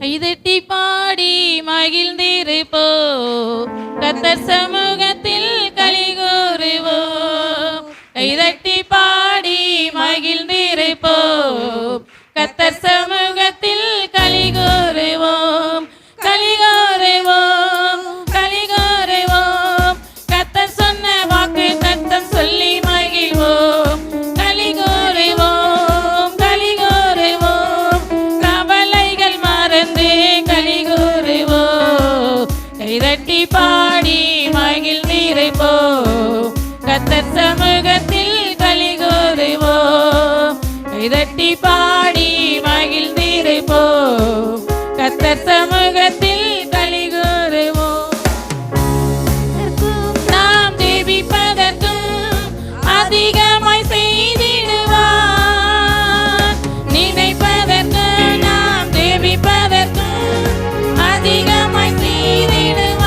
கைதட்டி பாடி மகிழ்ந்திருப்போ, கர்த்தர் சமூகத்தில் கலிகூறுவோம். கைதட்டி பாடி மகிழ்ந்திருப்போ, கர்த்தர் சமூகத்தில் கலிகூறுவோம். கலிகூறுவோம், கலிகூறுவோம், கர்த்தர் சொன்ன வாக்கு தத்தம் சொல்லி மகிழ்வோம். கலிகூறுவோம், கலிகூறுவோம், கவலைகள் மறந்து கலிகூறுவோம். கைதட்டி பாடி மகிழ்ந்திருப்போம், கர்த்தர் சமூகத்தில் கலிகூறுவோம். கைதட்டி பாடி மகிழ்ந்திருப்போம், கர்த்தர் சமூகத்தில் கலிகூறுவோம். நாம் ஜெபிப்பதற்கும் அதிகமாய் செய்திடுவார். நினைப்பதற்கு நாம் ஜெபிப்பதற்கும் அதிகமாய் செய்திடுவார்.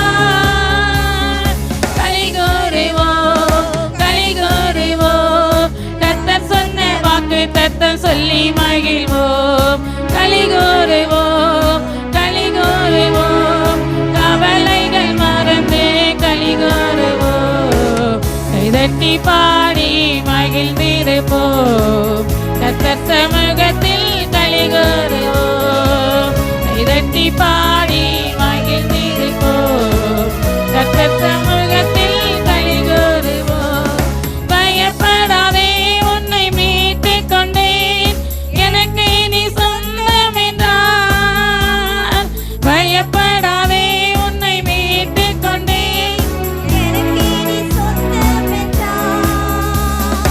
கலிகூறுவோம், கலிகூறுவோம், கர்த்தர் சொன்ன வாக்கு தத்தம் சொல்லி மகிழ்வோம். கலிகூறுவோம், கலிகூறுவோம், கவலைகள் மறந்து கலிகூறுவோம். கைதட்டி பாடி மகிழ்ந்திருப்போம், கர்த்தர் சமூகத்தில் கலிகூறுவோம். கைதட்டி பாடி மகிழ்ந்திருப்போம், கர்த்தர் சமூகத்தில் கலிகூறுவோம். பயப்படாதே, உன்னை மீட்டுக் கொண்டேன், எனக்கு நீ சொந்தம் என்றார். பயப்படாதே, உன்னை மீட்டுக் கொண்டேன், எனக்கு நீ சொந்தம் என்றார்.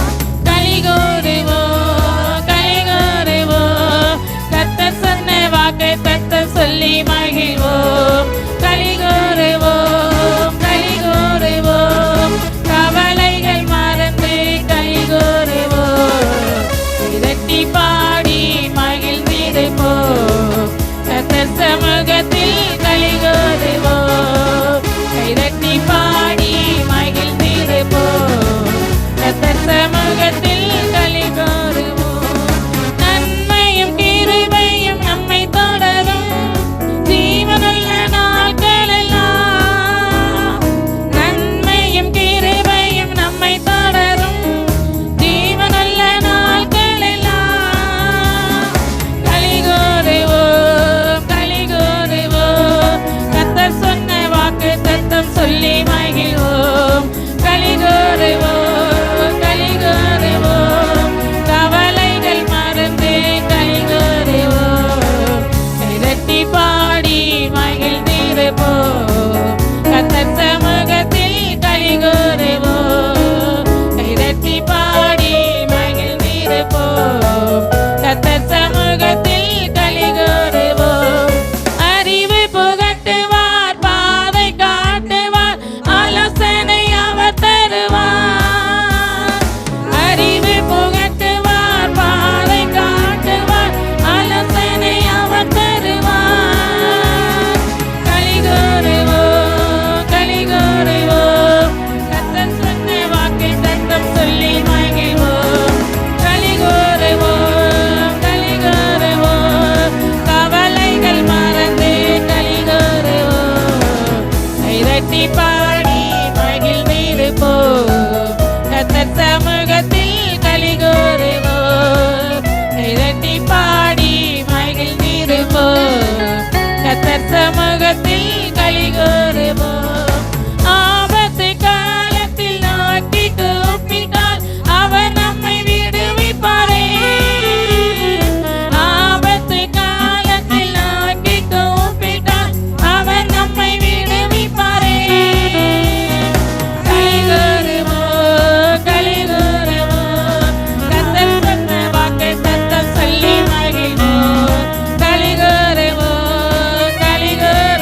கலிகூறுவோம், கலிகூறுவோம், கர்த்தர் சொன்ன வாக்கு தத்தம் சொல்லி மகிழ்வோம். கலிகூறுவோம், கலிகூறுவோம், கவலைகள் மறந்து கலிகூறுவோம். கைதட்டி பாடி மகிழ்ந்திருப்போம், கர்த்தர் சமூகத்தில் கலிகூறுவோம். கைதட்டி பாடி மகிழ்ந்திருப்போம், கர்த்தர் சமூகத்தில் கலிகூறுவோம். நன்மையும் கிருபையும் நம்மை தொடரும் ஜீவனுள்ள நாட்களெல்லாம். நன்மையும் கிருபையும் நம்மை தொடரும் ஜீவனுள்ள நாட்களெல்லாம். கலிகூறுவோம், கலிகூறுவோம், கர்த்தர் சொன்ன வாக்கு தத்தம் சொல்லி மகிழ்வோம். கலிகூறுவோம், கலிகூறுவோம், கவலைகள் மறந்து கலிகூறுவோம். கைதட்டி பாடி மகிழ்ந்திருப்போம், கர்த்தர் சமூகத்தில் கலிகூறுவோம். கைதட்டி பாடி மகிழ்ந்திருப்போம், கர்த்தர் சமூகத்தில் கலிகூறுவோம். அறிவு புகட்டுவார், பாதை காட்டுவார், ஆலோசனை அவர் தருவார். அறிவு புகட்டுவார், பாதை காட்டுவார், ஆலோசனை அவர் தருவார். கலிகூறுவோம், கலிகூறுவோம், கர்த்தர் சொன்ன வாக்கு தத்தம் சொல்லி மகிழ்வோம். கலிகூறுவோம், கலிகூறுவோம், கவலைகள் மறந்து கலிகூறுவோம். கைதட்டி பாடி மகிழ்ந்திருப்போம், கர்த்தர் சமூகத்தில் கலிகூறுவோம். கைதட்டி பாடி மகிழ்ந்திருப்போம், கர்த்தர் சமூகத்தில் கலிகூறுவோம். ஆபத்து காலத்தில் நோக்கி கூப்பிட்டால் அவர் நம்மை விடுவிப்பாரே. ஆபத்து காலத்தில் நோக்கி கூப்பிட்டால் அவர் நம்மை விடுவிப்பாரே. கலிகூறுவோம், கலிகூறுவோம், கர்த்தர் சொன்ன வாக்கு தத்தம் சொல்லி மகிழ்வோம். கலிகூறுவோம், கலிகூறுவோம்,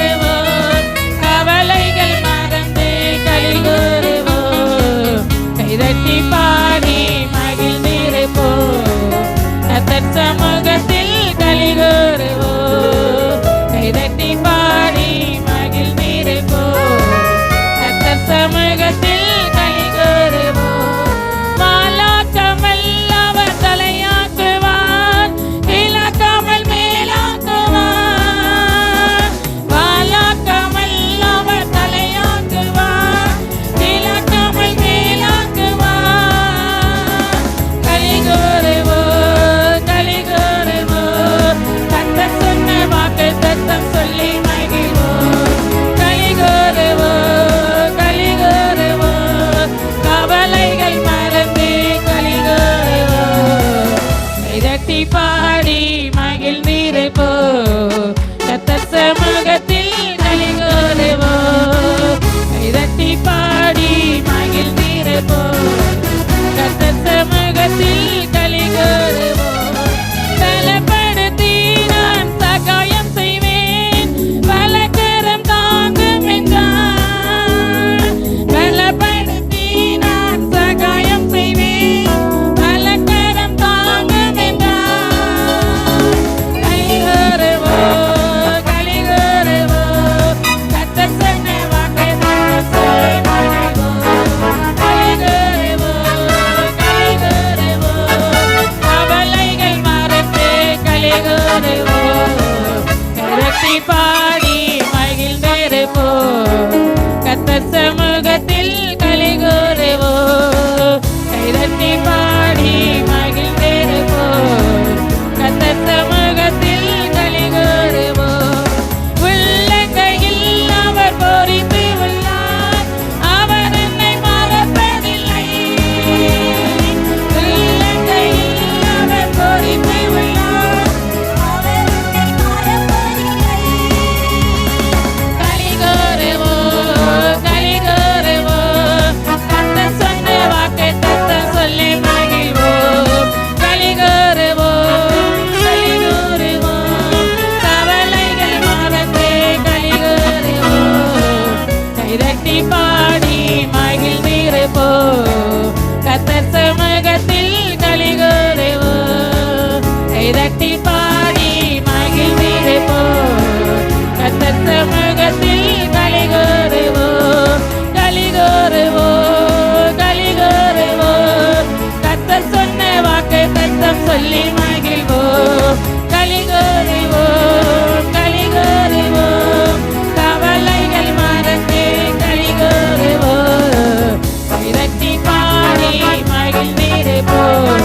கைதட்டி பாடி மகிழ்ந்திருப்போம், கர்த்தர் சமூகத்தில் களி கூறுவோம். கைதட்டி பாடி மகிழ்ந்திருப்போம், கர்த்தர் சமூகத்தில் களி கூறுவோம். உள்ளங்கையில் அவர் பொறித்து உள்ளார், அவர் என்னை மறப்பதில்லை. உள்ளங்கையில் அவர் பொறித்து உள்ளார், அவர் என்னை மறப்பதில்லை. களி கூறுவோம், களி கூறுவோம், கர்த்தர் சொன்ன வாக்குத்தத்தம் சொல்லி மகிழ்வோம். களி கூறுவோம், களி கூறுவோம், கவலைகள் மறந்து களி கூறுவோம். கைதட்டி பாடி மகிழ்ந்திருப்போம், கர்த்தர் சமூகத்தில் களி கூறுவோம். கைதட்டி பாடி மகிழ்ந்திருப்போம், கர்த்தர் சமூகத்தில் களி கூறுவோம். களி கூறுவோம், களி கூறுவோம், கர்த்தர் சொன்ன வாக்குத்தத்தம் சொல்லி மகிழ்வோம். களி கூறுவோம், களி கூறுவோம், கவலைகள் மறந்து களி கூறுவோம். கைதட்டி பாடி மகிழ்ந்திருப்போம்,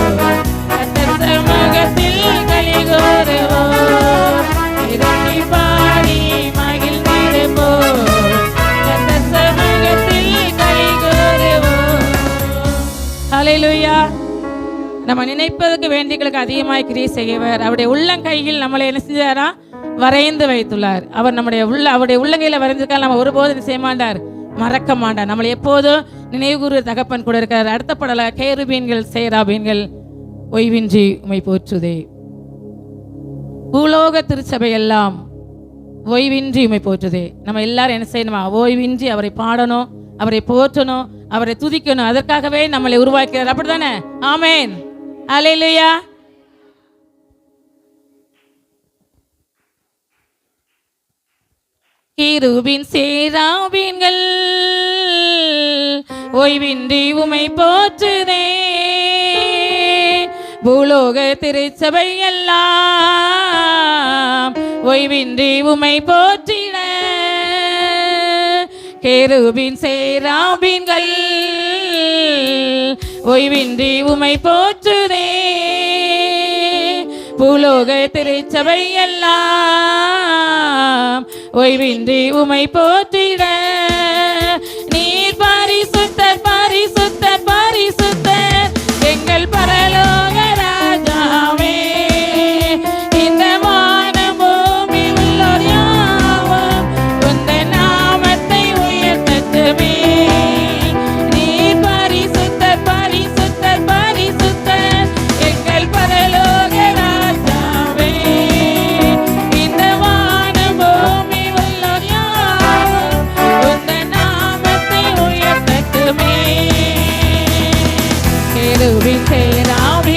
கர்த்தர் சமூகத்தில் களி கூறுவோம். கைதட்டி பாடி மகிழ்ந்திருப்போம், கர்த்தர் சமூகத்தில் களி கூறுவோம். ஹல்லேலூயா. நம்ம நினைப்பதற்கு வேண்டிகளுக்கு அதிகமாய் கிரியை செய்கிறவர். அவருடைய உள்ளங்கையில் நம்மளை என்ன செஞ்சாரா? வரைந்து வைத்துள்ளார். அவர் அவருடைய உள்ளங்கையில் வரைந்திருக்கார். நம்ம ஒருபோதும் என்ன செய்ய மாட்டார்? மறக்க மாட்டார். நம்மளை எப்போதும் நினைவுகூறு தகப்பன் கூட இருக்கார். அடுத்த படல கேருபீன்கள் சேராபீன்கள் ஓய்வின்றி உம்மை போற்றுதே. பூலோக திருச்சபை எல்லாம் ஓய்வின்றி உம்மை போற்றுதே. நம்ம எல்லாரும் என்ன செய்யணுமா? ஓய்வின்றி அவரை பாடணும், அவரை போற்றணும், அவரை துதிக்கணும். அதற்காகவே நம்மளை உருவாக்கிறார். அப்படித்தானே? ஆமென். அல்லேலூயா. கேருபீன் சேராபீன்கள் ஓய்வின்றி உம்மை போற்றுதே. பூலோக திருச்சபை எல்லாம் ஓய்வின்றி உம்மை போற்றிட. கேருபீன் சேராபீன்கள் ஓய்வின்றி உம்மை போற்றுதே. பூலோக திருச்சபை எல்லாம் ஓய்வின்றி உம்மை போற்றிட. நீர் பரிசுத்தர், பரிசுத்தர், பரிசுத்தர், எங்கள் பரலோக ராஜாவே. இந்த வானம் பூமி உள்ளோர் யாவும் உந்தன் நாமத்தை உயர்த்தட்டுமே. நீர் பரிசுத்தர், பரிசுத்தர், பரிசுத்தர், எங்கள் பரலோக ராஜாவே. இந்த வானம் பூமி உள்ளோர் யாவும் உந்தன் நாமத்தை உயர்த்தட்டுமே. கேருபீன் சேராபீன்கள்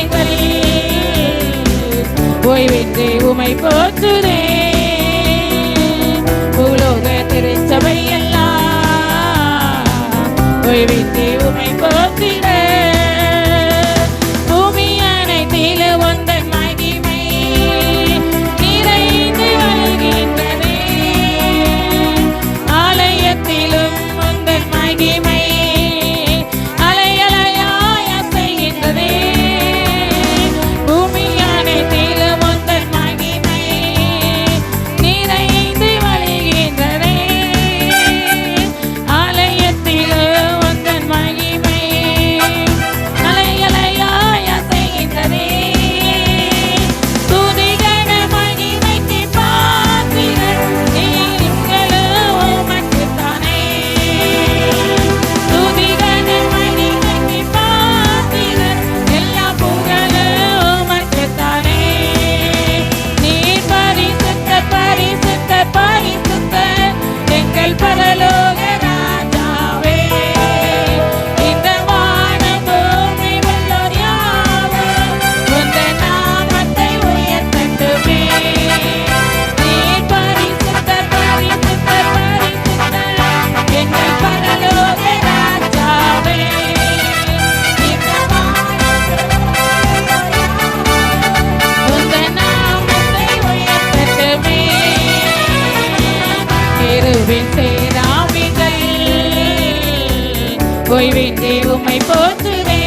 ஓய்வின்றி உம்மை போற்றுதே.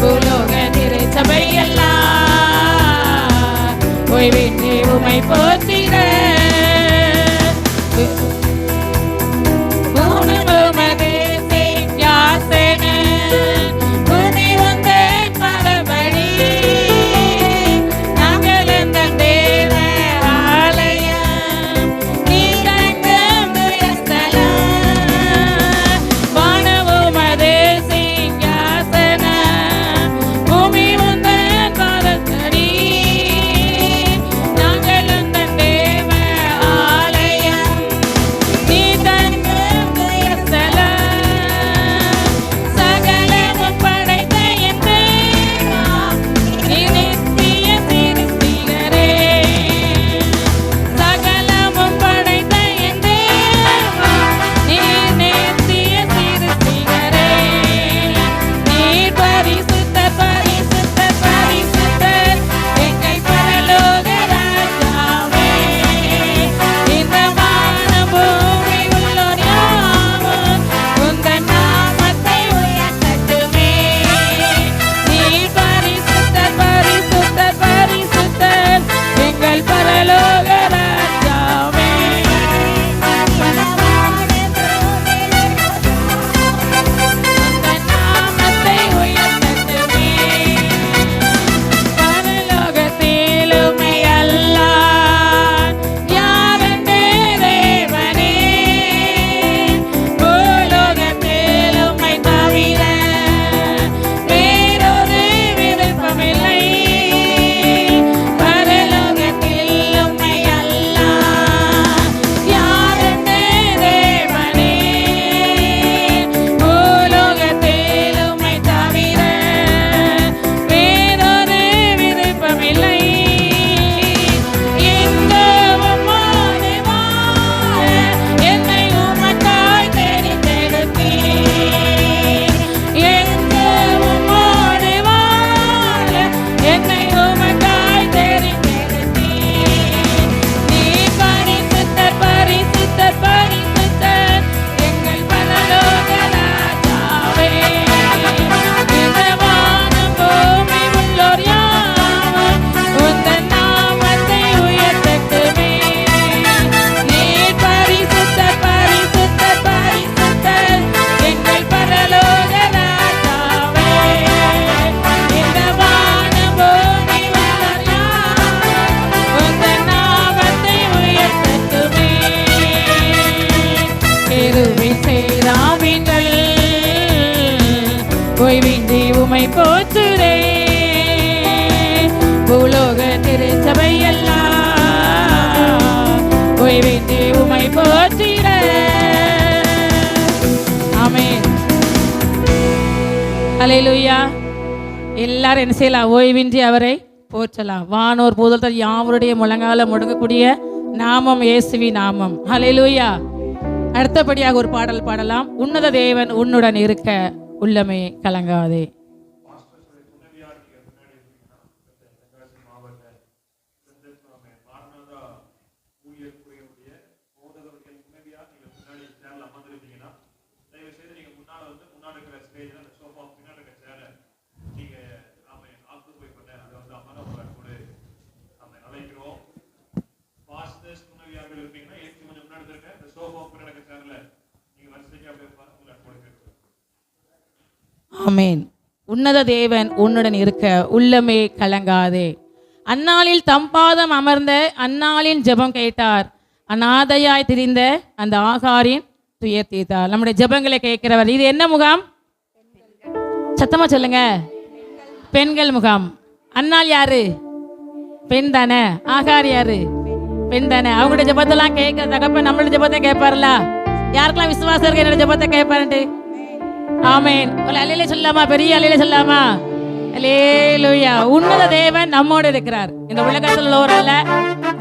பூலோக திருச்சபை எல்லாம் ஓய்வின்றி உம்மை போற்றிட ஓய்வின்றி உம்மை போற்றுதே. பூலோக திருச்சபை எல்லாம் ஓய்வின்றி உம்மை போற்றிட. ஆமென். அல்லேலூயா. எல்லாரும் என்ன செய்யலாம்? ஓய்வின்றி அவரை போற்றலாம். வானோர் பூதலத்தில் யாவருடைய முழங்கால முடங்கக்கூடிய நாமம் இயேசுவின் நாமம். அல்லேலூயா. அடுத்தபடியாக ஒரு பாடல் பாடலாம். உன்னத தேவன் உன்னுடன் இருக்க உள்ளமே கலங்காதே. ஆமென். உன்னத தேவன் உன்னுடன் இருக்க உள்ளமே கலங்காதே. அந்நாளில் தம்பாதம் அமர்ந்த அந்நாளின் ஜெபம் கேட்டார். அநாதையாய் திரிந்த அந்த ஆகாரின் துயர் தீர்த்தார். நம்முடைய ஜெபங்களை கேட்கிறவர். இது என்ன முகாம்? சத்தமா சொல்லுங்க. பெண்கள் முகாம். அந்நாள் யாரு? பெண் தானே. ஆகார் யாரு? பெண் தானே. அவங்களுடைய ஜெபத்தெல்லாம் கேட்கிற தகப்பன் நம்மளுடைய ஜெபத்தை கேட்பார்ல. யாருக்கெல்லாம் விசுவாசம் இருக்கு என்னோட ஜெபத்தை கேட்பாருன்ட்டு? ஆமென். அல்லேலூயா சொல்லாமா? பெரிய அல்லேலூயா சொல்லாமா? அல்லேலூயா. உன்னத தேவன் நம்மோடு இருக்கிறார். இந்த உலகத்தில் உள்ளவர் அல்ல.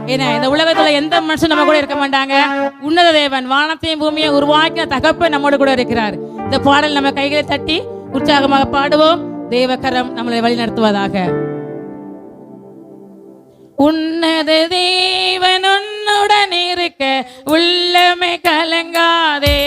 ஏன்னா இந்த உலகத்துல எந்த மனுஷன் நம்ம கூட இருக்க மாட்டாங்க. உன்னத தேவன் வானத்தையும் பூமியை உருவாக்கின தகப்பன் நம்மோடு கூட இருக்கிறார். இந்த பாடல் நம்ம கைகளை தட்டி உற்சாகமாக பாடுவோம். தேவகரம் நம்மளை வழி நடத்துவதாக. உன்னத தேவன் உன்னுடன் இருக்க உள்ளமே கலங்காதே.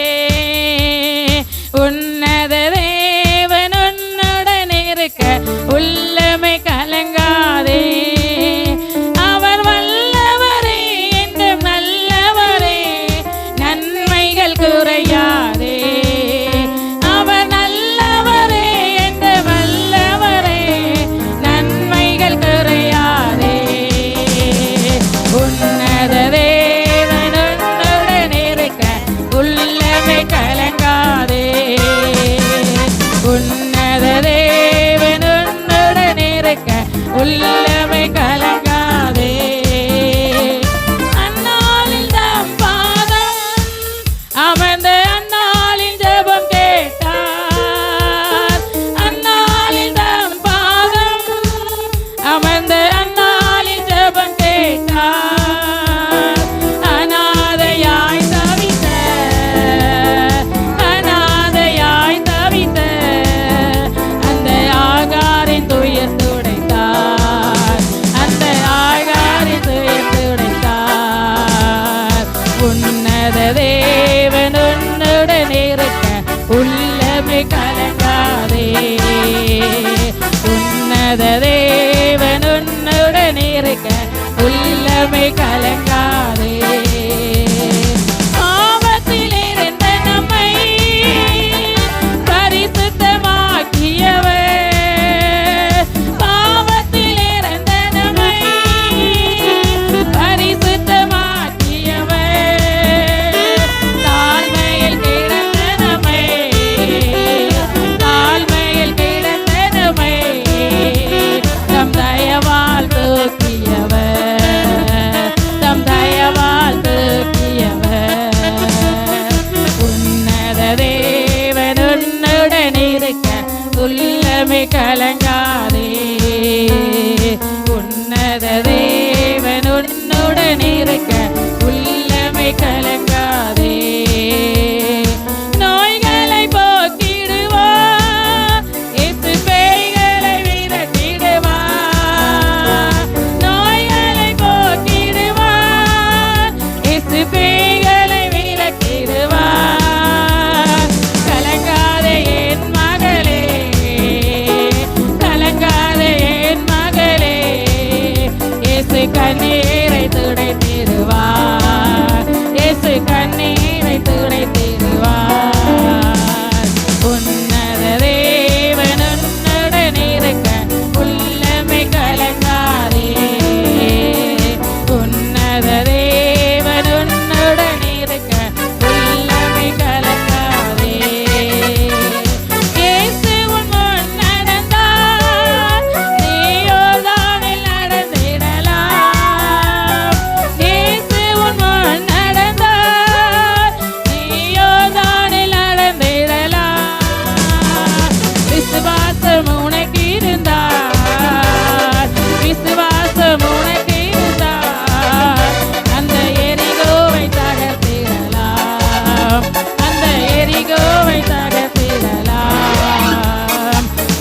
உன்னத தேவன் உன்னுடன் இருக்க உள்ளமை கலங்காதே. பாவத்தில் இருந்த நம்மை பரிசுத்தமாக்கியவர், பாவத்தில் இருந்த நம்மை பரிசுத்தமாக்கியவர், தாழ்மையில் கிடந்த நம்மை, தாழ்மையில் கிடந்த நம்மை தம் தயவால் தூக்கியவர், தம் தயவால் தூக்கியவர். உன்னத தேவன் உன்னுடன் இருக்க உள்ளமை கலங்காதே. உன்னத தேவன் உன்னுடன் இருக்க உள்ளமை கலங்காதே. நோய்களை போக்கிடுவார், இயேசு பேய்களை விரட்டிடுவார். நோய்களை போக்கிடுவார், இயேசு பேய்களை விரட்டிடுவார். கலங்காதே என் மகளே, கலங்காதே என் மகளே, இயேசு கண்ணீரை துடைத்திடுவார், இயேசு கண்ணீரை துடைத்திடுவார். உன்னத தேவன் உன்னுடன் இருக்க உள்ளமை கலங்காதே. உன்னத தேவன் உன்னுடன் இருக்க உள்ளமை கலங்காதே. இயேசு உன் முன் நடந்தார், நீ யோர்தானில் நடந்திடலாம். இயேசு உன் முன் நடந்தார், நீ யோர்தானில் நடந்திடலாம். விசுவாசம் உனக்கு இருந்தார், விசுவாசம் உனக்கு இருந்தார், அந்த எரிகோவை தகர்த்திடலாம், அந்த எரிகோவை தகர்த்திடலாம்.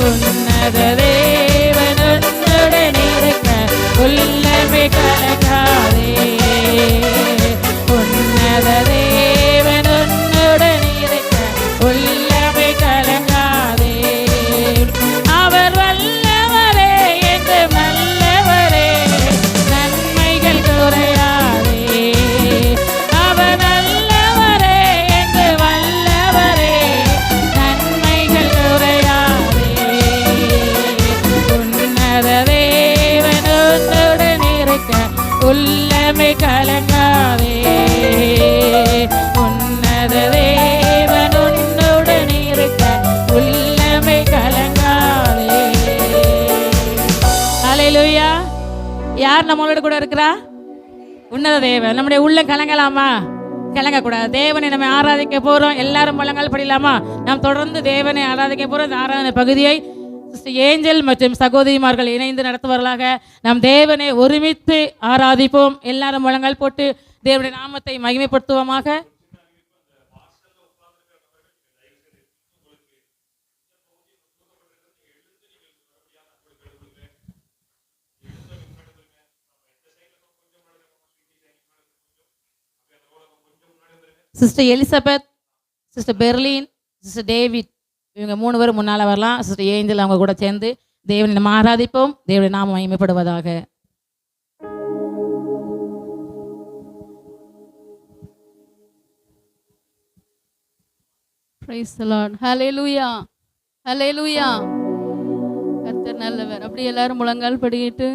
உன்னத தேவன் உன்னுடன் இருக்க உள்ளமை கலங்காதே. உன்னத தேவன் உன்னுடன் இருக்க உள்ளமை கலங்காதே. அவர் வல்லவரே என்று நல்லவரே, நன்மைகள் குறையாதே. அவர் நல்லவரே என்று வல்லவரே, நன்மைகள் குறையாதே. உன்னத தேவன் உன்னுடன் இருக்க உள்ளமை கலங்காதே. உன்னத தேவன் உன்னுடன் இருக்க உள்ளமை கலங்காதே. ஹல்லேலூயா. யார் நம்மளோட கூட இருக்கிறா? உன்னத தேவன். நம்முடைய உள்ளம் கலங்கலாமா? கலங்கக்கூடாது. தேவனை நம்ம ஆராதிக்க போறோம். எல்லாரும் முழங்கால் படிலாமா? நாம் தொடர்ந்து தேவனை ஆராதிக்க போறோம். இந்த ஆராதனை பகுதியை சிஸ்டர் ஏஞ்சல் மற்றும் சகோதரிமார்கள் இணைந்து நடத்துவார்களாக. நாம் தேவனை ஒருமித்து ஆராதிப்போம். எல்லாரும் முழங்கால் போட்டு தேவனுடைய நாமத்தை மகிமைப்படுத்துவோமாக. Sister Elizabeth, sister Berlin, sister David, இவங்க 3 பேரும் முன்னால் வரலாம். சிஸ்டர் ஏஞ்சல் அவங்க கூட சேர்ந்து தேவனை நம்ம ஆராதிப்போம். தேவனுடைய நாமம் மகிமைப்படுவதாக. Praise the Lord. Hallelujah. Hallelujah. கர்த்தர் நல்லவர். அப்படி எல்லாரும் முழங்கால் படிக்கிட்டு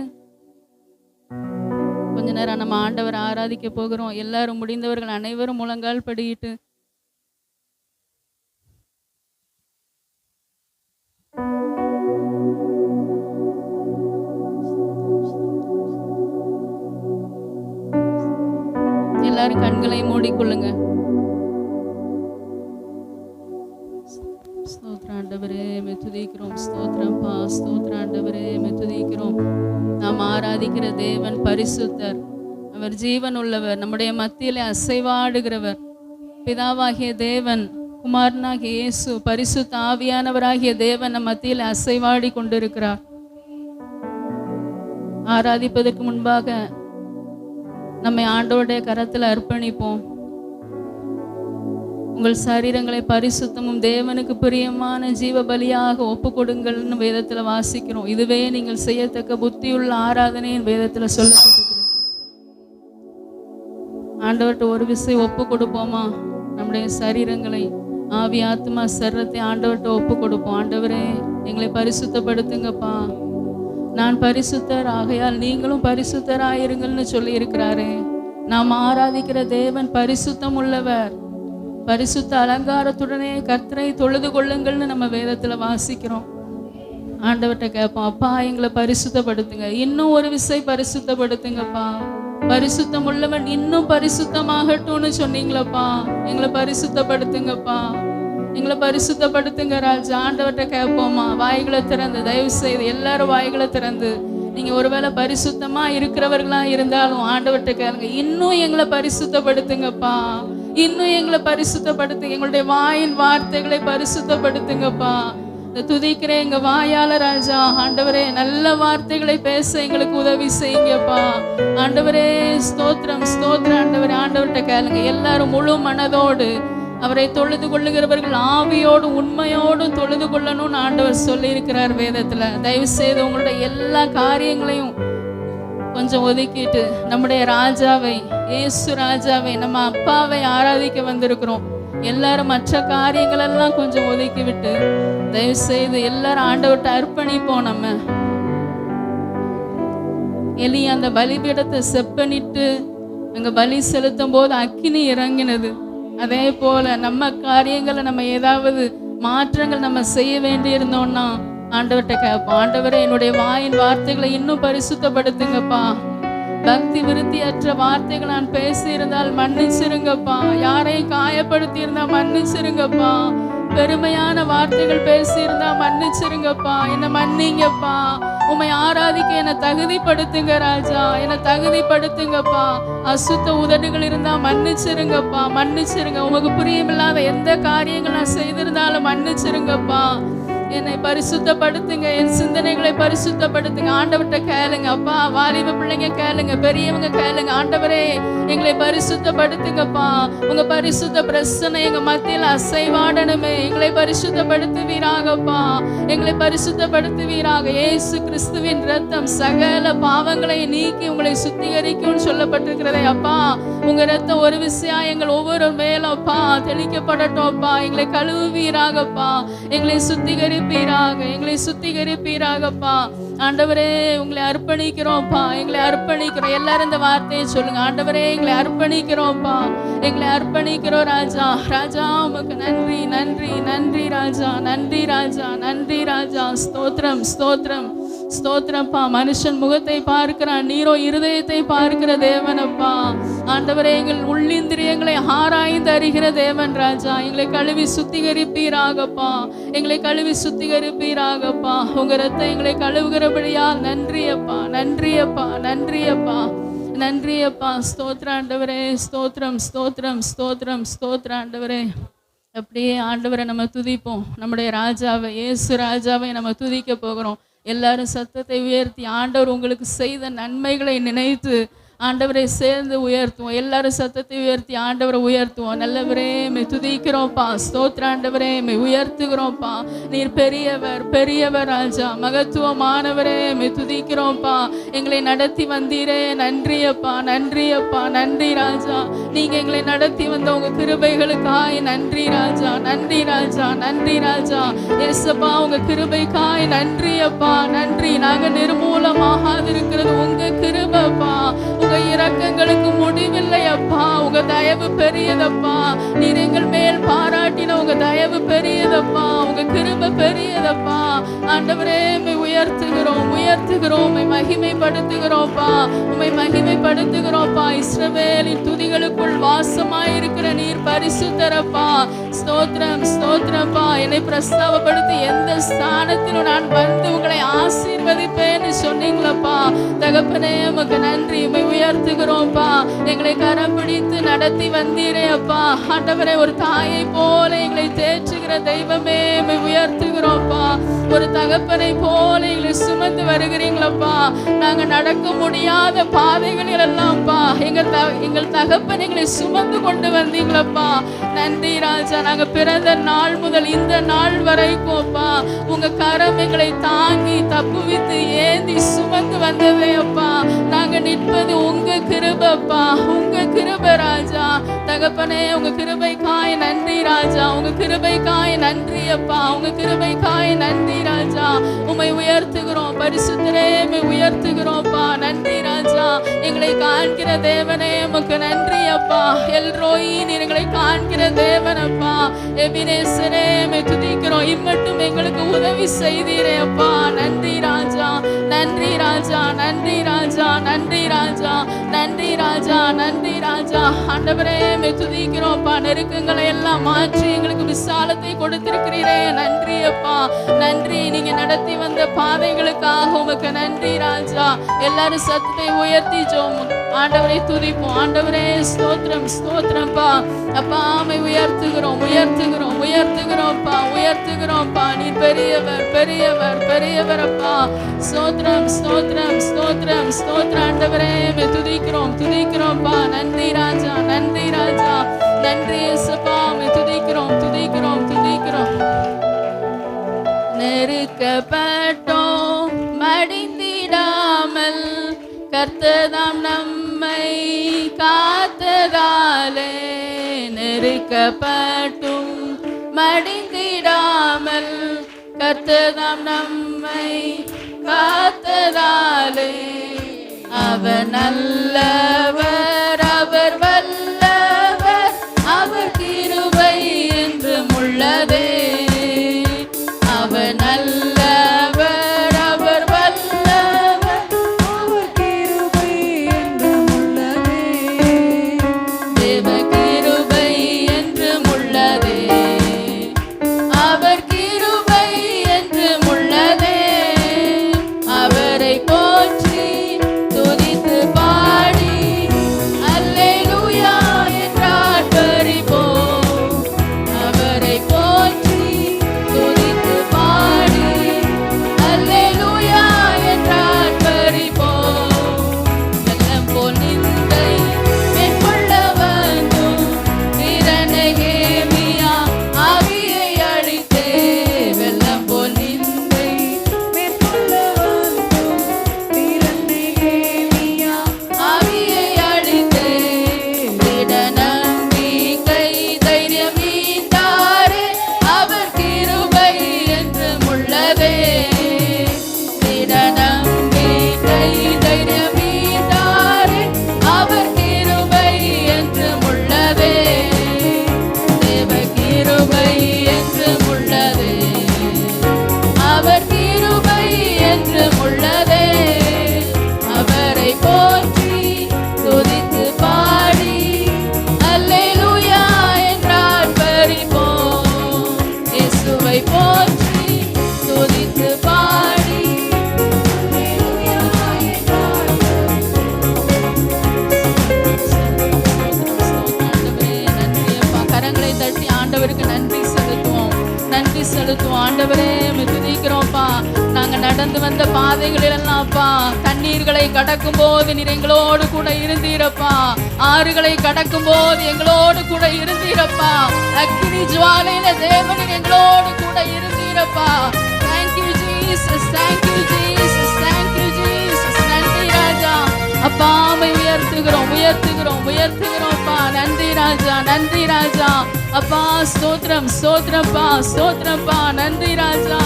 கொஞ்ச நேரம் நம்ம ஆண்டவரை ஆராதிக்க போகிறோம். எல்லாரும் முடிந்தவர்கள் அனைவரும் முழங்கால் படிக்கிட்டு எல்லாரும் கண்களை மூடிக்கொள்ளுங்க. ஸ்தோத்திரம் ஆண்டவரே, துதிக்கிறோம். ஸ்தோத்திரம்ப்பா, ஸ்தோத்திரம் ஆண்டவரே, துதிக்கிறோம். நாம் ஆராதிக்கிற தேவன் பரிசுத்தர், அவர் ஜீவன் உள்ளவர், நம்முடைய மத்தியிலே அசைவாடுகிறவர். பிதாவாகிய தேவன், குமாரனாகிய இயேசு, பரிசுத்த ஆவியானவராகிய தேவன் நம் மத்தியில் அசைவாடி கொண்டிருக்கிறார். ஆராதிப்பதற்கு முன்பாக நம்மை ஆண்டவருடைய கரத்தில் அர்ப்பணிப்போம். உங்கள் சரீரங்களை பரிசுத்தமும் தேவனுக்கு பிரியமான ஜீவ பலியாக ஒப்பு கொடுங்கள்னு வேதத்தில் வாசிக்கிறோம். இதுவே நீங்கள் செய்யத்தக்க புத்தியுள்ள ஆராதனையின் வேதத்தில் சொல்லப்பட்டிருக்கிறது. ஆண்டவர்கிட்ட ஒரு விஷயம் ஒப்பு கொடுப்போமா? நம்முடைய சரீரங்களை, ஆவி, ஆத்மா, சரீரத்தை ஆண்டவர்கிட்ட ஒப்பு கொடுப்போம். ஆண்டவரே, எங்களை பரிசுத்தப்படுத்துங்கப்பா. நான் பரிசுத்தர், ஆகையால் நீங்களும் பரிசுத்தராயிருங்கள்னு சொல்லி இருக்கிறாரே. நாம் ஆராதிக்கிற தேவன் பரிசுத்தம் உள்ளவர். பரிசுத்த அலங்காரத்துடனே கர்த்தரை தொழுது கொள்ளுங்கள்னு நம்ம வேதத்தில் வாசிக்கிறோம். ஆண்டவர்கிட்ட கேட்போம், அப்பா எங்களை பரிசுத்தப்படுத்துங்க, இன்னும் ஒரு விசை பரிசுத்தப்படுத்துங்கப்பா. பரிசுத்தம் உள்ளவன் இன்னும் பரிசுத்தமாகட்டும்னு சொன்னீங்களப்பா. எங்களை பரிசுத்தப்படுத்துங்கப்பா, எங்களை பரிசுத்தப்படுத்துங்க ராஜா. ஆண்டவர்கிட்ட கேட்போமா? வாய்களை திறந்து, தயவு செய்து எல்லாரும் வாய்களை திறந்து, நீங்க ஒருவேளை பரிசுத்தமா இருக்கிறவர்களா இருந்தாலும் ஆண்டவர்கிட்ட கேளுங்க, இன்னும் எங்களை பரிசுத்தப்படுத்துங்கப்பா, இன்னும் எங்களை பரிசுத்தப்படுத்துங்க, எங்களுடைய வாயின் வார்த்தைகளை பரிசுத்தப்படுத்துங்கப்பா. துதிக்கிறேன் எங்க வாயால ராஜா. ஆண்டவரே, நல்ல வார்த்தைகளை பேச எங்களுக்கு உதவி செய்யுங்கப்பா. ஆண்டவரே, ஸ்தோத்திரம் ஸ்தோத்திரம். ஆண்டவரே, ஆண்டவர்கிட்ட கேளுங்க. எல்லாரும் முழு மனதோடு அவரை தொழுது கொள்ளுகிறவர்கள் ஆவியோடும் உண்மையோடும் தொழுது கொள்ளணும்னு ஆண்டவர் சொல்லி இருக்கிறார் வேதத்துல. தயவு செய்து உங்களுடைய எல்லா காரியங்களையும் கொஞ்சம் ஒதுக்கிட்டு நம்முடைய ராஜாவை, இயேசு ராஜாவை, நம்ம அப்பாவை ஆராதிக்க வந்திருக்கிறோம். எல்லாரும் மற்ற காரியங்கள் எல்லாம் கொஞ்சம் ஒதுக்கி விட்டு தயவு செய்து எல்லாரும் ஆண்டவர்கிட்ட அர்ப்பணிப்போம். நம்ம எலி அந்த பலிபீடத்தை செப்பனிட்டு அங்க பலி செலுத்தும் போது அக்கினி இறங்கினது. அதே போல நம்ம காரியங்களை நம்ம ஏதாவது மாற்றங்கள் நம்ம செய்ய வேண்டி இருந்தோம்னா ஆண்டவர்கிட்ட கேட்போம். ஆண்டவரே, என்னுடைய வாயின் வார்த்தைகளை இன்னும் பரிசுத்தப்படுத்துங்கப்பா. பக்தி விருத்தியற்ற வார்த்தைகள் நான் பேசி இருந்தால் மன்னிச்சிருங்கப்பா. யாரையும் காயப்படுத்தி இருந்தா மன்னிச்சிருங்கப்பா. பெருமையான வார்த்தைகள் பேசி இருந்தா மன்னிச்சிருங்கப்பா. என்னை மன்னிங்கப்பா. உம்மை ஆராதிக்க என்னை தகுதிப்படுத்துங்க ராஜா, என்னை தகுதிப்படுத்துங்கப்பா. அசுத்த உதடுகள் இருந்தா மன்னிச்சிருங்கப்பா, மன்னிச்சிருங்க. உமக்கு பிரியமில்லாத எந்த காரியங்கள் நான் செய்திருந்தாலும் மன்னிச்சிருங்கப்பா. என்னை பரிசுத்தப்படுத்துங்க, என் சிந்தனைகளை பரிசுத்தப்படுத்துங்க. ஆண்டவர்கிட்ட கேளுங்க. அப்பா, வாலிப பிள்ளைங்க கேளுங்க, பெரியவங்க கேளுங்க. ஆண்டவரே, எங்களை பரிசுத்தப்படுத்துங்கப்பா. உங்க பரிசுத்த பிரசனை எங்க மத்தியில் அசைவாடணுமே. எங்களை பரிசுத்தப்படுத்துவீராகப்பா, எங்களை பரிசுத்தப்படுத்துவீராக. இயேசு கிறிஸ்துவின் ரத்தம் சகல பாவங்களை நீக்கி உங்களை சுத்திகரிக்கும் சொல்லப்பட்டிருக்கிறதே அப்பா. உங்க ரத்தம் ஒரு விஷயம் எங்கள் ஒவ்வொரு மேலும் அப்பா தெளிக்கப்படட்டும் அப்பா. எங்களை கழுவுவீராகப்பா, எங்களை சுத்திகரிப்பீராக, எங்களை சுத்திகரிப்பீராகப்பா. ஆண்டவரே, உங்களை அர்ப்பணிக்கிறோம்ப்பா, எங்களை அர்ப்பணிக்கிறோம். எல்லாரும் இந்த வார்த்தையை சொல்லுங்க. ஆண்டவரே, எங்களை அர்ப்பணிக்கிறோம்ப்பா, எங்களை அர்ப்பணிக்கிறோம் ராஜா. ராஜா, உமக்கு நன்றி நன்றி நன்றி ராஜா, நன்றி ராஜா, நன்றி ராஜா. ஸ்தோத்திரம் ஸ்தோத்திரம் ஸ்தோத்திரப்பா. மனுஷன் முகத்தை பார்க்கிறான், நீரோ இருதயத்தை பார்க்கிற தேவனப்பா. ஆண்டவரே, எங்கள் உள்ளிந்திரியங்களை ஆராய்ந்து அறிகிற தேவன் ராஜா. எங்களை கழுவி சுத்திகரிப்பீராகப்பா, எங்களை கழுவி சுத்திகரிப்பீராகப்பா. உங்க ரத்தம் எங்களை கழுவுகிறபடியால் நன்றி அப்பா, நன்றி அப்பா, நன்றி அப்பா, நன்றி அப்பா. ஸ்தோத்திர ஆண்டவரே, ஸ்தோத்திரம் ஸ்தோத்திரம் ஸ்தோத்திரம் ஸ்தோத்திர ஆண்டவரே. அப்படியே ஆண்டவரை நம்ம துதிப்போம். நம்முடைய ராஜாவை, இயேசு ராஜாவை நம்ம துதிக்க போகிறோம். எல்லாரும் சத்தத்தை உயர்த்தி ஆண்டவர் உங்களுக்கு செய்த நன்மைகளை நினைத்து ஆண்டவரை சேர்ந்து உயர்த்துவோம். எல்லாரும் சத்தத்தை உயர்த்தி ஆண்டவரை உயர்த்துவோம். நல்லவரே, மே துதிக்கிறோம்ப்பா. ஸ்தோத்திர ஆண்டவரே, மே உயர்த்துகிறோம்ப்பா. நீர் பெரியவர், பெரியவர் ராஜா, மகத்துவமானவரே, மே துதிக்கிறோம்ப்பா. எங்களை நடத்தி வந்தீரே, நன்றி அப்பா, நன்றி அப்பா, நன்றி ராஜா. நீங்க எங்களை நடத்தி வந்த உங்க கிருபைகளுக்காய் நன்றி ராஜா, நன்றி ராஜா, நன்றி ராஜா. ஏசப்பா, உங்க கிருபைக்காய் நன்றி அப்பா, நன்றி. நாங்க நிர்மூலமாகாது இருக்கிறது உங்க கிருபைப்பா. உங்க இரக்கங்களுக்கு முடிவில்லை அப்பா. உங்க தயவு பெரியதப்பா. நீர் எங்கள் மேல் பாராட்டின உங்க தயவு பெரியதப்பா. உங்க கிருபை பெரியதப்பா. ஆண்டவரே, உம்மை உயர்த்துகிறோம், உயர்த்துகிறோம், உம்மை மகிமைப்படுத்துகிறோம்ப்பா, உம்மை மகிமைப்படுத்துகிறோம்ப்பா. இஸ்ரவேலின் துதிகளுக்குள் வாசமாயிருக்கிற நீர் பரிசுத்தரப்பா. ஸ்தோத்திரம் ஸ்தோத்திரப்பா. என்னை பிரஸ்தாபப்படுத்தி எந்த ஸ்தானத்திலும் நான் வந்து உங்களை ஆசீர்வதிப்பேன்னு சொன்னீங்களப்பா. தகப்பனே, உமக்கு நன்றி. உம்மை உயர்த்துகிறோம்ப்பா. எங்களை கரம் பிடித்து நடத்தி வந்தீரே அப்பா. ஆண்டவரே, ஒரு தாயை போல எங்களை தேற்றுகிற தெய்வமே உயர்த்துகிறோம்ப்பா. ஒரு தகப்பனை போல எங்களை சுமந்து வருகிறீங்களப்பா. நாங்க நடக்க முடியாத பாதைகளில் எல்லாம்ப்பா எங்கள் தகப்பன் எங்களை சுமந்து கொண்டு வந்தீங்களப்பா. நன்றி ராஜா. நாங்க பிறந்த நாள் முதல் இந்த நாள் வரைக்கும்ப்பா உங்க கரம் எங்களை தாங்கி தப்புவித்து ஏந்தி சுமந்து வந்ததே அப்பா. நாங்க நிற்பது உங்க கிருபைப்பா, உங்க கிருபை ராஜா. தகப்பனே, உங்க கிருபைக்காய் நன்றி ராஜா. உங்க கிருபைக்காய் நன்றி அப்பா. உங்க கிருபைக்காய் நன்றி ராஜா. உம்மை உயர்த்துகிறோம் பரிசுத்தரே, உம்மை உயர்த்துகிறோம்ப்பா. நன்றி ராஜா. எங்களை காண்கிற தேவனே உமக்கு நன்றி அப்பா. எல்ரோயி, நீர் எங்களை காண்கிற தேவன் அப்பா. எபினேசரே, உம்மை துதிக்கிறோம். இம்மட்டும் எங்களுக்கு உதவி செய்தீரே அப்பா. நன்றி ராஜா, நன்றி ராஜா, நன்றி ராஜா, நன்றி ராஜா, நன்றி ராஜா, நன்றி ராஜா. ஆண்டவரே, உம்மை துதிக்கிறோம்ப்பா. நெருக்கங்களை எல்லாம் மாற்றி எங்களுக்கு விசாலத்தை கொடுத்திருக்கிறீரே. நன்றி அப்பா, நன்றி. நீங்க நடத்தி வந்த பாதைகளுக்காக உமக்கு நன்றி ராஜா. எல்லாரும் சத்தத்தை உயர்த்தி ஜெபம் ஆண்டவரை துதிப்போம். ஆண்டவரே, ஸ்தோத்திரம், ஸ்தோத்திரம்ப்பா. அப்பா, உம்மை உயர்த்துகிறோம், உயர்த்துகிறோம், உயர்த்துகிறோம்ப்பா, உயர்த்துகிறோம்ப்பா. நீ பெரியவர், பெரியவர், பெரியவர் அப்பா. ஸ்தோத்திரம், ஸ்தோத்திரம், ஸ்தோத்திரம், ஸ்தோத்திரம். ஆண்டவரே, உம்மை துதிக்கிறோம், துதிக்கிறோம்ப்பா. நன்றி ராஜா, நன்றி ராஜா, நன்றி இயேசுப்பா. உம்மை துதிக்கிறோம், துதிக்கிறோம், துதிக்கிறோம். நெருக்கப்பட்டோம் மடிந்திடாமல் கர்த்ததாம் நம்மை காத்ததாலே. நெருக்கப்பட்டும் மடிந்திடாமல் கர்த்ததாம் நம்மை காத்ததாலே. அவர் நல்லவர், அவர் வல்லவர், அவர் கிருபை என்றும் உள்ளதே. அவர் நல்லவர், அவர் வல்லவர், அவர் கிருபை என்றும் உள்ளதே. தேவ கிருபை என்றும் உள்ளதே. அவர் கிருபை என்றும் உள்ளதே. அவரை போற்றி துதித்து பாடி அல்லேலூயா என்று ஆர்ப்பரிப்போம். அவரை போற்றி துதித்து பாடி அல்லேலூயா என்று ஆர்ப்பரிப்போம். வெள்ளம் போல் நிந்தை மேற்கொள்ள வந்தும் திறனகேமியா ஆவியை அழித்தே. வெள்ளம் போல் நிந்தை மேற்கொள்ள வந்தும் திறனகேமியா ஆவியை அழித்தே. திட நம்பிக்கை தைரியம் ஈந்தாரே, அவர் கிருபை என்றும் உள்ளதே. திட நம்பிக்கை தைரியம் ஈந்தாரே, அவர் கிருபை என்றும் உள்ளதே. தேவ கிருபை என்றும் உள்ளதே. அவர் கிருபை என்றும் உள்ளதே. அவரை போற்றி துதித்து பாடி அல்லேலூயா என்று ஆர்ப்பரிப்போம். இயேசுவை போற்றி துதித்து பாடி அல்லேலூயா என்று ஆண்டவரே, நன்றி அப்பா. கரங்களை தட்டி ஆண்டவருக்கு நன்றி செலுத்துவோம், நன்றி செலுத்துவோம். ஆண்டவரே, உம்மை துதிக்கிறோம்ப்பா. நாங்க நடந்து வந்த பாதைகளில் எல்லாம்ப்பா தண்ணீர்களை கடக்கும் போது நீர் எங்களோடு கூட இருந்தீரப்பா. ஆறுகளை கடக்கும் போது எங்களோடு கூட இருந்தீரப்பா. அக்கினி ஜுவாலையில தேவனின் எங்களோடு கூட இருந்தீரப்பா. Thank you Jesus, thank you Jesus, thank you Jesus. நன்றி ராஜா. அப்பா, உம்மை உயர்த்துகிறோம், உயர்த்துகிறோம், உயர்த்துகிறோம்ப்பா. நன்றி ராஜா, நன்றி ராஜா. அப்பா, ஸ்தோத்திரம், ஸ்தோத்திரப்பா, ஸ்தோத்திரப்பா. நன்றி ராஜா.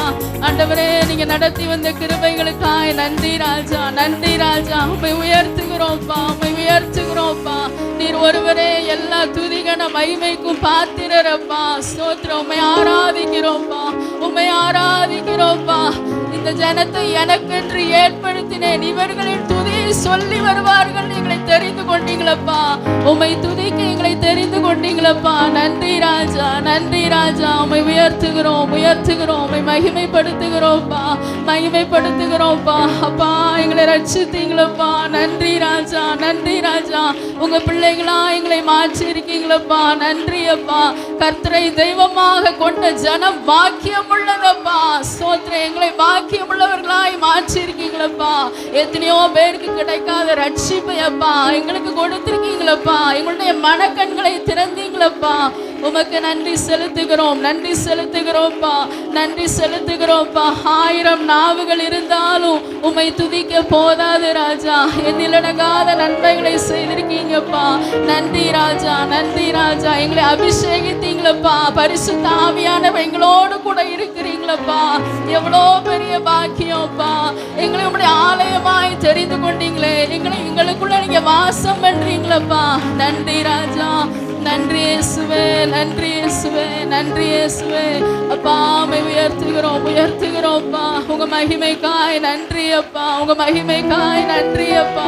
ஆண்டவரே, நீங்க நடத்தி வந்த கிருபைகளுக்காய் நன்றி ராஜா, நன்றி ராஜா. உம்மை உயர்த்துகிறோம்ப்பா, உம்மை உயர்த்துகிறோம்ப்பா. நீர் ஒருவரே எல்லா துதிகன மகிமைக்கும் பாத்திரரப்பா. ஸ்தோத்திரம். உம்மை ஆராதிக்கிறோம்ப்பா, உம்மை ஆராதிக்கிறோம்ப்பா. இந்த ஜனத்தை எனக்கென்று ஏற்படுத்தினேன், இவர்களின் துதியை சொல்லி வருவார்கள். எங்களை தெரிந்து கொண்டீங்களப்பா. உம்மை துதிக்க எங்களை தெரிந்து கொண்டீங்களப்பா. நன்றி ராஜா, நன்றி ராஜா. உம்மை உயர்த்துகிறோம், உயர்த்துகிறோம். உம்மை மகிமைப்படுத்துகிறோம்ப்பா, மகிமைப்படுத்துகிறோம்ப்பா. அப்பா எங்களை ரட்சித்தீங்களப்பா. நன்றி ராஜா, நன்றி ராஜா. உங்க பிள்ளைகளா எங்களை மாற்றி இருக்கீங்களப்பா. நன்றி அப்பா. கர்த்தரை தெய்வமாக கொண்ட ஜனம் பாக்கியம் உள்ளதப்பா. ஸ்தோத்திரம். எங்களை பாக்கியம் உள்ளவர்களாய் மாற்றி இருக்கீங்களப்பா. எத்தனையோ பேருக்கு கிடைக்காத ரட்சிப்பை அப்பா எங்களுக்கு கொடுத்திருக்கீங்களப்பா. எங்களுடைய மனக்கண்களை திறந்தீங்களப்பா. உமக்கு நன்றி செலுத்துகிறோம், நன்றி செலுத்துகிறோம்ப்பா, நன்றி செலுத்துகிறோம்ப்பா. 1000 நாவுகள் இருந்தாலும் உம்மை துதிக்க போதாது ராஜா. எண்ணிலடங்காத நன்மைகளை செய்திருக்கீங்கப்பா. நன்றி ராஜா, நன்றி ராஜா. எங்களை அபிஷேகித்தீங்களப்பா. பரிசுத்த ஆவியானவர் எங்களோடு கூட இருக்கிறீங்களப்பா. எவ்வளோ பெரிய பாக்கியம்ப்பா. எங்களை உங்களுடைய ஆலயமாய் தெரிந்து கொண்டீங்களே. எங்களுக்குள்ள நீங்க வாசம் பண்றீங்களப்பா. நன்றி ராஜா, நன்றி இயேசுவே, நன்றி இயேசுவே, நன்றி இயேசுவே. அப்பா உம்மை உயர்த்துகிறோம், உயர்த்துகிறோம்ப்பா. உங்க மகிமைக்காய் நன்றி அப்பா, உங்க மகிமைக்காய் நன்றி அப்பா,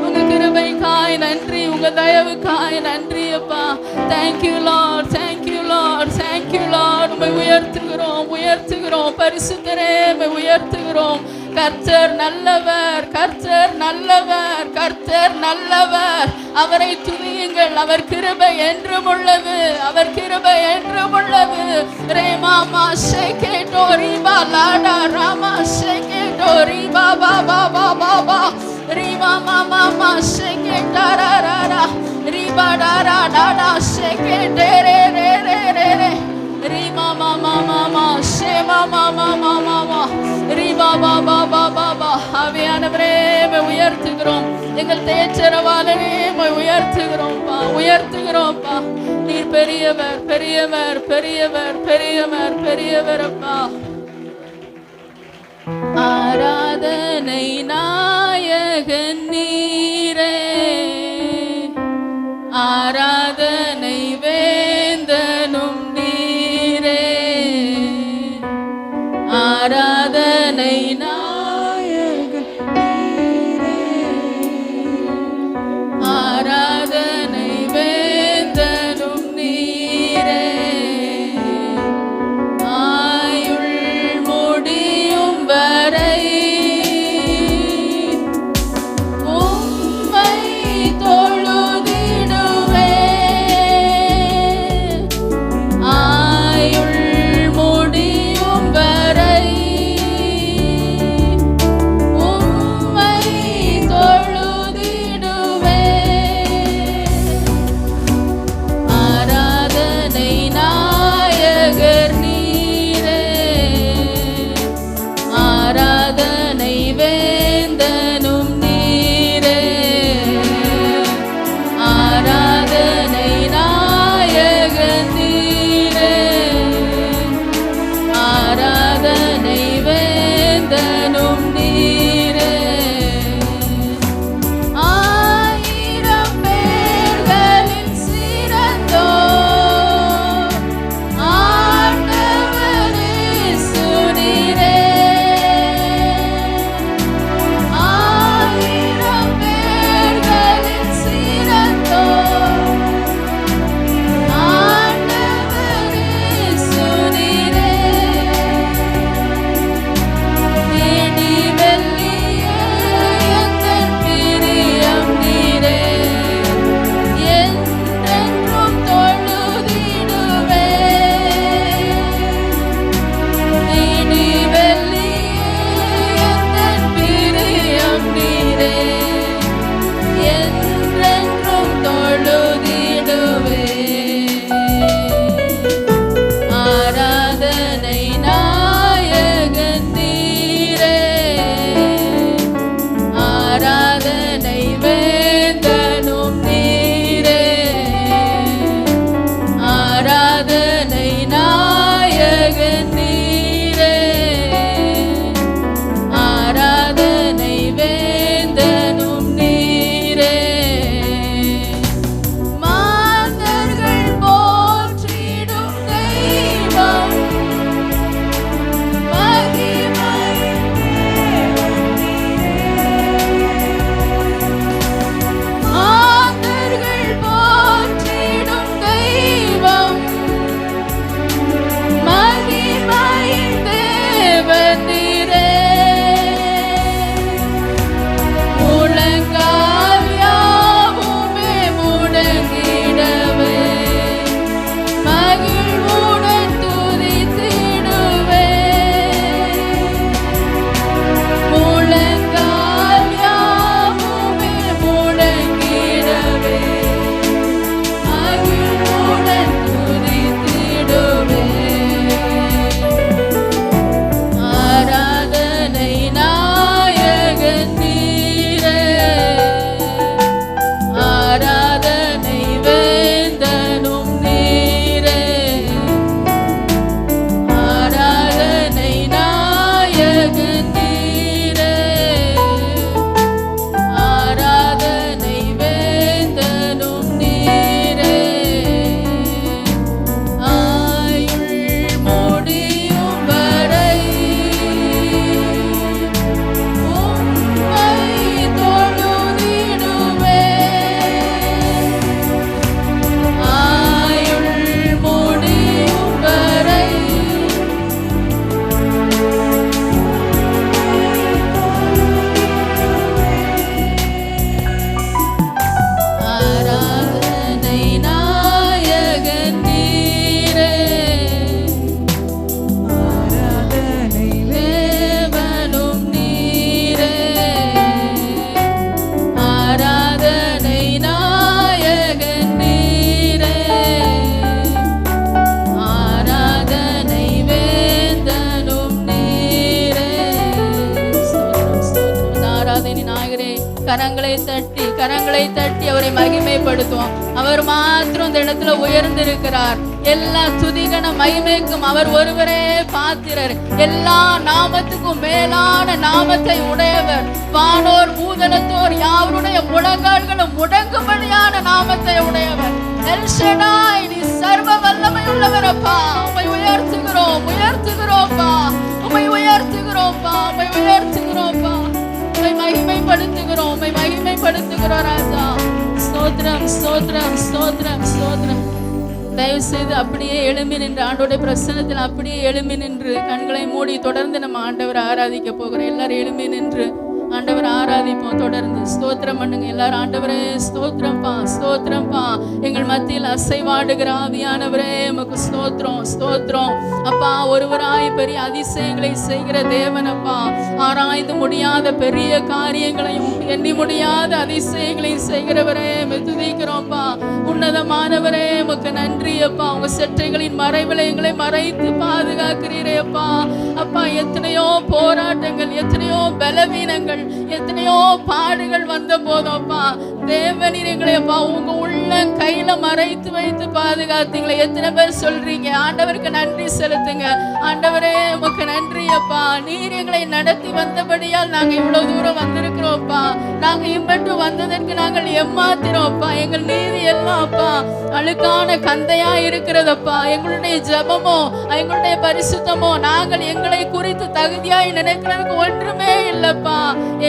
உங்க கிருபைக்காய் நன்றி, உங்க தயவுக்காய் நன்றி அப்பா. Thank you Lord, thank you Lord, thank you Lord. உம்மை உயர்த்துகிறோம், உயர்த்துகிறோம். பரிசுத்தரே உம்மை உயர்த்துகிறோம். கர்த்தர் நல்லவர், கர்த்தர் நல்லவர், கர்த்தர் நல்லவர். அவரை துதியுங்கள். அவர் கிருபை என்றும் உள்ளது, அவர் கிருபை என்றும் உள்ளது. ரேமாமா ஷேகேட்டோ ரீபா லாடா ராமா ஷேகேட்டோ ரீபா பாபா பாபா பா ரீமா மாமா மா ஷேகேட்டா ரா ரா ரா ரீபா டா ரா டா டா ஷேகேட்டே ரே ரே ரே ரே ரே ரீமா மாமா மாமா ஷேமா மாமா மாமா மா ரீபா பாபா பாபா பா. ஆவியானவரே உம்மை உயர்த்துகிறோம். எங்கள் தேச்சரவாளனே உம்மை உயர்த்துகிறோம்ப்பா, உயர்த்துகிறோம்ப்பா. நீர் பெரியவர், பெரியவர், பெரியவர், பெரியவர், பெரியவர் அப்பா. ஆராதனை நாயகன் நீரே, ஆராதனை வேந்தனும் நீரே, ஆராதனை நாயகன் நீரே, ஆராதனை வேந்தனும் நீரே. ஆயுள் முடியும் வரை உம்மை தொழுதிடுவேன். தட்டி கரங்களை தட்டி அவரை மகிமைப்படுத்துவோம். அவர் மாத்திரம் இந்த இடத்துல உயர்ந்திருக்கிறார். எல்லா துதிகன மகிமைக்கும் அவர் ஒருவரே பாத்திரர். எல்லா நாமத்துக்கும் மேலான நாமத்தை உடையவர். வானோர் பூதலத்தோர் யாவருடைய முழங்கால்களும் முடங்கும்படியான நாமத்தை உடையவர். எல் ஷடாய், நீ சர்வ வல்லமை உள்ளவரப்பா. உம்மை உயர்த்துகிறோம், உயர்த்துகிறோம்ப்பா, உம்மை உயர்த்துகிறோம்ப்பா, உம்மை உயர்த்துகிறோம்ப்பா, உம்மை மகிமைப்படுத்துகிறோம், உம்மை மகிமைப்படுத்துகிறோம் ராஜா. ஸ்தோத்திரம், ஸ்தோத்திரம், ஸ்தோத்திரம், ஸ்தோத்திரம். தயவு செய்து அப்படியே எழும்பி நின்று ஆண்டவருடைய பிரசன்னத்தில் அப்படியே எழும்பி நின்று கண்களை மூடி தொடர்ந்து நம்ம ஆண்டவரை ஆராதிக்க போகிறோம். எல்லாரும் எழும்பி நின்று ஆண்டவரை ஆராதிப்போம். தொடர்ந்து ஸ்தோத்திரம் பண்ணுங்க எல்லாரும். ஆண்டவரே ஸ்தோத்திரம்ப்பா, ஸ்தோத்திரம்ப்பா. எங்கள் மத்தியில் அசைவாடுகிற ஆவியானவரே உமக்கு ஸ்தோத்திரம், ஸ்தோத்திரம் அப்பா. ஒருவராய் பெரிய அதிசயங்களை செய்கிற தேவனப்பா. ஆராய்ந்து முடியாத பெரிய காரியங்களையும் எண்ணி முடியாத அதிசயங்களையும் செய்கிறவரே துதிக்கிறோம்ப்பா. உன்னதமானவரே உமக்கு நன்றி அப்பா. உங்க செட்டைகளின் மறைவில் எங்களை மறைத்து பாதுகாக்கிறீரே அப்பா. அப்பா, எத்தனையோ போராட்டங்கள், எத்தனையோ பலவீனங்கள், எத்தனையோ பாடுகள் வந்த போதோப்பா தேவனீர் எங்களை அப்பா உங்க உள்ள கையில மறைத்து வைத்து பாதுகாத்தீங்களே. எத்தனை பேர் சொல்றீங்க? ஆண்டவருக்கு நன்றி செலுத்துங்க. ஆண்டவரே உமக்கு நன்றி அப்பா. நீர் எங்களை நடத்தி வந்தபடியால் நாங்க இவ்வளவு தூரம் வந்திருக்கிறோம்ப்பா. நாங்க இம்பட்டு வந்ததற்கு நாங்கள் ஏமாத்திரோம்ப்பா. எங்கள் நீதி எல்லாம் அப்பா அழுக்கான கந்தையா இருக்கிறதப்பா. எங்களுடைய ஜபமோ எங்களுடைய பரிசுத்தமோ நாங்கள் எங்களை குறித்து தகுதியாய் நினைக்கிறதுக்கு ஒன்றுமே இல்லப்பா.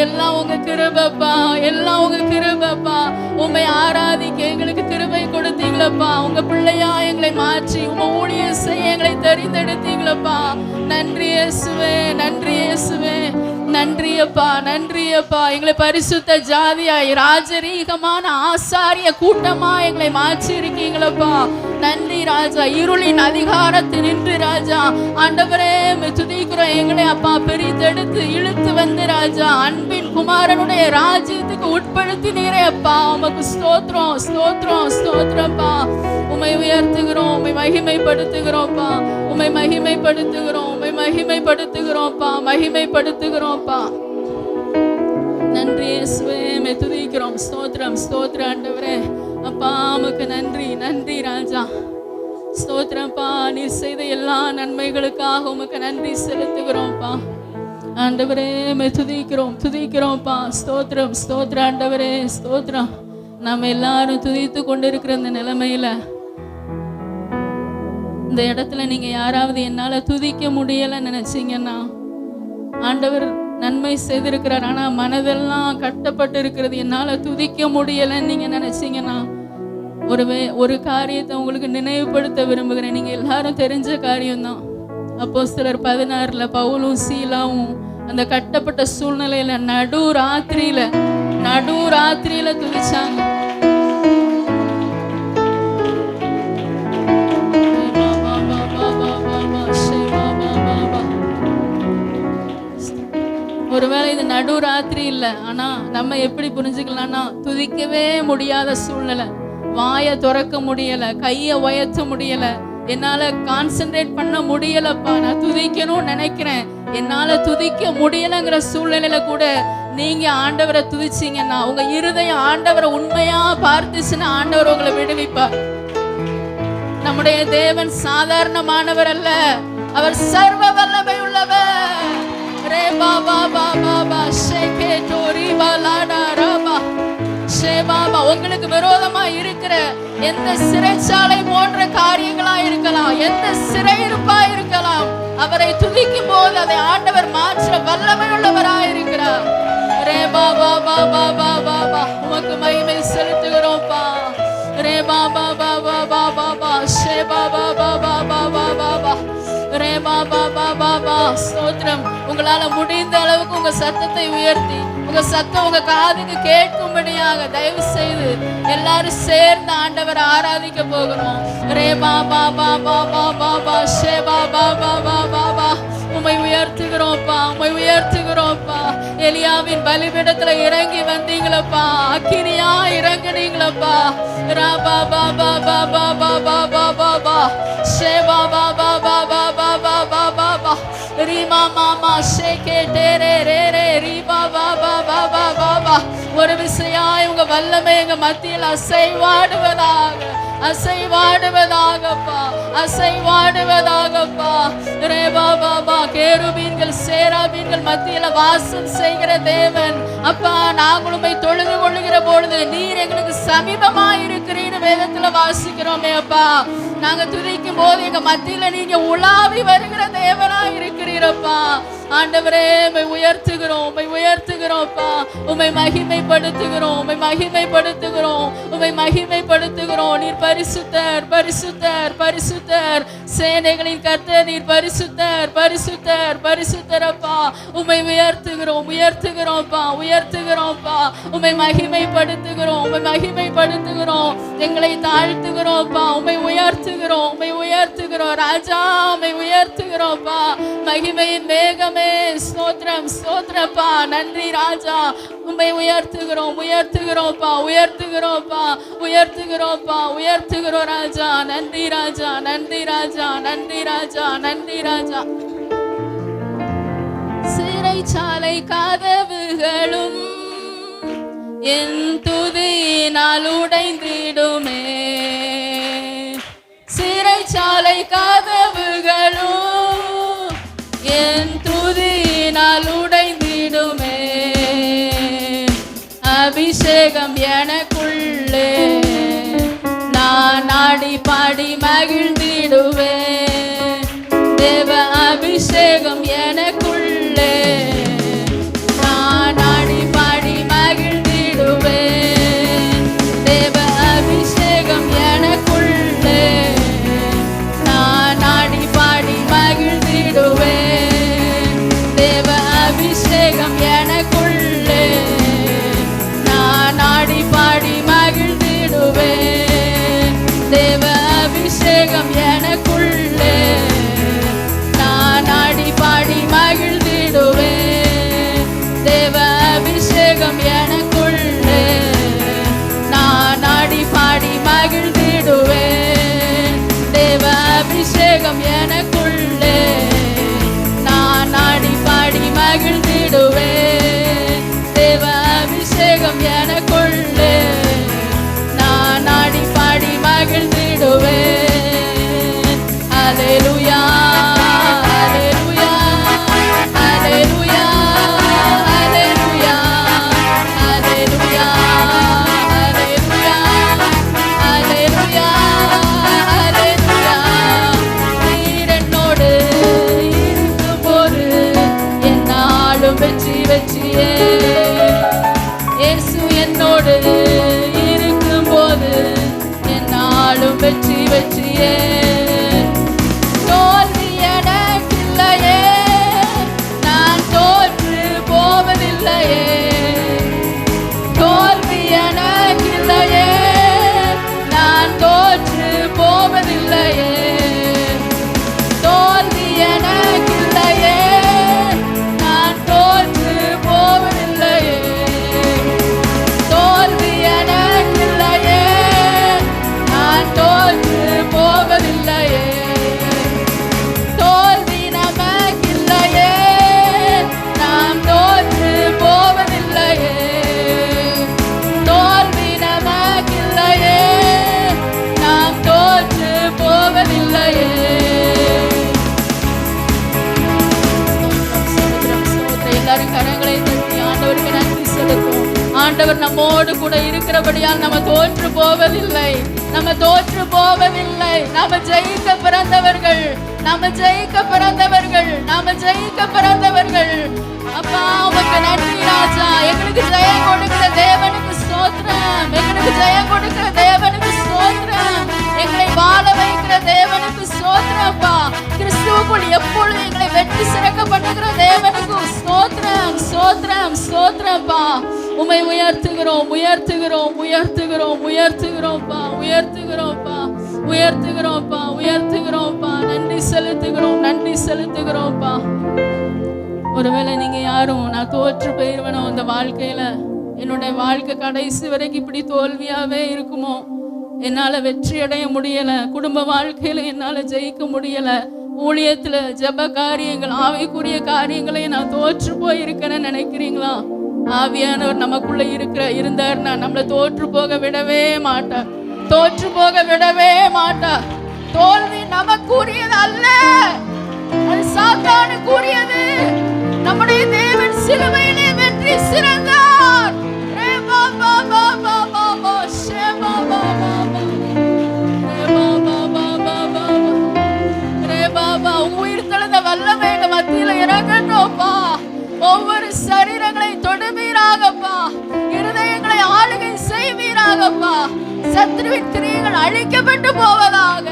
எல்லாம் உங்க கிருபைப்பா, எல்லாம் உங்க கிருபைப்பா. உம்மை ஆராதிக்க எங்களுக்கு கிருபை கொடுத்தீங்களப்பா. உங்க பிள்ளையா எங்களை மாற்றி உங்க ஊழியம் செய்ய எங்களை தெரிந்தெடுத்தீங்களப்பா. நன்றி இயேசுவே, நன்றி இயேசுவே, நன்றி அப்பா, நன்றி அப்பா. எங்களை பரிசுத்த ஜாதியாய் ராஜரீகமான ஆசாரிய கூட்டமா எங்களை மாற்றி இருக்கீங்களப்பா. நன்றி ராஜா. இருளின் அதிகாரத்தில் நின்று ராஜா ஆண்டவரே துதிக்கிறோம். எங்களை அப்பா பிரித்தெடுத்து இழுத்து வந்து ராஜா அன்பின் குமாரனுடைய ராஜ்யத்துக்கு உட்படுத்தி நீரே அப்பா. உமக்கு ஸ்தோத்திரம், ஸ்தோத்திரம், ஸ்தோத்திரப்பா. உம்மை உயர்த்துகிறோம், உம்மை மகிமைப்படுத்துகிறோம்ப்பா, உம்மை மகிமைப்படுத்துகிறோம், உம்மை மகிமைப்படுத்துகிறோம்ப்பா, மகிமைப்படுத்துகிறோம்ப்பா. நன்றி இயேசுவே, உம்மை துதிக்கிறோம். ஸ்தோத்திரம், ஸ்தோத்திரம் ஆண்டவரே அப்பா. உமக்கு நன்றி, நன்றி ராஜா. ஸ்தோத்திரப்பா. நீர் செய்த எல்லா நன்மைகளுக்காக உமக்கு நன்றி செலுத்துகிறோம்ப்பா. ஆண்டவரே உம்மை துதிக்கிறோம், துதிக்கிறோம்ப்பா. ஸ்தோத்திரம், ஸ்தோத்திரம் ஆண்டவரே, ஸ்தோத்திரம். நம்ம எல்லாரும் துதித்து கொண்டிருக்கிற இந்த நிலைமையில இந்த இடத்துல நீங்க யாராவது என்னால துதிக்க முடியலைன்னு நினைச்சீங்கன்னா ஆண்டவர் நன்மை செய்திருக்கிறார். ஆனா மனதெல்லாம் கட்டப்பட்டு இருக்கிறது, என்னால துதிக்க முடியலைன்னு நீங்க நினைச்சீங்கன்னா ஒரு காரியத்தை உங்களுக்கு நினைவுபடுத்த விரும்புகிறேன். நீங்க எல்லாரும் தெரிஞ்ச காரியம்தான். அப்போஸ்தலர் 16 பவுலும் சீலாவும் அந்த கட்டப்பட்ட சூழ்நிலையில நடு ராத்திரியில துதிச்சாங்க. ஒருவேளை இது நடு ராத்திரி இல்லை, ஆனா நம்ம எப்படி புரிஞ்சுக்கலாம்னா துதிக்கவே முடியாத சூழ்நிலை, வாயை திறக்க முடியல, கையை உயர்த்த முடியல, என்னால கான்சென்ட்ரேட் பண்ண முடியலப்பா, நான் துதிக்கணும்னு நினைக்கிறேன், என்னால துதிக்க முடியலங்கிற சூழ்நிலையில கூட நீங்க ஆண்டவரை துதிச்சீங்கன்னா, உங்க இருதயம் ஆண்டவரை உண்மையா பார்த்துச்சுன்னா ஆண்டவர் உங்களை விடுவிப்பார். நம்முடைய தேவன் சாதாரணமானவர் அல்ல, அவர் சர்வ வல்லமை உள்ளவர். ரே பாபா பாபா பா ஷேகே டோரி பாலாடா ரபா ஷே பாபா. உங்களுக்கு விரோதமா இருக்கிற எந்த சிறைச்சாலை போன்ற காரியங்களா இருக்கலாம், எந்த சிறையிருப்பா இருக்கலாம், அவரை துதிக்கும் போது அதை ஆண்டவர் மாற்ற வல்லமை உள்ளவராக இருக்கிறார். ரே பாபா பாபா பாபா பா உமக்கு மகிமை செலுத்துகிறோம்ப்பா. ரே பாபா பாபா பாபா பா ஷே பாபா பாபா பாபா பாபா ரே பாபா பாபா பா. ஸ்தோத்திரம். உங்களால முடிந்த அளவுக்கு உங்க சத்தத்தை உயர்த்தி உங்க சத்தம் உங்க காதுக்கு கேட்கும்படியாக தயவு செய்து எல்லாரும் சேர்ந்து ஆண்டவரை ஆராதிக்க போகிறோம். ரே பாபா பாபா பாபா பா ஷே பாபா பாபா பாபா. உம்மை உயர்த்துகிறோம்ப்பா, உம்மை உயர்த்துகிறோம்ப்பா. எலியாவின் பலிபீடத்துல இறங்கி வந்தீங்களப்பா, அக்கினியா இறங்குனீங்களப்பா. ரா பாபா பாபா பாபா பாபா பாபா ஷே பாபா பாபா பாபா பாபா பாபா ரீமா மாமா ஷேகே டேரே ரேரே ரீபா பாபா பாபா பாபா. ஒரு விசையாய் உங்க வல்லமை எங்க மத்தியில் அசைவாடுவதாக, அசைவாடுவதாகப்பா, அசைவாடுவதாகப்பா. ரே பாபா பா. கேருபீன்கள் சேராபீன்கள் மத்தியில வாசம் செய்கிற தேவன் அப்பா, நாங்கள் உம்மை தொழுது கொள்ளுகிற பொழுது நீர் எங்களுக்கு சமீபமா இருக்கிறீன்னு வேதத்துல வாசிக்கிறோமே அப்பா. நாங்க துதிக்கும் போது எங்க மத்தியில நீங்க உலாவி வருகிற தேவனா இருக்கிறீரப்பா. ஆண்டவரே உம்மை உயர்த்துகிறோம், உம்மை உயர்த்துகிறோம்ப்பா. உம்மை மகிமைப்படுத்துகிறோம், உம்மை மகிமைப்படுத்துகிறோம், உம்மை மகிமைப்படுத்துகிறோம். நீர் பரிசுத்தர், பரிசுத்தர், பரிசுத்தர். சேனைகளின் கர்த்தர் நீர் பரிசுத்தர், பரிசுத்தர், பரிசுத்தரப்பா. உம்மை உயர்த்துகிறோம், உயர்த்துகிறோம்ப்பா, உயர்த்துகிறோம்ப்பா. உம்மை மகிமைப்படுத்துகிறோம், உம்மை மகிமைப்படுத்துகிறோம். எங்களை தாழ்த்துகிறோம்ப்பா, உம்மை உயர்த்துகிறோம், உம்மை உயர்த்துகிறோம். ராஜா உம்மை உயர்த்துகிறோம்ப்பா. மகிமையின் மேகமே ஸ்தோத்திரம், ஸ்தோத்திரப்பா. நன்றி ராஜா. உம்மை உயர்த்துகிறோம், உயர்த்துகிறோம்ப்பா, உயர்த்துகிறோம்ப்பா, உயர்த்துகிறோம்ப்பா, உயர்த்துகிறோம் ராஜா. நன்றி ராஜா, நன்றி ராஜா, நன்றி ராஜா, நன்றி ராஜா. சிறைச்சாலை கதவுகளும் என் துதியினால் உடைந்திடுமே. சிறைச்சாலை கதவுகளும் என் துதியினால் உடைந்திடுமே. அபிஷேகம் எனக்குள்ளே நான் ஆடி பாடி மகிழ்ந்திடுவேன். தேவ அபிஷேகம் எனக்குள்ளே நான் ஆடி பாடி மகிழ்ந்திடுவேன். தேவ அபிஷேகம் எனக்குள்ளே நான் ஆடி பாடி மகிழ்ந்திடுவேன். தேவ அபிஷேகம் எனக்குள்ளே நான் ஆடி பாடி மகிழ்ந்திடுவேன். தேவ அபிஷேகம் எனக்குள்ளே நான் ஆடி பாடி மகிழ்ந்திடுவேன். தேவ அபிஷேகம் எனக்குள்ளே நான் ஆடி பாடி மகிழ்ந்திடுவேன். தேவ அபிஷேகம் எனக்குள்ளே நான் ஆடி பாடி மகிழ்ந்திடுவேன். தேவ அபிஷேகம் எனக்குள்ளே நான் ஆடி பாடி மகிழ்ந்திடுவேன். அல்லேலூயா, அல்லேலூயா, அல்லேலூயா, அல்லேலூயா, அல்லேலூயா, அல்லேலூயா, அல்லேலூயா, அல்லேலூயா. நீர் என்னோடு இருக்கும்போது என்னாலும் வெற்றி வெற்றியே. இயேசு என்னோடு இருக்கும்போது என்னாலும் வெற்றி வெற்றியே. தோல்வி எனக்கில்லையே, நான் தோற்று போவதில்லையே. தோல்வி எனக்கில்லையே, நான் தோற்று போவதில்லையே. தோல்வி எனக்கில்லையே, நான் தோற்று போவதில்லையே. தோல்வி எனக்கில்லையே, நான் தோற்று போவதில்லையே. தோல்வி நமக்கில்லையே, நாம் தோற்று போவதில்லையே. தோல்வி நமக்கில்லையே, நாம் தோற்று போவதில்லையே. எல்லாரும் கரங்களை தட்டி ஆண்டவருக்கு நன்றி செலுத்தும். ஆண்டவர் நம்மோடு கூட இருக்கிறபடியால் நம்ம தோற்று போவதில்லை, நம்ம தோற்று போவதில்லை. நம்ம ஜெயிக்க பிறந்தவர்கள், நம்ம ஜெயிக்க பிறந்தவர்கள், நம்ம ஜெயிக்க பிறந்தவர்கள். அப்பா உமக்கு நன்றி ராஜா. எங்களுக்கு ஜெயம் கொடுக்கிற தேவனுக்கு ஸ்தோத்திரம், எங்களுக்கு ஜெயம் கொடுக்கிற தேவனுக்கு ஸ்தோத்திரம், எங்களை வாழ வைக்கிற தேவனுக்கு ஸ்தோத்திரப்பா. கிறிஸ்துவுக்குள் எப்பொழுது எங்களை வெற்றி சிறக்க பண்ணுகிற தேவனுக்கு ஸ்தோத்திரம், ஸ்தோத்திரம், ஸ்தோத்திரப்பா. உம்மை உயர்த்துகிறோம், உயர்த்துகிறோம், உயர்த்துகிறோம், உயர்த்துகிறோம்ப்பா, உயர்த்துகிறோம்ப்பா, உயர்த்துகிறோம்ப்பா, உயர்த்துகிறோம்ப்பா. நன்றி செலுத்துகிறோம், நன்றி செலுத்துகிறோம்ப்பா. ஒருவேளை நீங்க யாரும் நான் தோற்று போயிருவனோ இந்த வாழ்க்கையில, என்னுடைய வாழ்க்கை கடைசி வரைக்கும் இப்படி தோல்வியாவே இருக்குமோ, என்னால வெற்றி அடைய முடியல, குடும்ப வாழ்க்கையில என்னால ஜெயிக்க முடியல, ஊழியத்துல ஜெப காரியங்கள், ஆவிக்குரிய காரியங்களை நான் தோற்று போயிருக்கிறேன்னு நினைக்கிறீங்களா? ஆவியானவர் நமக்குள்ள இருந்தாருன்னா நம்மளை தோற்று போக விடவே மாட்டார். தோற்று போக விடவே மாட்டார். தோல்வி நமக்குரியது அல்ல, அது சாத்தானுக்குரியது. நம்முடைய தேவன் சிலுவையிலே வெற்றி சிறந்தார். உயிர் தெழுந்த வல்லமை மத்தியில இறங்கட்டோப்பா. ஒவ்வொரு சரீரங்களை தொடுவீராகப்பா. இருதயங்களை ஆளுகை செய்வீராகப்பா. சத்ருவின் கிரியைகள் அழிக்கப்பட்டு போவதாக.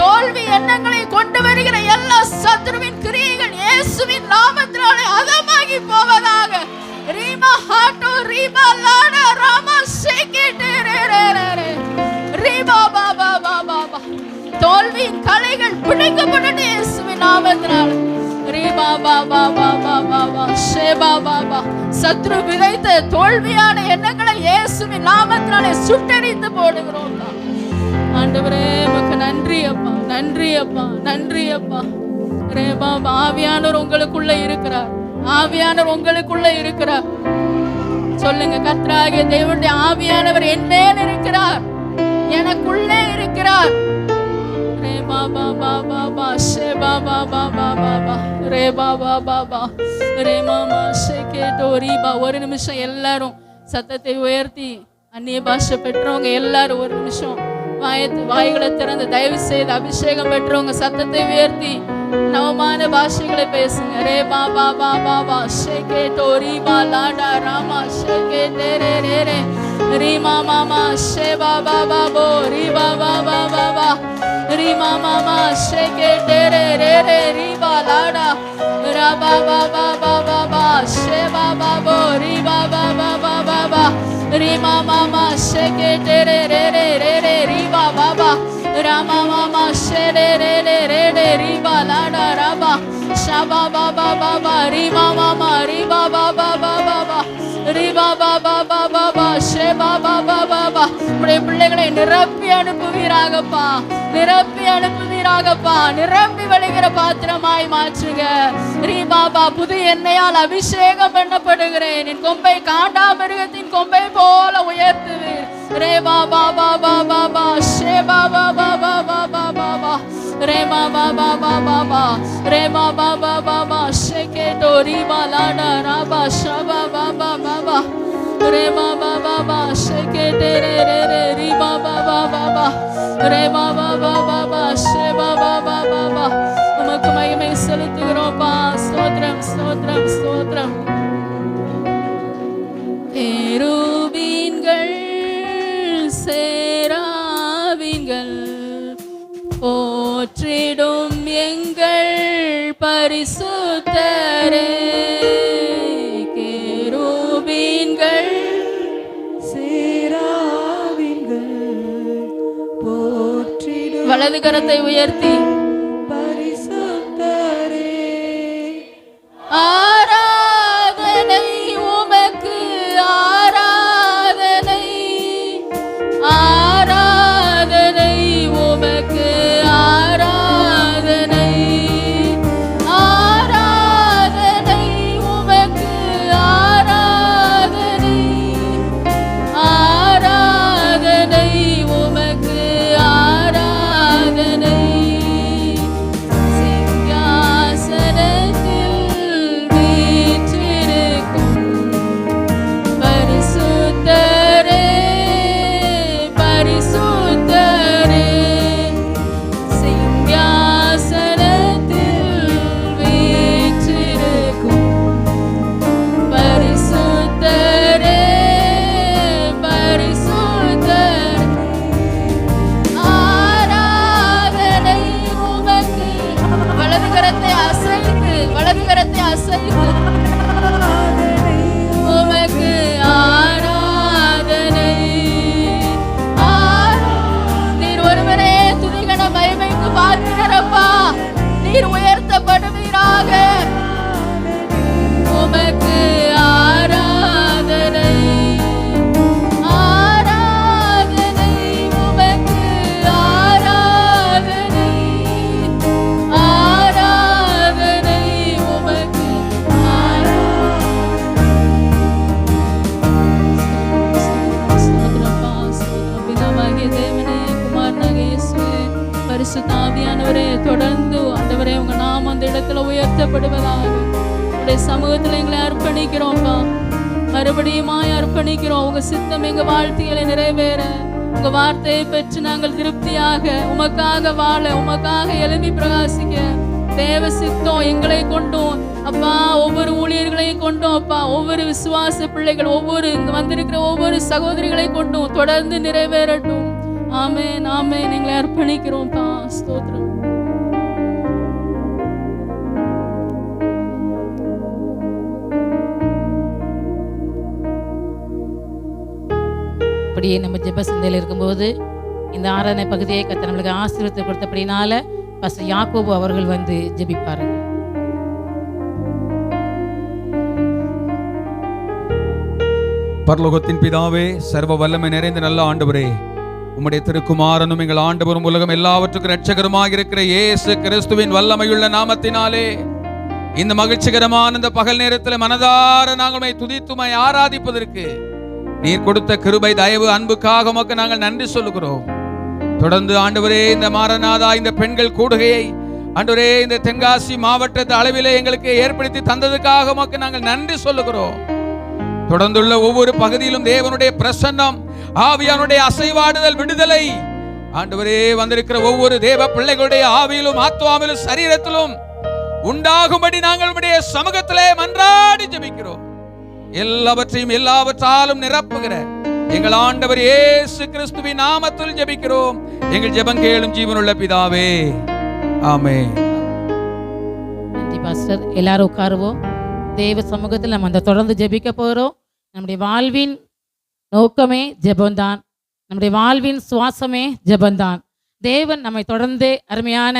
தோல்வி எண்ணங்களை கொண்டு வருகிற எல்லா சத்ருவின் கிரியைகள் இயேசுவின் நாமத்தினாலே அதமாகி போவதாக. ரீமா ஹாட்டோ ரீமா லாடா ராமா ஷேகேட்டே ரீமா பாபா பாபா பா. தோல்வியின் கலைகள் பிடிக்கப்பட்டு இயேசுவின் நாமத்தினாலே. ரீமா பாபா பாபா பாபா ஷேபா பாபா. சத்ரு விதைத்த தோல்வியான எண்ணங்களை இயேசுவின் நாமத்தினாலே சுட்டெரித்து போடுகிறோம். ஆண்டவரே உமக்கு நன்றி அப்பா, நன்றி அப்பா, நன்றி அப்பா. பாபா ஆவியானவர் உங்களுக்குள்ள இருக்கிறார். ஆவியானவர் உங்களுக்குள்ள இருக்கிறார். சொல்லுங்க, கர்த்தராகிய தேவனுடைய ஆவியானவர் என் மேல் இருக்கிறார், எனக்குள்ளே இருக்கிறார். ரே பாபா பாபா பா ஷே பாபா பாபா பாபா ரே பாபா பாபா ரே மாமா ஷே கேட்டோரி பா. ஒரு நிமிஷம் எல்லாரும் சத்தத்தை உயர்த்தி அந்நிய பாஷை பெற்றவங்க எல்லாரும் ஒரு நிமிஷம் வாய்களை திறந்து தயவு செய்து அபிஷேகம் பெற்றவங்க சத்தத்தை உயர்த்தி நவமான பாஷைகளை பேசுங்க. ரே பாபா பாபா பா ஷேகே டோரி பா லாடா ராமா ஷேகே டேரே ரே ரே ரீ மாமா மா ஷே பாபா பாபோ ரீ பாபா பாபா பா ரீ மாமா மா ஷேகே டேரே ரே ரே ரீ பா லாடா ரா பாபா பாபா பாபா ஷே பாபா போ ரீ பாபா பாபா பாபா ரீ மாமா மா ஷேகே டேரே ரே ரே ரே ரே ரீ பா பாபா ராமா மாமா ஷே ரே ரே ரே ரே ரே ரீ பா லாடா ராபா ஷபா பாபா பாபா ரீ மாமா மா ரீ பாபா பாபா பாபா ரீ பாபா பாபா பாபா ஷே பாபா பாபா பாபா. உடைய பிள்ளைகளை நிரப்பி அனுப்புவீராகப்பா, நிரப்பி அனுப்புவீராகப்பா. நிரம்பி வழிகிற பாத்திரமாய் மாற்றுக. ரீ பாபா புது எண்ணெயால் அபிஷேகம் பண்ணப்படுகிறேன். என் கொம்பை காண்டாமிருகத்தின் கொம்பை போல உயர்த்துவீர். ரே பாபா பாபா பாபா ஷே பாபா பாபா பாபா பாபா ரே பாபா பாபா பாபா ரே பாபா பாபா பா ஷேகே டோரி பா லாடா ராபா ஷபா பாபா பாபா ரே பாபா பாபா ஷேகே டேரே ரே ரே ரீ பாபா பாபா பா ரே பாபா பாபா பா ஷே பாபா பாபா பா. உமக்கு மகிமை செலுத்துகிறோம்ப்பா. ஸ்தோத்திரம் ஸ்தோத்திரம் ஸ்தோத்திரம். கேருபீன்கள் சேராவின்கள் போற்றிடும் எங்கள் பரிசுத்தரே. கேருபீன்கள் சேராவின்கள் போற்றிடும் வலது கரத்தை உயர்த்தி பரிசுத்தரே. ஆராதனை உமக்கு, ஆராதனை ஆராதனை உமக்கு, ஆராதனை ஆராதனை உமக்கு, ஆராதனை ஆராதனை உமக்கு, ஆராதனை. சிங்காசனத்தில் வீற்றிருக்கும் பரிசுத்தரே, பரிசுத்தரே. சிங்காசனத்தில் வீற்றிருக்கும் பரிசுத்தரே, பரிசுத்தரே. ஆராதனை உமக்கு. வலது கரத்தை அசைத்து, வலது கரத்தை அசைத்து உமக்கு ஆராதனை. நீர் ஒருவரே துதிகன மகிமைக்கு பாத்திரப்பா. நீர் உயர்த்தப்படுவீராக. உமக்கு ஆராதனை, ஆராதனை உமக்கு, ஆராதனை ஆராதனை பரிசுத்த ஆவியானவரே தொடர்ந்து ஆண்டவரே உங்க நாம அந்த இடத்துல உயர்த்தப்படுவதாக. உங்களுடைய சமூகத்துல எங்களை அர்ப்பணிக்கிறோம்ப்பா, மறுபடியுமாய் அர்ப்பணிக்கிறோம். உங்க சித்தம் எங்க வாழ்க்கையில நிறைவேற, உங்க வார்த்தையை பெற்று நாங்கள் திருப்தியாக உமக்காக வாழ, உமக்காக எழுப்பி பிரகாசிக்க தேவ சித்தம் எங்களை கொண்டும் அப்பா, ஒவ்வொரு ஊழியர்களையும் கொண்டும் அப்பா, ஒவ்வொரு விசுவாச பிள்ளைகள், ஒவ்வொரு இங்க வந்திருக்கிற ஒவ்வொரு சகோதரிகளை கொண்டும் தொடர்ந்து நிறைவேறட்டும். ஆமென், ஆமென். எங்களை அர்ப்பணிக்கிறோம்ப்பா. ஸ்தோத்திரம். அப்படியே நம்ம ஜெப சிந்தையில் இருக்கும்போது இந்த ஆராதனை பகுதியை கர்த்தர் நம்மளுக்கு ஆசீர்வாதத்தை கொடுத்தபடினால பாஸ்டர் யாக்கோபு அவர்கள் வந்து ஜெபிப்பார்கள். பரலோகத்தின் பிதாவே, சர்வ வல்லமை நிறைந்த நல்ல ஆண்டவரே, உம்முடைய திருக்குமாரனும் எங்கள் ஆண்டவரும் உலகம் எல்லாவற்றுக்கும் இரட்சகருமாக இருக்கிற இயேசு கிறிஸ்துவின் வல்லமையுள்ள நாமத்தினாலே இந்த மகிழ்ச்சிகரமான இந்த பகல் நேரத்தில் மனதார நாங்கள் துதித்துமை ஆராதிப்பதற்கு நீர் கொடுத்த கிருபை, தயவு, அன்புக்காக உமக்கு நாங்கள் நன்றி சொல்லுகிறோம். தொடர்ந்து ஆண்டவரே இந்த மாரநாதா இந்த பெண்கள் கூடுகையை ஆண்டவரே இந்த தென்காசி மாவட்டத்து அளவிலே எங்களுக்கு ஏற்படுத்தி தந்ததுக்காக உமக்கு நாங்கள் நன்றி சொல்லுகிறோம். தொடர்ந்துள்ள ஒவ்வொரு பகுதியிலும் தேவனுடைய பிரசன்னம், ஆவியானுடைய அசைவாடுதல், விடுதலை ஆண்டவரே வந்திருக்கிற ஒவ்வொரு தேவ பிள்ளைகளுடைய ஆவியிலும் ஆத்மாவிலும் சரீரத்திலும் உண்டாகும்படி நாங்கள் உடைய சமூகத்திலே மன்றாடி ஜெபிக்கிறோம். எல்லாவற்றையும் எல்லாவற்றாலும் நிரப்புகிற எங்கள் ஆண்டவர் இயேசு கிறிஸ்துவின் நாமத்தில் ஜெபிக்கிறோம். எங்கள் ஜெபம் கேளும் ஜீவனுள்ள பிதாவே, ஆமென். நன்றி பாஸ்டர். எல்லாரும் உட்காருவோம். தேவ சமூகத்தில் நம்ம அந்த தொடர்ந்து ஜெபிக்க போகிறோம். நம்முடைய வாழ்வின் நோக்கமே ஜெபம்தான், நம்முடைய வாழ்வின் சுவாசமே ஜெபம்தான். தேவன் நம்மை தொடர்ந்து அருமையான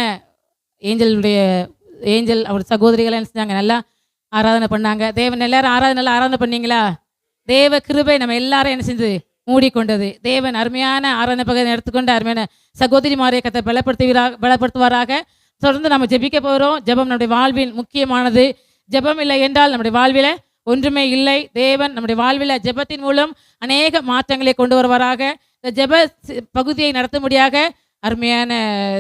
ஏஞ்சல் அவர் சகோதரிகள் என்ன செஞ்சாங்க, நல்லா ஆராதனை பண்ணாங்க. தேவன் எல்லாரும் நல்லா ஆராதனை பண்ணீங்களா? தேவ கிருபை நம்ம எல்லாரும் என்ன செஞ்சது, மூடிக்கொண்டது. தேவன் அருமையான ஆராதனை பகுதியை எடுத்துக்கொண்டு அருமையான சகோதரிமாரை கர்த்தர் பலப்படுத்துவாராக. தொடர்ந்து நம்ம ஜெபிக்க போகிறோம். ஜெபம் நம்முடைய வாழ்வின் முக்கியமானது. ஜெபம் இல்லை என்றால் நம்முடைய வாழ்வில் ஒன்றுமே இல்லை. தேவன் நம்முடைய வாழ்வில் ஜெபத்தின் மூலம் அநேக மாற்றங்களை கொண்டு வருவாராக. இந்த ஜெப பகுதியை நடத்தும்படியாக அருமையான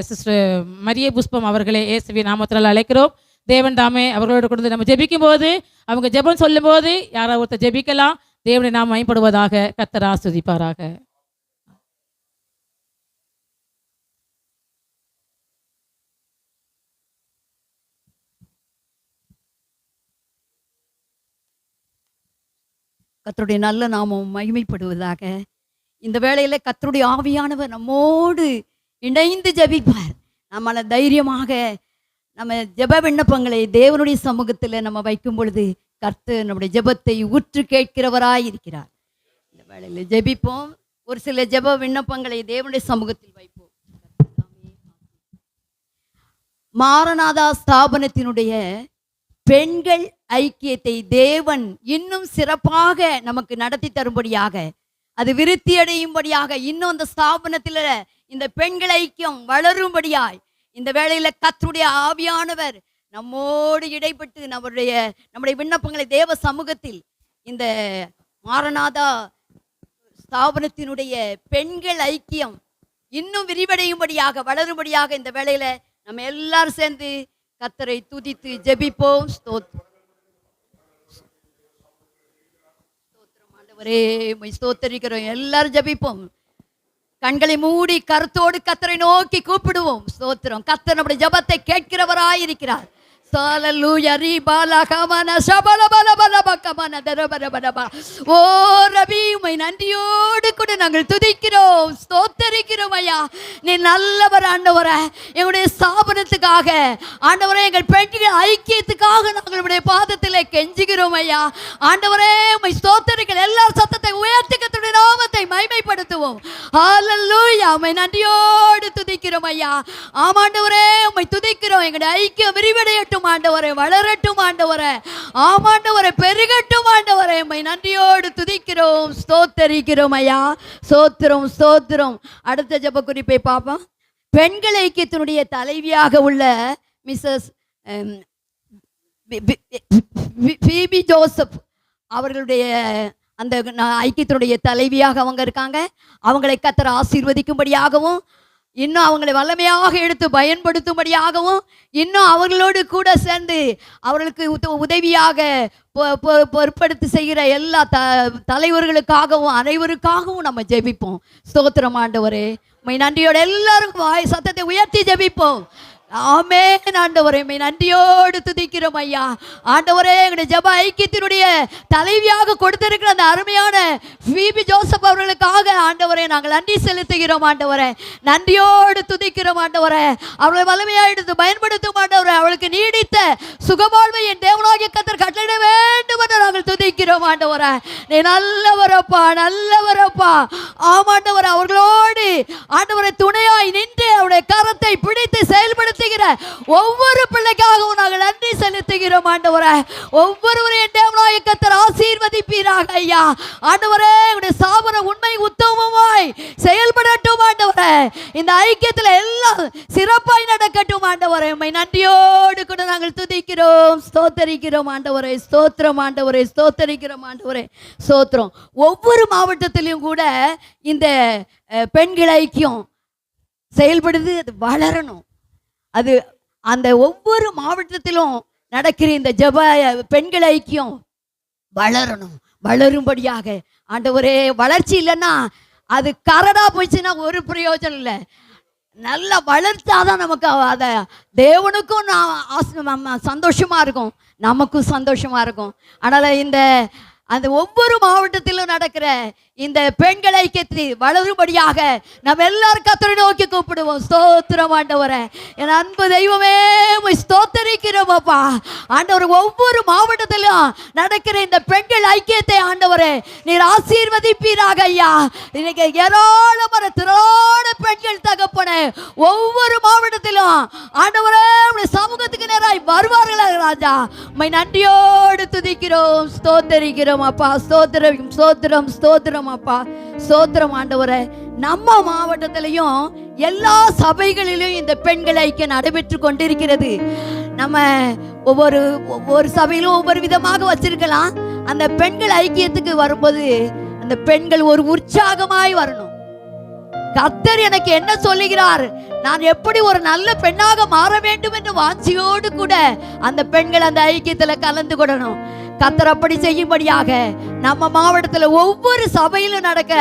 சிஸ்டர் மரிய புஷ்பம் அவர்களை இயேசுவின் நாமத்தில் அழைக்கிறோம். தேவன் தாமே அவர்களோடு கொண்டு நம்ம ஜெபிக்கும் போது, அவங்க ஜெபம் சொல்லும் போது யாரோ ஒருத்தர் ஜெபிக்கலாம். தேவனை நாம் மகிமைப்படுவதாக. கர்த்தர் ஆசீர்வதிப்பாராக. கர்த்தருடைய நல்ல நாமம் மகிமைப்படுவதாக. இந்த வேளையில கர்த்தருடைய ஆவியானவர் நம்மோடு இணைந்து ஜெபிப்பார். நம்மளை தைரியமாக நம்ம ஜெப விண்ணப்பங்களை தேவனுடைய சமூகத்தில் நம்ம வைக்கும் பொழுது கர்த்தர் நம்முடைய ஜெபத்தை உற்று கேட்கிறவராய் இருக்கிறார். இந்த வேளையில ஜெபிப்போம். ஒரு சில ஜெப விண்ணப்பங்களை தேவனுடைய சமூகத்தில் வைப்போம். மாரநாதா ஸ்தாபனத்தினுடைய பெண்கள் ஐக்கியத்தை தேவன் இன்னும் சிறப்பாக நமக்கு நடத்தி தரும்படியாக, அது விருத்தி அடையும்படியாக, இன்னும் அந்த ஸ்தாபனத்தில் இந்த பெண்கள் ஐக்கியம் வளரும்படியாய் இந்த வேளையில கர்த்தருடைய ஆவியானவர் நம்மோடு இடைப்பட்டு நம்முடைய விண்ணப்பங்களை தேவ சமூகத்தில் இந்த மாரநாதா ஸ்தாபனத்தினுடைய பெண்கள் ஐக்கியம் இன்னும் விரிவடையும்படியாக, வளரும்படியாக இந்த வேளையில நம்ம எல்லாரும் சேர்ந்து கர்த்தரை துதித்து ஜெபிப்போம். ஸ்தோத்திரம் ஆண்டவரே, ஸ்தோத்தரிக்கிறோம். எல்லாரும் ஜெபிப்போம். கண்களை மூடி கருத்தோடு கர்த்தரை நோக்கி கூப்பிடுவோம். ஸ்தோத்திரம். கர்த்தர் நம்முடைய ஜெபத்தை கேட்கிறவராய் இருக்கிறார். Hallelujah. ஓ ரபி, உம்மை நன்றியோடு கூட நாங்கள் துதிக்கிறோம், ஸ்தோத்தரிக்கிறோம் ஐயா. நீ நல்லவர் ஆண்டவரே. எங்களுடைய ஸ்தாபனத்துக்காக ஆண்டவரே, எங்கள் பெண்கள் ஐக்கியத்துக்காக நாங்கள் உடைய பாதத்திலே கெஞ்சுகிறோம் ஐயா. ஆண்டவரே, உம்மை ஸ்தோத்தரிக்கிறோம். எல்லார் சத்தத்தை உயர்த்தி கர்த்தருடைய நாமத்தை மகிமைப்படுத்துவோம். ஹல்லேலூயா. உம்மை நன்றியோடு துதிக்கிறோம் ஐயா. ஆமாண்டவரே, உம்மை துதிக்கிறோம். எங்களுடைய ஐக்கியம் விரிவடையட்டும் ஆண்டவரே, வளரட்டும் ஆண்டவரே. ஆமாண்டவரே, பெருகட்டும் ஆண்டவரே. உம்மை நன்றியோடு துதிக்கிறோம், ஸ்தோத்தரிக்கிறோம் ஐயா. ஸ்தோத்திரம் ஸ்தோத்திரம். அடுத்த ஜெப குறிப்பை பார்ப்போம். பெண்கள் ஐக்கியத்தினுடைய தலைவியாக உள்ள மிஸ்ஸஸ் பிபி ஜோசப் அவர்களுடைய அந்த ஐக்கியத்தினுடைய தலைவியாக அவங்க இருக்காங்க. அவங்களை கர்த்தர் ஆசீர்வதிக்கும்படியாகவும் இன்னும் அவங்களை வல்லமையாக எடுத்து பயன்படுத்தும்படியாகவும், இன்னும் அவர்களோடு கூட சேர்ந்து அவர்களுக்கு உதவியாக பொறுப்படுத்தி செய்கிற எல்லா தலைவர்களுக்காகவும் அனைவருக்காகவும் நம்ம ஜெபிப்போம். ஸ்தோத்திரம் ஆண்டவரே, உம்மை நன்றியோட எல்லாருக்கும் வாய் சத்தத்தை உயர்த்தி ஜெபிப்போம். ஆமென் ஆண்டவரே, உம்மை நன்றியோடு துதிக்கிறோம் ஐயா. ஆண்டவரே, எங்களுடைய ஜெப ஐக்கியத்தினுடைய தலைவியாக கொடுத்திருக்கிற அந்த அருமையான பிபி ஜோசப் அவர்களுக்காக ஆண்டவரே நாங்கள் நன்றி செலுத்துகிறோம் ஆண்டவரே. நன்றியோடு துதிக்கிறோம் ஆண்டவரே. அவர்களை வல்லமையாக எடுத்து பயன்படுத்தும் ஆண்டவரே. அவளுக்கு நீடித்த சுகவாழ்வை என் தேவனாகிய கர்த்தர் கட்டளையிட வேண்டும் என்று நாங்கள் துதிக்கிறோம் ஆண்டவரே. நீ நல்லவரப்பா, நல்லவரப்பா. ஆமாண்டவரே, அவர்களோடு ஆண்டவரை துணையாய் நின்று அவருடைய கரத்தை பிடித்து செயல்படுத்த ஒவ்வொரு பிள்ளைக்காகவும் நாங்கள் நன்றி செலுத்துகிறோம் ஆண்டவரே. ஒவ்வொருவரையும் தேவனாகிய கர்த்தர் ஆசீர்வதிப்பீராக ஐயா. ஆண்டவரே, உடைய சாபன உண்மை உத்தமமாய் செயல்படட்டும் ஆண்டவரே. இந்த ஐக்கியத்தில் எல்லாம் சிறப்பாய் நடக்கட்டும் ஆண்டவரே. உம்மை நன்றியோடு கூட நாங்கள் துதிக்கிறோம், ஸ்தோத்தரிக்கிறோம் ஆண்டவரே. ஸ்தோத்திரம் ஆண்டவரே, ஸ்தோத்தரிக்கிறோம் ஆண்டவரே, ஸ்தோத்திரம். ஒவ்வொரு மாவட்டத்திலும் கூட இந்த பெண்கள் ஐக்கியம் செயல்படுது, அது வளரணும். அது அந்த ஒவ்வொரு மாவட்டத்திலும் நடக்கிற இந்த ஜெப பெண்கள் ஐக்கியம் வளரணும். வளரும்படியாக ஆண்டவரே, வளர்ச்சி இல்லைன்னா அது கரடா போயிடுச்சுன்னா ஒரு பிரயோஜனம் இல்லை. நல்லா வளர்த்தாதான் நமக்கு அதை தேவனுக்கும் சந்தோஷமா இருக்கும், நமக்கும் சந்தோஷமா இருக்கும். அதனால அந்த ஒவ்வொரு மாவட்டத்திலும் நடக்கிற இந்த பெண்கள் ஐக்கியத்தை வளரும்படியாக நம்ம எல்லாரும் கர்த்தரை நோக்கி கூப்பிடுவோம். ஸ்தோத்திரம் ஆண்டவரே, என் அன்பு தெய்வமே, ஸ்தோத்தரிக்கிறோம் அப்பா. ஆண்டவர், ஒவ்வொரு மாவட்டத்திலும் நடக்கிற இந்த பெண்கள் ஐக்கியத்தை ஆண்டவரே நீர் ஆசீர்வதிப்பீராக ஐயா. இன்னைக்கு ஏராளமான திரளான பெண்கள் தகப்பனே ஒவ்வொரு மாவட்டத்திலும் ஆண்டவரே சமூகத்துக்கு நேராய் வருவார்களாக ராஜா. உம்மை நன்றியோடு துதிக்கிறோம், ஸ்தோத்தரிக்கிறோம் அப்பா. ஸ்தோத்திரம், ஸ்தோத்திரம், ஸ்தோத்திரம் அப்பா. ஸ்தோத்திரம் ஆண்டவரே. நம்ம மாவட்டத்திலையும் எல்லா சபைகளிலும் இந்த பெண்கள் ஐக்கியம் நடைபெற்று கொண்டிருக்கிறது. நம்ம ஒவ்வொரு சபையிலும் ஒவ்வொரு விதமாக வச்சிருக்கலாம். அந்த பெண்கள் ஐக்கியத்துக்கு வரும்போது அந்த பெண்கள் ஒரு உற்சாகமாய் வரணும். கர்த்தர் எனக்கு என்ன சொல்லுகிறார், நான் எப்படி ஒரு நல்ல பெண்ணாக மாற வேண்டும் என்று வாஞ்சியோடு கூட அந்த பெண்கள் அந்த ஐக்கியத்துல கலந்து கொள்ளணும். கர்த்தர் அப்படி செய்யும்படியாக நம்ம மாவட்டத்தில் ஒவ்வொரு சபையிலும் நடக்க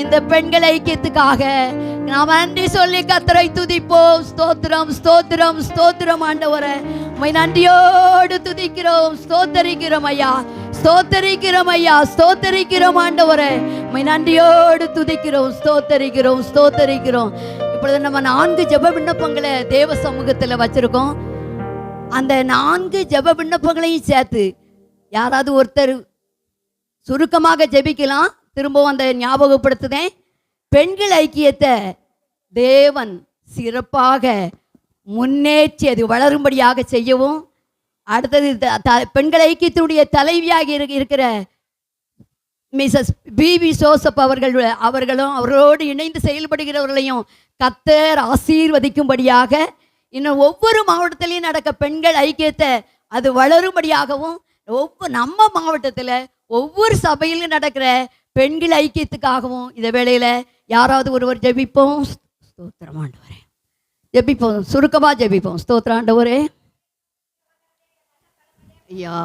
இந்த பெண்கள் ஐக்கியத்துக்காக நாம் நன்றி சொல்லி கர்த்தரை துதிப்போம். ஸ்தோத்திரம், ஸ்தோத்திரம், ஸ்தோத்திரம் ஆண்டவரே. உம்மை நன்றியோடு துதிக்கிறோம், ஸ்தோத்தரிக்கிறோம் ஐயா. ஸ்தோத்தரிக்கிறோம் ஐயா, ஸ்தோத்தரிக்கிறோம் ஆண்டவரே. உம்மை நன்றியோடு துதிக்கிறோம், ஸ்தோத்தரிக்கிறோம், ஸ்தோத்தரிக்கிறோம். இப்பொழுது நம்ம 4 ஜெப விண்ணப்பங்களை தேவ சமூகத்தில் வச்சிருக்கோம். அந்த 4 ஜெப விண்ணப்பங்களையும் சேர்த்து யாராவது ஒருத்தர் சுருக்கமாக ஜெபிக்கலாம். திரும்பவும் அந்த ஞாபகப்படுத்துதேன். பெண்கள் ஐக்கியத்தை தேவன் சிறப்பாக முன்னேற்றி அது வளரும்படியாக செய்யவும், அடுத்தது பெண்கள் ஐக்கியத்தினுடைய தலைவியாக இருக்கிற மிஸ்ஸஸ் பிபி ஜோசப் அவர்களும் அவர்களோடு இணைந்து செயல்படுகிறவர்களையும் கர்த்தர் ஆசீர்வதிக்கும்படியாக, இன்னும் ஒவ்வொரு மாவட்டத்திலையும் நடக்க பெண்கள் ஐக்கியத்தை அது வளரும்படியாகவும், நம்ம மாவட்டத்தில் ஒவ்வொரு சபையிலும் நடக்கிற பெண்கள் ஐக்கியத்துக்காகவும் இந்த வேளையில யாராவது ஒருவர் ஜெபிப்போம். ஸ்தோத்திரம் ஆண்டவரே, ஜெபிப்போம், சுருக்கமா ஜெபிப்போம். ஸ்தோத்திரம் ஆண்டவரே. ஐயா,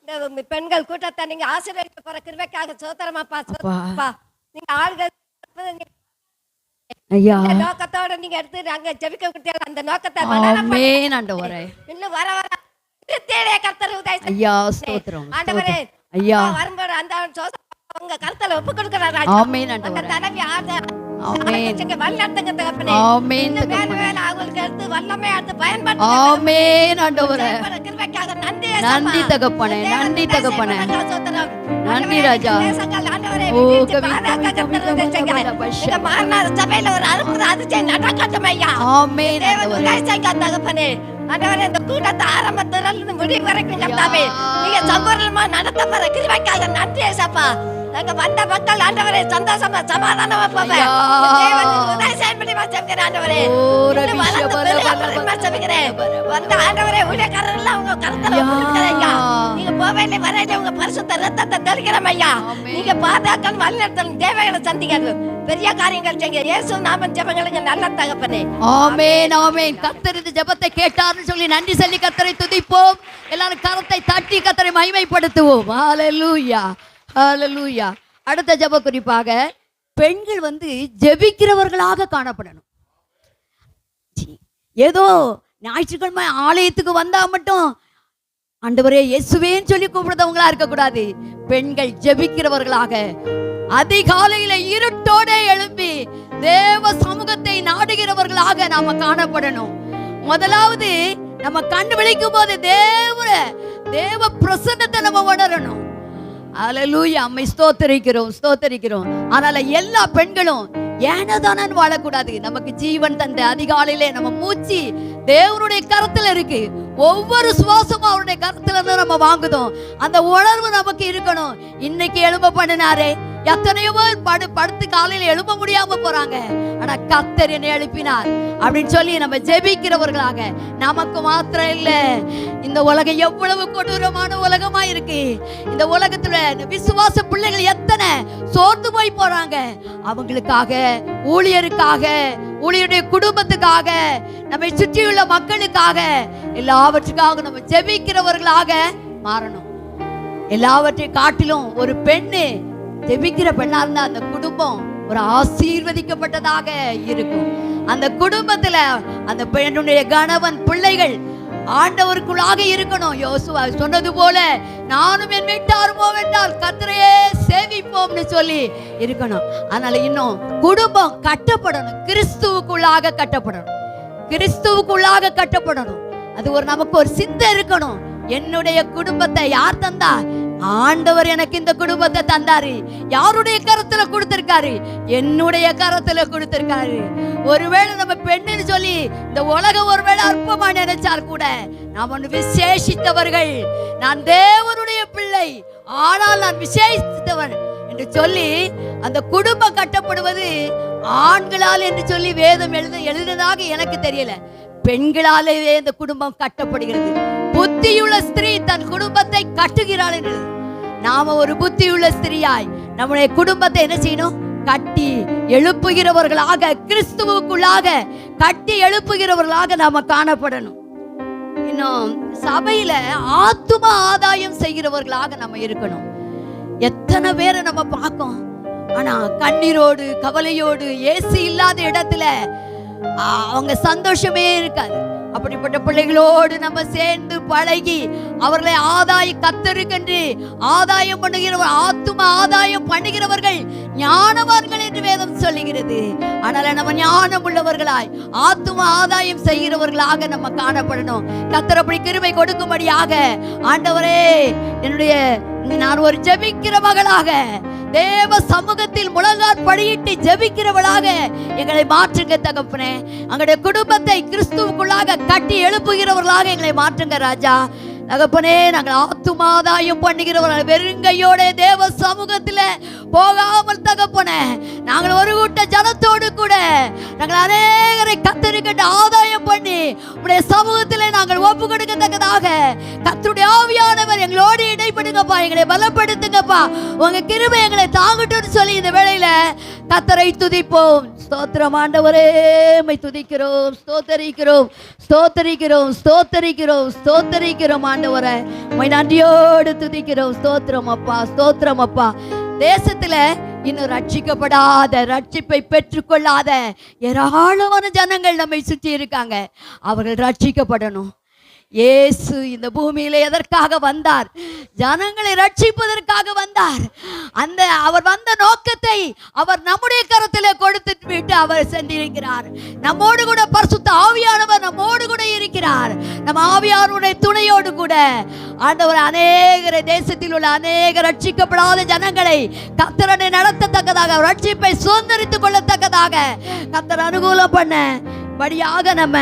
இந்த பெண்கள் கூட்டத்தை நீங்க ஆசீர்வதிக்க போற கிருபைக்காக ஸ்தோத்திரமாப்பா. நீங்க ஆள்கள் ஐயா நோக்கத்தோட நீங்க எடுத்து நாங்க ஜெபிக்க கொடுத்தீங்க. அந்த நோக்கத்தை ஆமென் ஆண்டவரே. இன்னும் வர வர கர்த்தர் உதவி ஐயா, ஸ்தோத்திரம் ஆண்டவரே. ஐயா, வரும்போது அந்த உங்க கருத்துல ஒப்பு கொடுக்கிறார். ஆமென் ஆண்டவரே. தலைவி ஆமென் வல்லத்துங்க தகப்பனே. ஆமென் தகப்பனே. அவங்களுக்கு எடுத்து வல்லமை எடுத்து பயன்படுத்த ஆமென் ஆண்டவரே. கிருபைக்காக நன்றி நன்றி தகப்பனே, நன்றி தகப்பனே, நன்றி ராஜா. ஓ கவி சபையில ஒரு அற்புத அதிசயம் நடக்கட்டும் ஐயா. ஆமென் தகப்பனே. ஆண்டவரே, இந்த கூட்டத்தை ஆரம்பத்துல இருந்து முடிவு வரைக்கும் கர்த்தாவே நீங்க சம்பூர்ணமா நடத்த போற கிருபைக்காக நன்றி ஏசப்பா. நாங்க வந்த மக்கள் ஆண்டவரே சந்தோஷமா சமாதானமா போவேன். செபிக்கிறேன் ஆண்டவரே. ஓ, இன்னும் ரபிஷ வளர்ந்து பல பெருக பல பெருமா பல செபிக்கிறேன். வந்த ஆண்டவரே ஊழியக்காரர்கள் எல்லாம் உங்க கரத்துல யா. கொடுக்கிறேன் ஐயா. நீங்க போவேல வரையில உங்க பரிசுத்த ரத்தத்தை தெளிக்கிறோம் ஐயா. ஆமென். நீங்க பாதுகாக்கணும், வழிநடத்தணும், தேவைகளை சந்திக்கணும், பெரிய காரியங்கள் செய்ய. இயேசு நாமம் ஜெபங்களுக்கு நல்ல தகப்பனே. ஆமென் ஆமென். கர்த்தர் இந்த ஜெபத்தை கேட்டார்னு சொல்லி நன்றி சொல்லி கர்த்தரை துதிப்போம். எல்லாரும் கரத்தை தட்டி கர்த்தரை மகிமைப்படுத்துவோம். ஹalleluya ஹalleluya. அடுத்த ஜெப குறிப்பாக பெண்கள் ஜெபிக்கிறவர்களாக காணப்படணும். ஏதோ ஞாயிற்றுக்கிழமை ஆலயத்துக்கு வந்தா மட்டும் ஆண்டவரே இயேசுவேன்னு சொல்லி கூப்பிடுறவங்களா இருக்கக்கூடாது. பெண்கள் ஜெபிக்கிறவர்களாக அதிகாலையில இருட்டோட எழும்பி தேவ சமூகத்தை நாடுகிறவர்களாக நாம காணப்படணும். முதலாவது நம்ம கண்டு விழிக்கும் போது தேவ பிரசன்னத்தை நம்ம உணரணும். ஹalleluya. அம்மை ஸ்தோத்திரிக்கிறோம் ஸ்தோத்திரிக்கிறோம். அதனால எல்லா பெண்களும் ஏனதானு வாழக்கூடாது. நமக்கு ஜீவன் தந்த அதிகாலையிலே நம்ம மூச்சு தேவனுடைய கரத்துல இருக்கு. ஒவ்வொரு சுவாசமும் அவருடைய கரத்துல இருந்து நம்ம வாங்குதோம். அந்த உணர்வு நமக்கு இருக்கணும். இன்னைக்கு எழும்ப பண்ணினாரே, எத்தனையோ படுத்து காலையில எழும்ப முடியாம போறாங்க. ஆனா கர்த்தர் என்னை எழுப்பினார் அப்படின்னு சொல்லி நம்ம ஜெபிக்கிறவர்களாக. நமக்கு மாத்திரம் இல்ல, இந்த உலகம் எவ்வளவு கொடூரமான உலகமா இருக்கு. இந்த உலகத்துல விசுவாச பிள்ளைகள் எத்தனை சோர்ந்து போய் போறாங்க. அவங்களுக்காக, ஊழியருக்காக, ஊழியருடைய குடும்பத்துக்காக, நம்மை சுற்றியுள்ள மக்களுக்காக, எல்லாவற்றுக்காக நம்ம ஜெபிக்கிறவர்களாக மாறணும். எல்லாவற்றையும் காட்டிலும் ஒரு பெண்ணு ஜெபிக்கிற பெண்ணா இருந்தா அந்த குடும்பம் ஒரு ஆசீர்வதிக்கப்பட்டதாக இருக்கும். அந்த குடும்பத்துல அந்த பெண்ணுடைய கணவன், பிள்ளைகள் ஆண்டவருக்குள்ளாக இருக்கணும். யோசுவா சொன்னது போல நானும் என் வீட்டாரும் போவென்றால் கர்த்தரையே சேவிப்போம்னு சொல்லி இருக்கணும். அதனால இன்னும் குடும்பம் கட்டப்படணும். கிறிஸ்துவுக்குள்ளாக கட்டப்படணும். கிறிஸ்துவுக்குள்ளாக கட்டப்படணும். அது நமக்கு ஒரு சிந்தை இருக்கணும். என்னுடைய குடும்பத்தை யார் தந்தா? ஆண்டவர் எனக்கு இந்த குடும்பத்தை தந்தாரு. யாருடைய கரத்துல கொடுத்திருக்காரு? என்னுடைய கரத்துல கொடுத்திருக்காரு. ஒருவேளை நம்ம பெண்ணுன்னு சொல்லி இந்த உலகம் ஒருவேளை அற்பமா நினைச்சால் கூட நாம் ஒன்று விசேஷித்தவர்கள். நான் தேவனுடைய பிள்ளை, ஆனால் நான் விசேஷித்தவன் என்று சொல்லி அந்த குடும்பம் கட்டப்படுவது ஆண்களால் என்று சொல்லி வேதம் எழுதினதாக எனக்கு தெரியல. பெண்களாலே இந்த குடும்பம் கட்டப்படுகிறது. புத்தியுள்ள ஸ்திரீ தன் குடும்பத்தை கட்டுகிறாள் என்று. நாம ஒரு புத்தியுள்ள ஸ்திரீயாய் நம்முடைய குடும்பத்தை என்ன செய்யணும்? கட்டி எழுப்புகிறவர்களாக, கிறிஸ்துவுக்குள்ளாக கட்டி எழுப்புகிறவர்களாக நாம காணப்படணும். இன்னும் சபையில ஆத்தும ஆதாயம் செய்கிறவர்களாக நம்ம இருக்கணும். எத்தனை பேரை நம்ம பார்க்கோம், ஆனா கண்ணீரோடு கவலையோடு ஏசி இல்லாத இடத்துல அவங்க சந்தோஷமே இருக்காது. அப்படிப்பட்ட பிள்ளைகளோடு நம்ம சேர்ந்து பழகி அவர்களை கத்தருக்கென்று ஆதாயம் பண்ணுகிறவர், ஆத்தும ஆதாயம் பண்ணுகிறவர்கள் ஞானவான்கள் என்று வேதம் சொல்லுகிறது. அதனால நம்ம ஞானம் உள்ளவர்களாய் ஆத்தும ஆதாயம் செய்கிறவர்களாக நம்ம காணப்படணும். கர்த்தர் அப்படி கிருபை கொடுக்கும்படியாக ஆண்டவரே, நான் ஒரு ஜெபிக்கிற மகளாக தேவ சமூகத்தில் முழங்கால் படியிட்டு ஜெபிக்கிறவளாக எங்களை மாற்றுங்க தகப்பனே. எங்களுடைய குடும்பத்தை கிறிஸ்துவுக்குள்ளாக கட்டி எழுப்புகிறவர்களாக எங்களை மாற்றுங்க ராஜா தகப்பனே. நாங்கள் ஆத்துமாதாயம் பண்ணுகிறவர்கள் வெறுங்கையோட தேவ சமூகத்தில் போகாமல் தகப்பனே, நாங்கள் ஒரு கூட்ட ஜனத்தோடு கூட நாங்கள் அநேகரை கத்தருக்கென்று ஆதாயம் பண்ணி உடைய சமூகத்தில் நாங்கள் ஒப்பு கொடுக்கத்தக்கதாக கர்த்தருடைய ஆவியானவர் எங்களோடு இடைப்படுங்கப்பா, எங்களை பலப்படுத்துங்கப்பா, உங்க கிருபை எங்களை தாங்கட்டும்னு சொல்லி இந்த வேளையில கர்த்தரை துதிப்போம். ஸ்தோத்திரம் ஆண்டவரே, உம்மை துதிக்கிறோம், ஸ்தோத்தரிக்கிறோம், ஸ்தோத்தரிக்கிறோம், ஸ்தோத்தரிக்கிறோம், ஸ்தோத்தரிக்கிறோம் ஆண்டவரே, உம்மை நன்றியோடு துதிக்கிறோம். ஸ்தோத்திரம் அப்பா, ஸ்தோத்திரம் அப்பா. தேசத்துல இன்னும் ரட்சிக்கப்படாத, ரட்சிப்பை பெற்றுக்கொள்ளாத ஏராளமான ஜனங்கள் நம்மை சுற்றி இருக்காங்க. அவர்கள் ரட்சிக்கப்படணும். இயேசு இந்த பூமியில எதற்காக வந்தார்? ஜனங்களை ரட்சிப்பதற்காக வந்தார். அந்த அவர் வந்த நோக்கத்தை அவர் நம்முடைய கரத்திலே கொடுத்து விட்டு அவர் சென்றிருக்கிறார். நம்மோடு கூட பரிசுத்த ஆவியானவர் நம்மோடு கூட இருக்கிறார். நம்ம ஆவியானவருடைய துணையோடு கூட ஆண்டவர் அநேக தேசத்தில் உள்ள அநேக ரட்சிக்கப்படாத ஜனங்களை கர்த்தரை நடத்தத்தக்கதாக, ரட்சிப்பை சுதந்திரித்துக் கொள்ளத்தக்கதாக கர்த்தர் அனுகூலம் பண்ண படியாக நம்ம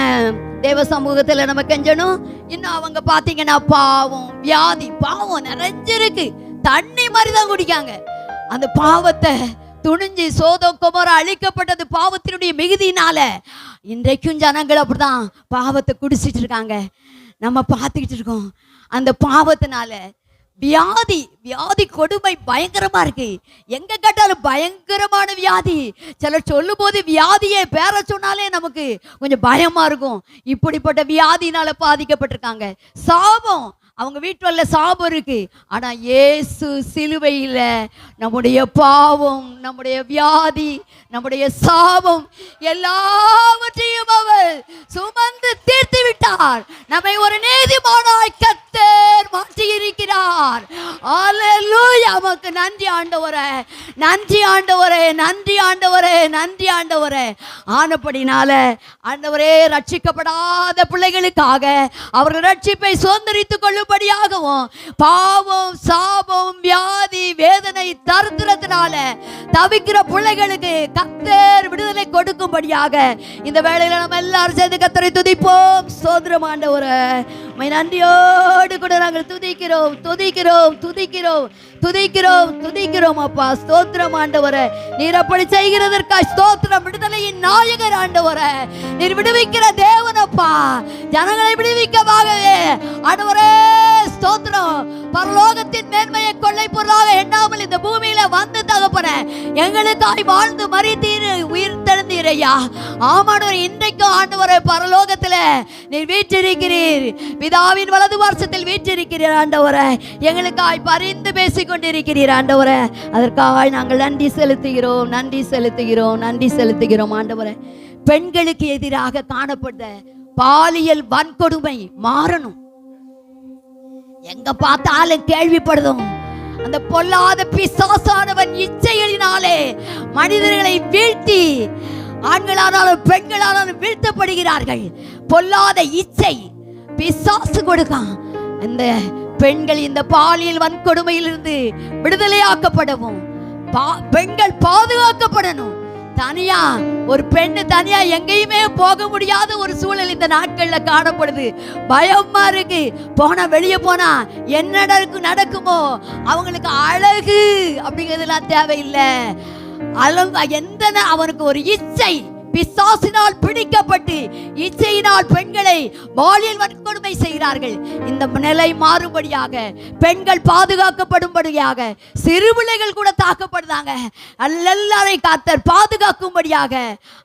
தேவ சமூகத்துல நம்ம கெஞ்சணும். இன்னும் அவங்க பாத்தீங்கன்னா பாவம், வியாதி, பாவம் நிறைஞ்சிருக்கு. தண்ணி மாதிரி தான் குடிக்காங்க. அந்த பாவத்தை துணிஞ்சு சோதோம் கொமோரா அழிக்கப்பட்டது பாவத்தினுடைய மிகுதியினால. இன்றைக்கும் ஜனங்கள் அப்படிதான் பாவத்தை குடிச்சிட்டு இருக்காங்க. நம்ம பார்த்துக்கிட்டு இருக்கோம். அந்த பாவத்தினால வியாதி கொடுமை பயங்கரமா இருக்கு. எங்க கேட்டாலும் பயங்கரமான வியாதி. சிலர் சொல்லும் போது வியாதியை பேர சொன்னாலே நமக்கு கொஞ்சம் பயமா இருக்கும். இப்படிப்பட்ட வியாதினால பாதிக்கப்பட்டிருக்காங்க. சாபம், அவங்க வீட்டுல சாபம் இருக்கு. ஆனா இயேசு சிலுவையில நம்முடைய பாவம், நம்முடைய வியாதி, நம்முடைய சாபம் எல்லாவற்றையும் அவர் சுமந்து தீர்த்து விட்டார். நம்மை ஒரு நீதிமானாய் கர்த்தர் மாற்றி இருக்கிறார். அல்லேலூயா. நமக்கு நன்றி ஆண்டவரே, நன்றி ஆண்டவரே, நன்றி ஆண்டவரே, நன்றி ஆண்டவரே. ஆனபடினால ஆண்டவரே, ரட்சிக்கப்படாத பிள்ளைகளுக்காக அவர்கள் ரட்சிப்பை சுதந்திரித்துக் கொள்ளும்படியாகவும் பாவம், சாபம், வியாதி, வேதனை, தரித்திரத்தினால தவிக்கிற பிள்ளைகளுக்கு கர்த்தர் விடுதலை கொடுக்கும்படியாக இந்த வேளையில நம்ம எல்லாரும் சேர்ந்து கர்த்தரை துதிப்போம். ஸ்தோத்திரம் ஆண்டவரே, உம்மை நன்றியோடு கூட நாங்கள் துதிக்கிறோம், துதிக்கிறோம், துதிக்கிறோம், துதிக்கிறோம், துதிக்கிறோம் அப்பா. ஸ்தோத்திரம் ஆண்டவரே, நீர் அப்படி செய்கிறதற்காய் ஸ்தோத்திரம். விடுதலையின் நாயகர் ஆண்டவரே, நீர் விடுவிக்கிற தேவனப்பா. ஜனங்களை விடுவிக்கவாகவே ஆண்டவரே ஸ்தோத்திரம். பரலோகத்தின் மேன்மையை கொள்ளை பொருளாக எண்ணாமல் இந்த பூமியில வந்து தகப்பன எங்களுக்காய் வாழ்ந்து மரித்தீர், உயிர் தெழுந்தீர் ஐயா. ஆமாண்டவர், இன்றைக்கும் ஆண்டவரே பரலோகத்துல நீர் வீற்றிருக்கிறீர். பிதாவின் வலது வருஷத்தில் வீற்றிருக்கிறீர் ஆண்டவரே. எங்களுக்காய் பரிந்து பேசிக் கொண்டிருக்கிறீர் ஆண்டவரே. அதற்காக நாங்கள் நன்றி செலுத்துகிறோம், நன்றி செலுத்துகிறோம், நன்றி செலுத்துகிறோம் ஆண்டவரே. பெண்களுக்கு எதிராக காணப்பட்ட பாலியல் வன்கொடுமை மாறணும். எங்க பார்த்தாலும் கேள்விப்படுதும். அந்த பொல்லாத பிசாசானவன் இச்சைகளினாலே மனிதர்களை வீழ்த்தி, ஆண்களானாலும் பெண்களானாலும் வீழ்த்தப்படுகிறார்கள். பொல்லாத இச்சை பிசாசு கொடுக்கான். அந்த பெண்கள் இந்த பாலியல் வன்கொடுமையிலிருந்து விடுதலையாக்கப்படவும், பெண்கள் பாதுகாக்கப்படணும். தனியா ஒரு பெண்ணு தனியா எங்கேயுமே போக முடியாத ஒரு சூழல் இந்த நாட்கள்ல காணப்படுது. பயமா இருக்கு. போனா, வெளியே போனா என்ன நடக்குமோ. அவங்களுக்கு அழகு அப்படிங்கிறதுலாம் தேவையில்லை. எந்த அவனுக்கு ஒரு இச்சை, பிசாசினால் பிடிக்கப்பட்டு இச்சையினால் பெண்களை பாலியல் வன்கொடுமை செய்கிறார்கள். இந்த நிலை மாறும்படியாக, பெண்கள் பாதுகாக்கப்படும்படியாக, சிறு பிள்ளைகள் கூட தாக்கப்படுறாங்க. எல்லாரையும் கர்த்தர் பாதுகாக்கும்படியாக,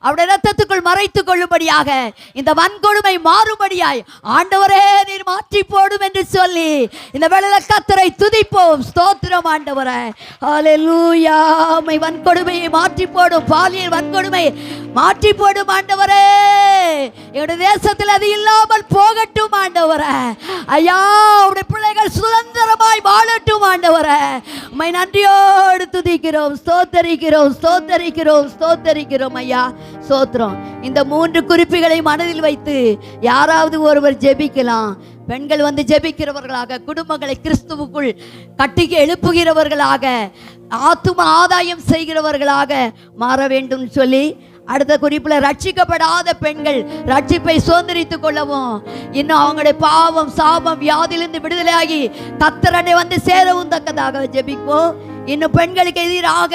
அவருடைய இரத்தத்துக்குள் மறைத்துக் கொள்ளும்படியாக, இந்த வன்கொடுமை மாறும்படியாய் ஆண்டவரே நீர் மாற்றி போடும் என்று சொல்லி இந்த வேளையில கர்த்தரை துதிப்போம். ஸ்தோத்திரம் ஆண்டவரே, ஹல்லேலூயா. வன்கொடுமையை மாற்றி போடும், பாலியல் வன்கொடுமை மாற்றி போடும் ஆண்டவரே. என்னுடைய தேசத்தில் அது இல்லாமல் போகட்டும் ஆண்டவரே. ஐயா, உடைய பிள்ளைகள் சுதந்திரமாய் வாழட்டும் ஆண்டவரே. உம்மை நன்றியோடு துதிக்கிறோம், ஸ்தோத்தரிக்கிறோம், ஸ்தோத்தரிக்கிறோம், ஸ்தோத்தரிக்கிறோம் ஐயா. ஸ்தோத்திரம். இந்த 3 குறிப்புகளை மனதில் வைத்து யாராவது ஒருவர் ஜெபிக்கலாம். பெண்கள் வந்து ஜெபிக்கிறவர்களாக, குடும்பங்களை கிறிஸ்துவுக்குள் கட்டி எழுப்புகிறவர்களாக, ஆத்தும ஆதாயம் செய்கிறவர்களாக மாற வேண்டும் சொல்லி, அடுத்த குறிப்புல ரட்சிக்கப்படாத பெண்கள் ரட்சிப்பை சுதந்திரித்துக் கொள்ளவும், இன்னும் அவங்களுடைய பாவம், சாபம், வியாதியிலிருந்து விடுதலையாகி கர்த்தரனை வந்து சேரவும் தக்கதாக ஜெபிப்போம். இன்னும் பெண்களுக்கு எதிராக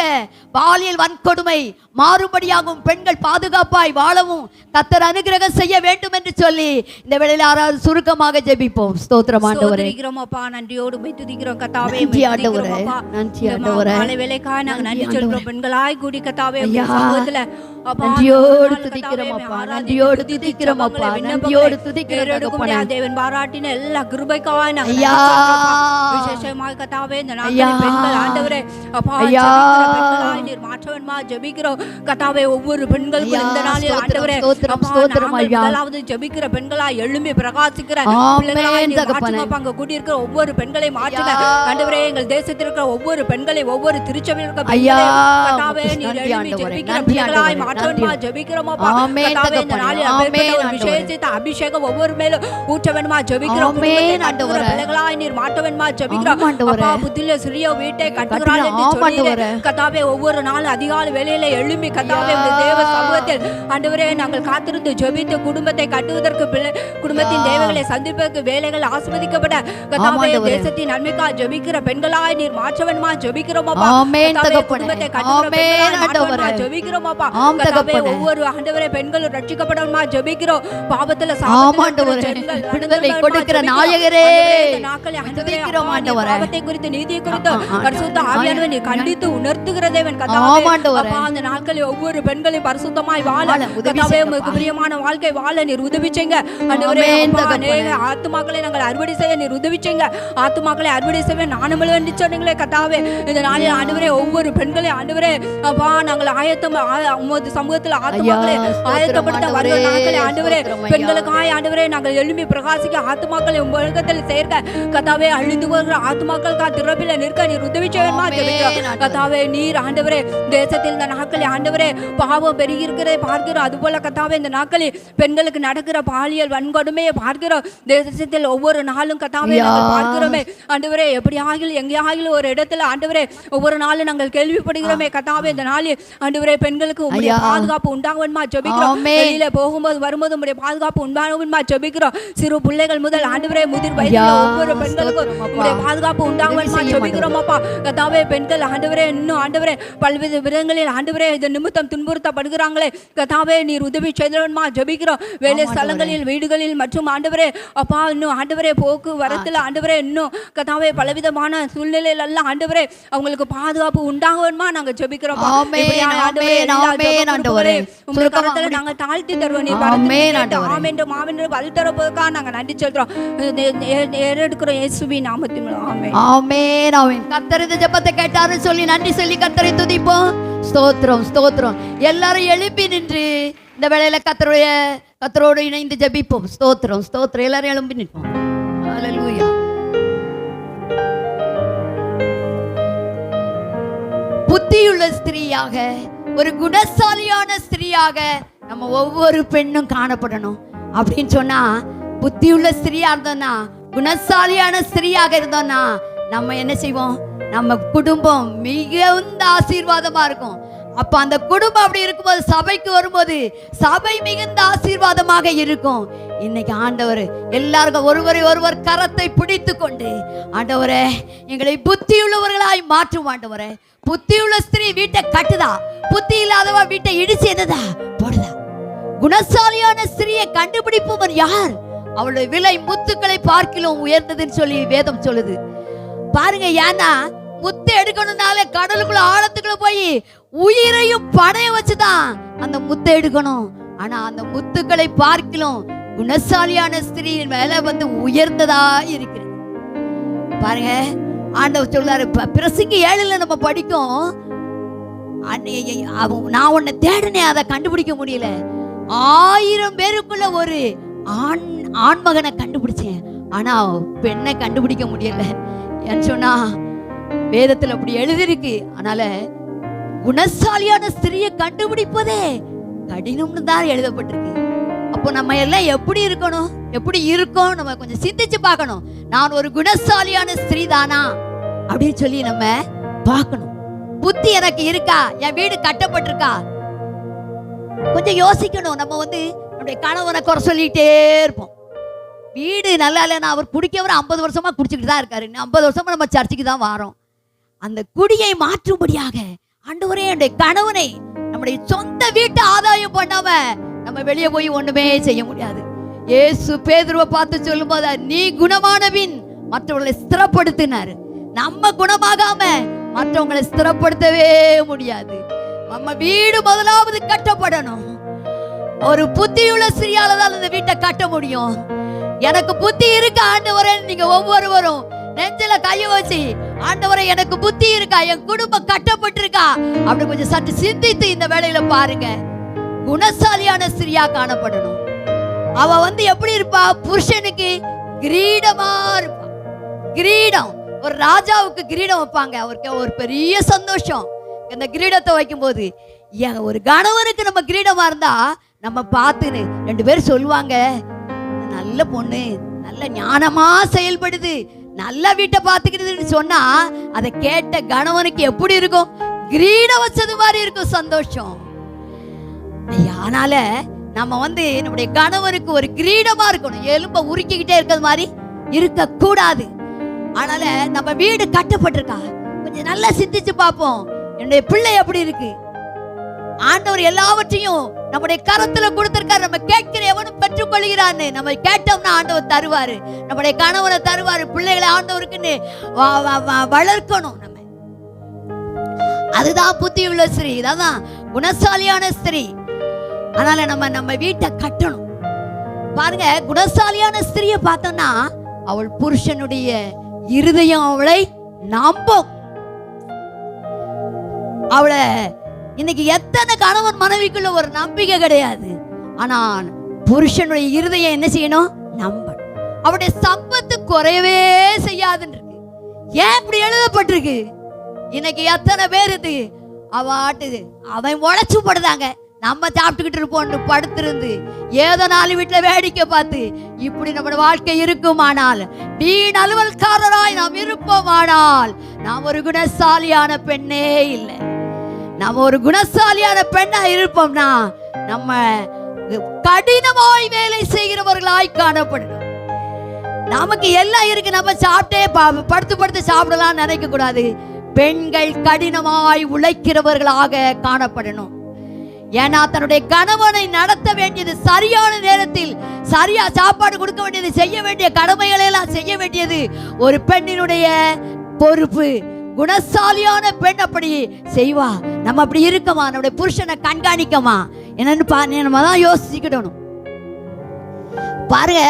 பாலியல் வன்கொடுமை மாறும்படியாகவும், பெண்கள் பாதுகாப்பாய் வாழவும் கர்த்தர் அனுகிரகம் செய்ய வேண்டும் என்று சொல்லி இந்த வேளையில யாராவது சுருக்கமாக ஜெபிப்போம். ஸ்தோத்திரம் ஆண்டவரே, அப்பா, நன்றியோடு துதிக்கிறோம் கர்த்தாவே. நன்றி ஆண்டவரே, நன்றி ஆண்டவரே. வேலைக்காக நாங்க நன்றி சொல்றோம். பெண்களாய் கூடி கர்த்தாவே சமூகத்துல நன்றியோடு துதிக்கிறோம் அப்பா, நன்றியோடு துதிக்கிறோம் அப்பா, நன்றியோடு துதிக்கிறோம். தேவன் பாராட்டின எல்லா கிருபைக்காக நாங்க விசேஷமாக கர்த்தாவே இந்த நாட்களில் பெண்கள் ஆண்டவரே அப்பா பெண்களாய் நீர் மாற்றவன்மா ஜெபிக்கிறோம் கர்த்தாவே. ஒவ்வொரு பெண்களுக்கும் இந்த நாளில் ஆண்டவரே அப்பா ஜெபிக்கிற பெண்களாய் எழும்பி பிரகாசிக்கிற பிள்ளைகளாய் நீர் மாற்றுங்க. அங்க கூடி இருக்கிற ஒவ்வொரு பெண்களை மாற்றுங்க ஆண்டவரே. எங்கள் தேசத்தில் இருக்கிற ஒவ்வொரு பெண்களை, ஒவ்வொரு திருச்சபையில் இருக்கிற கர்த்தாவே நீர் எழும்பி ஜெபிக்கிற பிள்ளைகளாய் மாற்றவன்மா ஜெபிக்கிறோம் அப்பா. கர்த்தாவே இந்த நாளில் அப்பேற்பட்ட விசேஷித்த அபிஷேகம் ஒவ்வொரு மேலும் ஊற்றவன்மா ஜெபிக்கிறோம். பிள்ளைகளாய் நீர் மாற்றவன்மா ஜெபிக்கிறோம் அப்பா. புத்தில சிறிய வீட்டை கட்டுகிறாள் என்று சொல்லி கர்த்தாவே ஒவ்வொரு நாள் அதிகாலை வேளையில எழும்பி எழும்பி கத்தாவே தேவ சமூகத்தில் ஆண்டவரே நாங்கள் காத்திருந்து ஜெபித்து குடும்பத்தை கட்டுவதற்கு குடும்பத்தின் தேவைகளை சந்திப்பதற்கு வேலைகள் ஆசீர்வதிக்கப்பட கத்தாவே தேசத்தின் நன்மைக்காக ஜெபிக்கிற பெண்களாய் நீர் மாற்றவன்மா ஜெபிக்கிறோம் அப்பா. குடும்பத்தை கட்டுவதற்கு ஜெபிக்கிறோம் அப்பா. கத்தாவே ஒவ்வொரு ஆண்டவரே பெண்களும் ரட்சிக்கப்படணுமா ஜெபிக்கிறோம். பாவத்துல விடுதலை கொடுக்கிற நாயகரே நாட்களை பாவத்தை குறித்து நீதியை குறித்து பரிசுத்த ஆவியானவர் நீர் கண்டித்து உணர்த்துகிற தேவன் கத்தாவே. அந்த நாட்களில் ஒவ்வொரு பெண்களையும் பரிசுத்தமாய் வாழ கத்தாவே உமக்கு பிரியமான வாழ்க்கை வாழ நீர் உதவி செய்யுங்க ஆண்டவரே. அநேக ஆத்துமாக்களை நாங்கள் அறுவடை செய்ய நீர் உதவி செய்யுங்க. ஆத்துமாக்களை அறுவடை செய்ய நானும் சொன்னீங்களே கத்தாவே. இந்த நாளில் ஆண்டவரே ஒவ்வொரு பெண்களையும் ஆண்டவரே அப்பா நாங்கள் ஆயத்தம் உமது சமூகத்தில் ஆத்துமாக்களை ஆயத்தப்படுத்த வருகிற நாட்களை ஆண்டவரே பெண்களுக்காய் ஆண்டவரே நாங்கள் எழும்பி பிரகாசிக்க ஆத்துமாக்களை உலகத்தில் சேர்க்க கத்தாவே அழிந்து வருகிற ஆத்துமாக்களுக்காக திறப்பில நிற்க நீர் உதவி செய்யணுமா கத்தாவே. நீர் ஆண்டவரே தேசத்தில் இந்த நாட்களில் ஆண்டவரே பாவம் பெருகி இருக்கிறதை பார்க்கிறோம். அதுபோல கத்தாவே இந்த நாட்களில் பெண்களுக்கு நடக்கிற பாலியல் வன்கொடுமையை பார்க்கிறோம். தேசத்தில் ஒவ்வொரு நாளும் கத்தாவே நாங்கள் பார்க்கிறோமே ஆண்டவரே. எப்படியாகிலும் எங்கேயாகிலும் ஒரு இடத்துல ஆண்டவரே ஒவ்வொரு நாளும் நாங்கள் கேள்விப்படுகிறோமே கத்தாவே. இந்த நாளில் ஆண்டவரே பெண்களுக்கு உங்களுடைய பாதுகாப்பு உண்டாகுமா ஜெபிக்கிறோம். வெளியில போகும்போது வரும்போது உங்களுடைய பாதுகாப்பு உண்டாகுமா ஜெபிக்கிறோம். சிறு பிள்ளைகள் முதல் ஆண்டவரே முதிர் வயதில் ஒவ்வொரு பெண்களுக்கும் உங்களுடைய பாதுகாப்பு உண்டாகுமா ஜெபிக்கிறோம் அப்பா கத்தாவே. பெண்கள் ஆண்டவரே இன்னும் ஆண்டவரே பல்வேறு விதங்களில் ஆண்டவரே இந்த நிமித்தம் துன்புறுத்தப்படுகிறாங்களே கத்தாவே நீர் உதவி செய்தவன்மா ஜெபிக்கிறோம். வேலை ஸ்தலங்களில் வீடுகளில் மற்றும் ஆண்டவரே அப்பா இன்னும் ஆண்டவரே போக்குவரத்துல ஆண்டவரே இன்னும் கத்தாவே பலவிதமான சூழ்நிலையில எல்லாம் ஆண்டவரே அவங்களுக்கு பாதுகாப்பு உண்டாகுமா நாங்க ஜெபிக்கிறோம். நாங்க தாழ்த்தி தருவோம். நீ ஆமென் ஆமென் பதில் தரப்போதுக்காக நாங்க நன்றி சொல்றோம். ஏறெடுக்கிறோம் இயேசுவின் நாமத்தில் ஆமென் ஆமென் ஆமென். கர்த்தர் இந்த ஜெபத்தை கேட்டாருன்னு சொல்லி நன்றி சொல்லி கர்த்தரை துதிப்போம். ஸ்தோத்திரம் ஸ்தோத்திரம். எல்லாரும் எழுப்பி நின்று இந்த வேளையில கர்த்தரோடு இணைந்து ஜெபிப்போம். ஸ்தோத்திரம் ஸ்தோத்திரம். எல்லாரும் எழுப்பி நிற்போம். ஹல்லேலூயா. புத்தியுள்ள ஸ்திரீயாக ஒரு குணசாலியான ஸ்திரீயாக நம்ம ஒவ்வொரு பெண்ணும் காணப்படணும் அப்படின்னு சொன்னா, புத்தியுள்ள ஸ்திரீயா இருந்தோம்னா குணசாலியான ஸ்திரீயாக இருந்தோம்னா நம்ம என்ன செய்வோம்? நம்ம குடும்பம் மிகுந்த ஆசீர்வாதமா இருக்கும். அப்ப அந்த குடும்பம் அப்படி இருக்கும்போது சபைக்கு வரும்போது சபை மிகுந்த ஆசீர்வாதமாக இருக்கும். இன்னைக்கு ஆண்டவர் எல்லாருக்கும் ஒருவர் கரத்தை பிடித்து கொண்டு ஆண்டவரே எங்களை புத்தியுள்ளவர்களாய் மாற்றும் ஆண்டவரே. புத்தியுள்ள ஸ்திரீ வீட்டை கட்டுதா, புத்தி இல்லாதவா வீட்டை இடிச்சு என்னதா போடுதா. குணசாலியான ஸ்திரீயை கண்டுபிடிப்பவர் யார்? அவளுடைய விலை முத்துக்களை பார்க்கிலும் உயர்ந்ததுன்னு சொல்லி வேதம் சொல்லுது பாருங்க. ஏன்னா முத்து எடுக்கணும்னாலே கடலுக்குள்ள ஆழத்துக்குள்ள போய் உயிரையும் பணைய வச்சுதான் அந்த முத்தை எடுக்கணும். ஆனா அந்த முத்துக்களை பார்க்கிலும் குணசாலியான ஸ்திரீயின் மேல உயர்ந்ததா இருக்கிறது பாருங்க. ஆண்டவர் சொல்றாரு பிரசங்கி 7 நம்ம படிக்கும். நான் உன்னை தேடினேன், அதை கண்டுபிடிக்க முடியல. 1000 பேருக்குள்ள ஒரு ஆண்மகனை கண்டுபிடிச்சேன், ஆனா பெண்ணை கண்டுபிடிக்க முடியல ஏன்னு சொன்னா வேதத்துல அப்படி எழுதிருக்கு. அதனால குணசாலியான ஸ்திரியை கண்டுபிடிப்பதே கடினம்னு தான் எழுதப்பட்டிருக்கு. அப்போ நம்ம எல்லாம் எப்படி இருக்கணும், எப்படி இருக்கோம் நம்ம கொஞ்சம் சிந்திச்சு பார்க்கணும். நான் ஒரு குணசாலியான ஸ்திரீ தானா அப்படின்னு சொல்லி நம்ம பார்க்கணும். புத்தி எனக்கு இருக்கா, என் வீடு கட்டப்பட்டிருக்கா, கொஞ்சம் யோசிக்கணும். நம்ம நம்முடைய கணவனை குறை சொல்லிட்டே இருப்போம். வீடு நல்லா இல்லைன்னா அவர் குடிக்கவர் 50 வருஷமா குடிச்சுக்கிட்டு தான் இருக்காரு. 50 வருஷமா நம்ம சர்ச்சுக்கு தான் வாரோம். அந்த குடியை மாற்றும்படியாக ஆண்டவரே என்னுடைய கணவனை நம்முடைய சொந்த வீட்டை ஆதாயம் பண்ணாம நம்ம வெளியே போய் ஒண்ணுமே செய்ய முடியாது. இயேசு பேதுருவை பார்த்து சொல்லும் போது நீ குணமானவின் மற்றவர்களை ஸ்திரப்படுத்தினாரு. நம்ம குணமாகாம மற்றவங்களை ஸ்திரப்படுத்தவே முடியாது. நம்ம வீடு முதலாவது கட்டப்படணும். ஒரு புத்தியுள்ள ஸ்திரீயால தான் அந்த வீட்டை கட்ட முடியும். எனக்கு புத்தி இருக்கு ஆண்டவரே, நீங்க ஒவ்வொருவரும் நெஞ்சில கைய வச்சு ஆண்டவரே எனக்கு புத்தி இருக்கா, என் குடும்பம் கட்டப்பட்டிருக்கா அப்படி கொஞ்சம் சற்று சிந்தித்து இந்த வேளையில பாருங்க. குணசாலியான ஸ்திரியா காணப்படணும். அவ எப்படி இருப்பா? புருஷனுக்கு கிரீடமா இருப்பா. கிரீடம், ஒரு ராஜாவுக்கு கிரீடம் வைப்பாங்க, அவருக்கு ஒரு பெரிய சந்தோஷம். இந்த கிரீடத்தை வைக்கும் போது ஒரு கணவனுக்கு நம்ம கிரீடமா இருந்தா நம்ம பார்த்துன்னு 2 பேர் சொல்லுவாங்க, நல்ல பொண்ணு, நல்ல ஞானமா செயல்படுது, நல்ல வீட்டை பார்த்துக்கிடுதுன்னு சொன்னா அதை கேட்ட கணவனுக்கு எப்படி இருக்கும்? கிரீடம் வச்சது மாதிரி இருக்கும் சந்தோஷம். ஐயா, அதனால நம்ம நம்முடைய கணவருக்கு ஒரு கிரீடமா இருக்கணும். எலும்ப உருக்கிக்கிட்டே இருக்கிறது மாதிரி இருக்க கூடாது. அதனால நம்ம வீடு கட்டப்பட்டிருக்கா, கொஞ்சம் நல்லா சிந்திச்சு பார்ப்போம். என்னுடைய பிள்ளை எப்படி இருக்கு? ஆண்டவர் எல்லாவற்றையும் நம்முடைய கரத்துல கொடுத்திருக்காரு. நம்ம கேட்கிற எவனும் பெற்றுக்கொள்கிறான்னு நம்ம கேட்டோம்னா ஆண்டவர் தருவாரு. நம்முடைய கணவனை தருவாரு. பிள்ளைகளை ஆண்டவருக்குன்னு வளர்க்கணும். நம்ம அதுதான் புத்தியுள்ள ஸ்திரீ, அதான் குணசாலியான ஸ்திரீ. அதனால நம்ம வீட்டை கட்டணும். பாருங்க, குணசாலியான ஸ்திரியை பார்த்தோம்னா அவள் புருஷனுடைய இருதயம் அவளை நம்பும். அவளை இன்னைக்கு எத்தனை கணவன் மனைவிக்குள்ள ஒரு நம்பிக்கை கிடையாது. ஆனால் புருஷனுடைய இருதயம் என்ன செய்யணும்? நம்பணும். அவருடைய சம்பத்து குறையவே செய்யாதுன்னு இருக்கு. ஏன் இப்படி எழுதப்பட்டிருக்கு? இன்னைக்கு எத்தனை பேர் இது அவன் உழைச்சு படுதாங்க, நம்ம சாப்பிட்டுக்கிட்டு இருப்போம் படுத்திருந்து ஏதோ 4 வீட்டுல வேடிக்கை பார்த்து இப்படி நம்முடைய வாழ்க்கை இருக்குமானால், வீண் அலுவல்காரராய் நாம் இருப்போமானால், நாம் ஒரு குணசாலியான பெண்ணே இல்லை. நம்ம ஒரு குணசாலியான பெண்ணா இருப்போம்னா நம்ம கடினமாய் வேலை செய்கிறவர்களாய் காணப்படணும். நமக்கு எல்லாம் இருக்கு, நம்ம சாப்பிட்டே படுத்து சாப்பிடலாம் நினைக்க கூடாது. பெண்கள் கடினமாய் உழைக்கிறவர்களாக காணப்படணும். ஏன்னா தன்னுடைய கணவனை நடத்த வேண்டியது, சரியான நேரத்தில் சரியா சாப்பாடு கொடுக்க வேண்டியது, செய்ய வேண்டிய கடமைகளை எல்லாம் செய்ய வேண்டியது ஒரு பெண்ணினுடைய பொறுப்பு. குணசாலியான பெண் அப்படி செய்வா. நம்ம அப்படி இருக்கமா? நம்முடைய புருஷனை கண்காணிக்கமா என்னன்னு நம்ம தான் யோசிச்சுக்கிடணும். பாருங்க,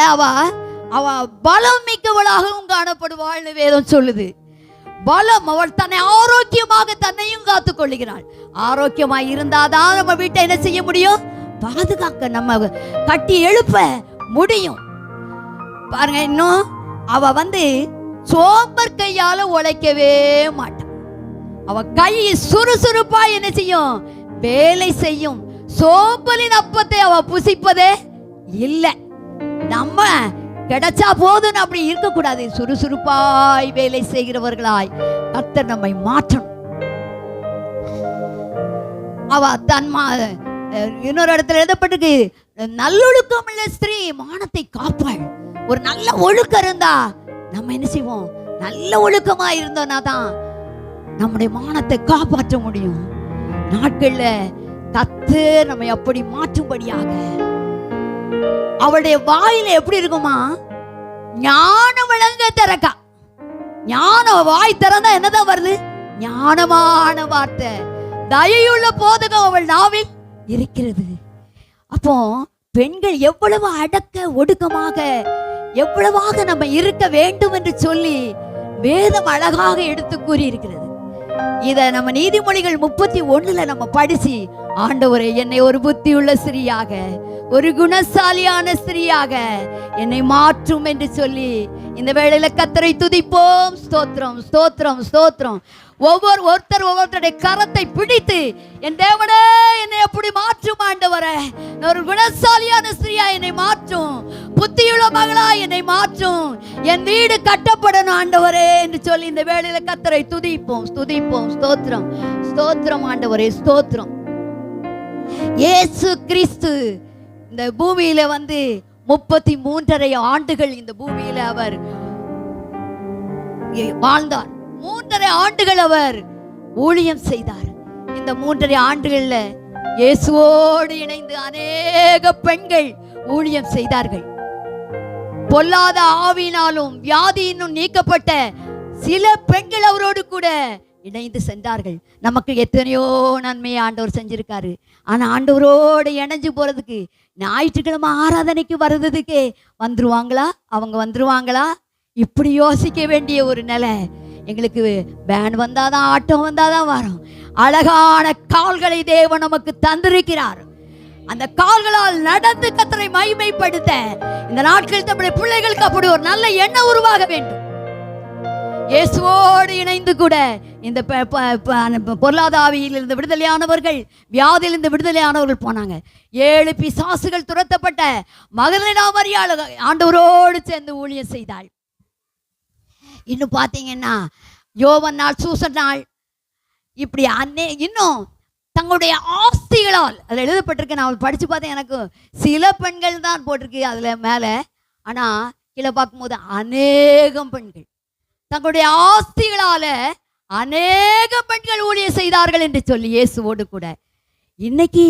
அவ பலம் மிக்கவளாகவும் காணப்படுவாள்னு வேதம் சொல்லுது. பலம், அவள் தன்னை ஆரோக்கியமாக தன்னையும் காத்துக் கொள்ளுகிறாள். ஆரோக்கியமாய் இருந்தாதான் நம்ம வீட்டை என்ன செய்ய முடியும்? பாதுகாக்க, நம்ம கட்டி எழுப்ப முடியும். பாருங்க, இன்னும் அவ சோம்பர் கையால உழைக்கவே மாட்டான். அவ கை சுறுசுறுப்பா என்ன செய்யும்? வேலை செய்யும். சோம்பலின் அப்பத்தை அவ புசிப்பதே இல்லை. நம்ம கிடைச்சா போதும் அப்படி இருக்க கூடாது. சுறுசுறுப்பாய் வேலை செய்கிறவர்களாய் கர்த்தர் நம்மை மாற்றணும். அவ இன்னொரு இடத்துல எழுதப்பட்டிருக்கு, நல்லொழுக்கம் உள்ள ஸ்திரீ மானத்தை காப்பாள். ஒரு நல்ல ஒழுக்கம் இருந்தா நம்ம என்ன செய்வோம்? நல்ல ஒழுக்கமா இருந்தோம்னா தான் நம்முடைய மானத்தை காப்பாற்ற முடியும். நாட்கள்ல கர்த்தர் நம்மை அப்படி மாற்றும்படியாக அவளுடைய வாயில எப்படி இருக்குமா? ஞானம் விளங்க திறக்கா. ஞானம் வாய் திறந்தா என்னதான் வருது? ஞானமான வார்த்தை, தயையுள்ள போதகம் அவள் நாவில் இருக்கிறது. அப்போ பெண்கள் எவ்வளவு அடக்க ஒடுக்கமாக, எவ்வளவாக நம்ம இருக்க வேண்டும் என்று சொல்லி வேதம் அழகாக எடுத்து கூறி இருக்கிறது. இத நம்ம நீதிமொழிகள் 31 நம்ம படிச்சு, ஆண்டவரே என்னை ஒரு புத்தியுள்ள ஸ்திரீயாக, ஒரு குணசாலியான ஸ்திரீயாக என்னை மாற்றும் என்று சொல்லி இந்த வேளையில கர்த்தரை துதிப்போம். ஸ்தோத்திரம், ஸ்தோத்திரம், ஸ்தோத்திரம். ஒவ்வொருத்தருடைய கரத்தை பிடித்து, என் தேவனே என்னை அப்படி மாற்றும் ஆண்டவரே, ஒரு குணசாலியான ஸ்திரீயா என்னை மாற்றும், புத்தியுள்ள மகளா என்னை மாற்றும், என் வீடு கட்டப்படணும் ஆண்டவரே என்று சொல்லி இந்த வேளையில கர்த்தரை துதிப்போம், துதிப்போம். ஸ்தோத்திரம், ஸ்தோத்திரம் ஆண்டவரே, ஸ்தோத்திரம். இயேசு கிறிஸ்து இந்த பூமியில 33.5 ஆண்டுகள் இந்த பூமியில அவர் வாழ்ந்தார். 3.5 ஆண்டுகள் அவர் ஊழியம் செய்தார். இந்த 3.5 ஆண்டுகள்ல இயேசுவோடு இணைந்து அநேக பெண்கள் ஊழியம் செய்தார்கள். பொல்லாத ஆவியினாலும் வியாதியினும் நீக்கப்பட்ட சில பெண்கள் அவரோடு கூட இணைந்து சென்றார்கள். நமக்கு எத்தனையோ நன்மையை ஆண்டவர் செஞ்சிருக்காரு. ஆனா ஆண்டவரோடு இணைஞ்சு போறதுக்கு, ஞாயிற்றுக்கிழமை ஆராதனைக்கு வர்றதுக்கே அவங்க வந்துருவாங்களா? இப்படி யோசிக்க வேண்டிய ஒரு நிலை. எங்களுக்கு வேன் வந்தாதான், ஆட்டோ வந்தாதான் வரும். அழகான கால்களை தேவன் நமக்கு தந்திருக்கிறார். அந்த கால்களால் நடந்து கர்த்தரை மகிமைப்படுத்த இந்த நாட்கள் நம்முடைய பிள்ளைகளுக்கு அப்படி ஒரு நல்ல எண்ணம் உருவாக வேண்டும். இயேசுவோடு இணைந்து கூட இந்த பொருளாதாரியிலிருந்து விடுதலையானவர்கள், வியாதியிலிருந்து விடுதலையானவர்கள் போனாங்க. 7 பிசாசுகள் துரத்தப்பட்ட மகதலேனா மரியாள் ஆண்டவரோடு சேர்ந்து ஊழியம் செய்தாள். இன்னும் பார்த்தீங்கன்னா யோவான் நாள், சூசன் நாள், இப்படி இன்னும் தங்களுடைய ஆஸ்திகளால், அதில் எழுதப்பட்டிருக்கு, நான் படித்து பார்த்தேன், எனக்கு சில பெண்கள் தான் போட்டிருக்கு அதில் மேலே, ஆனால் கீழே பார்க்கும்போது அநேகம் பெண்கள் தங்களுடைய ஆஸ்திகளால் அநேக பெண்கள் ஊழியம் செய்தார்கள் என்று சொல்லி இயேசுவோடு கூட. இன்னைக்கு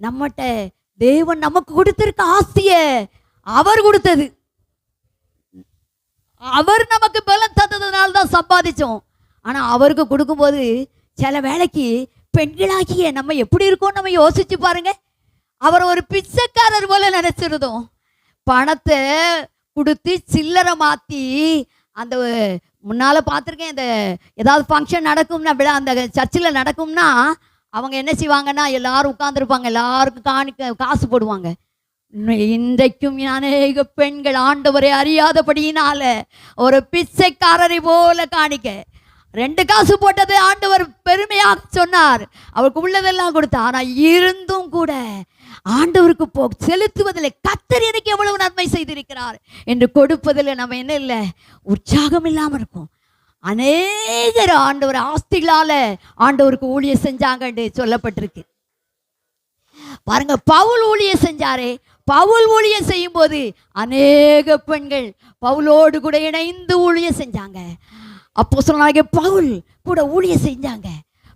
நம்மகிட்ட தேவன் நமக்கு கொடுத்திருக்க ஆஸ்திய அவர் கொடுத்தது, அவர் நமக்கு பலம் தந்ததுனால தான் சம்பாதிச்சோம். ஆனால் அவருக்கு கொடுக்கும்போது சில வேளைக்கு பெண்களாகிய நம்ம எப்படி இருக்கோம் நம்ம யோசிச்சு பாருங்க. அவர் ஒரு பிச்சைக்காரர் போல நினைச்சிருந்தோம். பணத்தை கொடுத்து சில்லறை மாற்றி, அந்த முன்னால் பார்த்துருக்கேன், இந்த ஏதாவது ஃபங்க்ஷன் நடக்கும்னா, விழா அந்த சர்ச்சில் நடக்கும்னா அவங்க என்ன செய்வாங்கன்னா, எல்லாரும் உட்காந்துருப்பாங்க, எல்லாருக்கும் காசு போடுவாங்க. இன்றைக்கும் அநேக பெண்கள் ஆண்டவரை அறியாதபடியினால ஒரு பிச்சைக்காரரை போல காணிக்க 2 காசு போட்டது ஆண்டவர் பெருமையாக சொன்னார், அவருக்கு உள்ளதெல்லாம் கொடுத்தார். ஆனால் இருந்தும் கூட ஆண்டவருக்கு செலுத்துவதில் கர்த்தர் எனக்கு எவ்வளவு நன்மை செய்திருக்கிறார் என்று கொடுப்பதில் நம்ம என்ன இல்லை, உற்சாகம் இல்லாமல் இருக்கும். அநேகர் ஆண்டவர் ஆஸ்திகளால ஆண்டவருக்கு ஊழியம் செஞ்சாங்க என்று சொல்லப்பட்டிருக்கு. பாருங்க, பவுல் ஊழியம் செஞ்சாரே, பவுல் ஊழியம் செய்யும் போது அநேக பெண்கள் பவுலோடு கூட இணைந்து ஊழியம் செஞ்சாங்க. அப்போஸ்தலனாகிய பவுல் கூட ஊழியம் செஞ்சாங்க.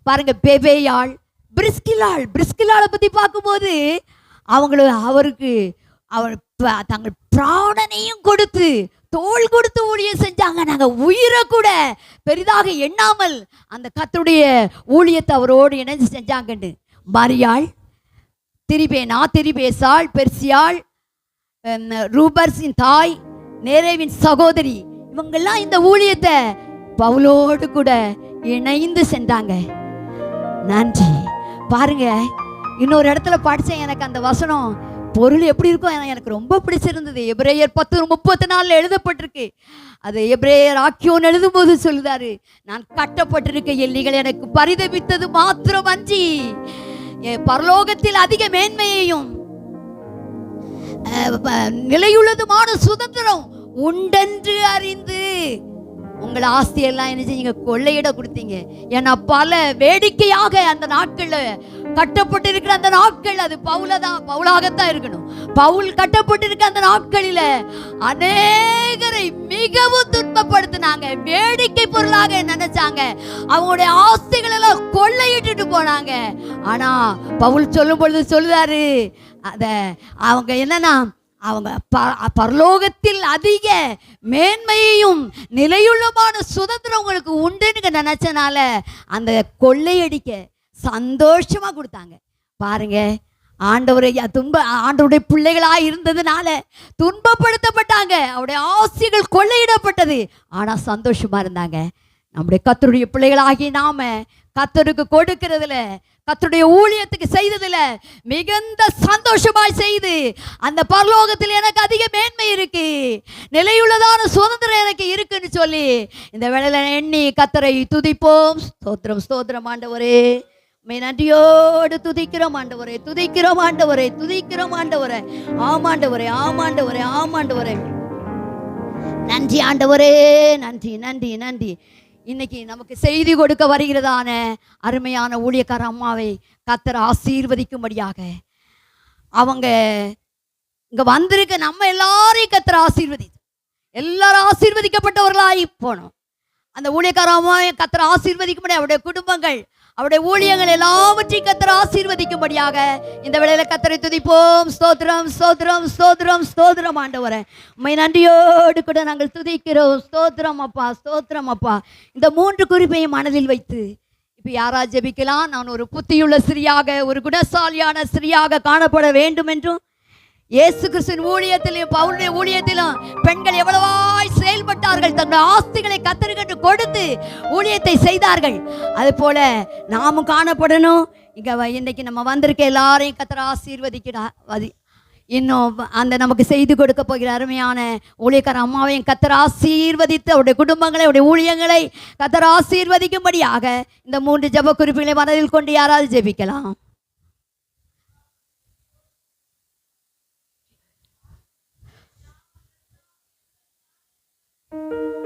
பாருங்க, பேபேயாள், பிரிஸ்கிலாளை பத்தி பார்க்கும்போது அவருக்கு அவர் தங்கள் பிராணனையும் கொடுத்து தோள் கொடுத்து ஊழியம் செஞ்சாங்க. நாங்கள் உயிரை கூட பெரிதாக எண்ணாமல் அந்த கர்த்தருடைய ஊழியத்தை அவரோடு இணைஞ்சு செஞ்சாங்கன்னு. மரியாள், திரிபேசாள், பெர்சியாள், ரூபர்ஸின் தாய், நேரேவின் சகோதரி, இவங்கெல்லாம் இந்த ஊழியத்தை பவுலோடு கூட இணைந்து சென்றாங்க. நன்றி. பாருங்க, இன்னொரு இடத்துல படித்தேன், எனக்கு அந்த வசனம் பொருள் எப்படி இருக்கும் எனக்கு ரொம்ப பிடிச்சிருந்தது. எபிரேயர் 10:34 எழுதப்பட்டிருக்கு. அது எபிரேயர் ஆக்கியோன் எழுதும்போது சொல்லுதாரு, நான் கட்டப்பட்டிருக்கையில் நீங்கள் எனக்கு பரிதபித்தது மாத்திரம் அன்றி பரலோகத்தில் அதிக மேன்மையையும் நிலையுள்ளதுமான சுதந்திரம் உண்டென்று அறிந்து உங்களை ஆஸ்தியெல்லாம் என்ன செய்யுங்க, கொள்ளையிட கொடுத்தீங்க. ஏன்னா பல வேடிக்கையாக அந்த நாட்கள்ல கட்டப்பட்டிருக்கிற அந்த நாட்கள் அது பவுலாகத்தான் இருக்கணும். பவுல் கட்டப்பட்டிருக்க அந்த நாட்களில அநேகரை மிகவும் துன்பப்படுத்தினாங்க, வேடிக்கை பொருளாக நினைச்சாங்க, அவங்களுடைய ஆஸ்திகள் எல்லாம் கொள்ளையிட்டு போனாங்க. ஆனா பவுல் சொல்லும் பொழுது சொல்லுதாரு, அத அவங்க என்னன்னா, அவங்க பரலோகத்தில் அதிக மேன்மையையும் நிலையுள்ளமான சுதந்திரம் உங்களுக்கு உண்டுன்னு நினைச்சனால அந்த கொள்ளையடிக்க சந்தோஷமா கொடுத்தாங்க. பாருங்க, ஆண்டவருடைய பிள்ளைகளா இருந்ததுனால துன்பப்படுத்தப்பட்டாங்க, அவருடைய ஆசைகள் கொள்ளையிடப்பட்டது, ஆனா சந்தோஷமா இருந்தாங்க. நம்முடைய கர்த்தருடைய பிள்ளைகளாகி நாம கர்த்தருக்கு கொடுக்கிறதுல, கர்த்தருடைய ஊழியத்துக்கு செய்ததுல மிகுந்த சந்தோஷமாய் செய்து, அந்த பரலோகத்தில் எனக்கு அதிக மேன்மை இருக்கு, நிலையுள்ளதான சுதந்திரம் எனக்கு இருக்குன்னு சொல்லி இந்த வேளையில எண்ணி கர்த்தரை துதிப்போம். ஸ்தோத்திரம், ஸ்தோத்திரம் ஆண்டவரே, நன்றியோடு துதிக்கிறோம் ஆண்டவரே, துதிக்கிறோம் ஆண்டவரே, துதிக்கிறோம் ஆண்டவரே. ஆமாண்டவரே, ஆமாண்டவரே, ஆமாண்டவரே. நன்றி ஆண்டவரே, நன்றி நன்றி நன்றி. இன்னைக்கு நமக்கு செய்தி கொடுக்க வருகிறதான அருமையான ஊழியக்கார அம்மாவை கர்த்தர் ஆசீர்வதிக்கும்படியாக, அவங்க இங்க வந்திருக்க நம்ம எல்லாரையும் கர்த்தர் எல்லாரும் ஆசீர்வதிக்கப்பட்டவர்களாய் போனோம். அந்த ஊழியக்கார அம்மாவை கர்த்தர் ஆசீர்வதிக்கும்படி, அவருடைய குடும்பங்கள், அவருடைய ஊழியங்கள் எல்லாவற்றையும் கர்த்தர் ஆசீர்வதிக்கும்படியாக இந்த வேளையில கர்த்தரை துதிப்போம். ஸ்தோத்திரம், ஸ்தோத்திரம், ஸ்தோத்திரம், ஸ்தோத்திரம் ஆண்டவரே, உம்மை நன்றியோடு கூட நாங்கள் துதிக்கிறோம். ஸ்தோத்திரம் அப்பா, ஸ்தோத்திரம் அப்பா. இந்த 3 குறிப்பையும் மனதில் வைத்து இப்போ யாரா ஜெபிக்கலாம். நான் ஒரு புத்தியுள்ள ஸ்திரியாக, ஒரு குணசாலியான ஸ்திரியாக காணப்பட வேண்டும் என்றும், இயேசு கிறிஸ்துவின் ஊழியத்திலும் பவுலுடைய ஊழியத்திலும் பெண்கள் எவ்வளவாய் செயல்பட்டார்கள், தங்கள் ஆஸ்திகளை கர்த்தருக்கு கொடுத்து ஊழியத்தை செய்தார்கள். அது போல நாமும் காணப்படணும். இன்னைக்கு நம்ம வந்திருக்க எல்லாரையும் கர்த்தர் ஆசீர்வதிக்கிறார். இன்னும் அந்த நமக்கு செய்து கொடுக்க போகிற அருமையான ஊழியக்கார அம்மாவையும் கர்த்தர் ஆசீர்வதித்து, அவருடைய குடும்பங்களை, அவருடைய ஊழியங்களை கர்த்தர் ஆசீர்வதிக்கும்படியாக இந்த 3 ஜெப குறிப்புகளை மனதில் கொண்டு யாராவது ஜெபிக்கலாம்.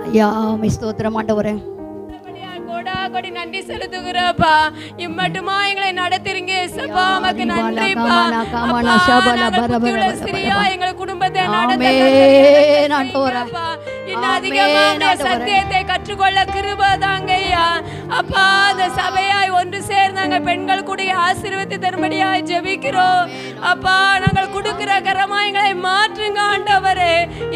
ஐயா, ஸ்தோத்திரம் ஆண்டவரே. கொடி நன்றி செலுத்துகிறோம்ப்பா. இம்மட்டுமா எங்களை நடத்துறீங்க ஏசப்பா, உமக்கு நன்றிப்பா. அப்பா, நாங்கள் புத்தியுள்ள ஸ்திரியா எங்கள் குடும்பத்தை நடத்த இன்னும் அதிகமா உம்முடைய சத்தியத்தை கற்றுக்கொள்ள கிருபை தாங்க ஐயா. அப்பா, அந்த சபையாய் ஒன்று சேர்ந்து நாங்கள் பெண்கள் கூடிய ஆசீர்வதித்து தரும்படியாய் ஜெபிக்கிறோம். அப்பா, நாங்கள் கொடுக்கிற கரமாய் எங்களை மாற்றுங்க ஆண்டவரே.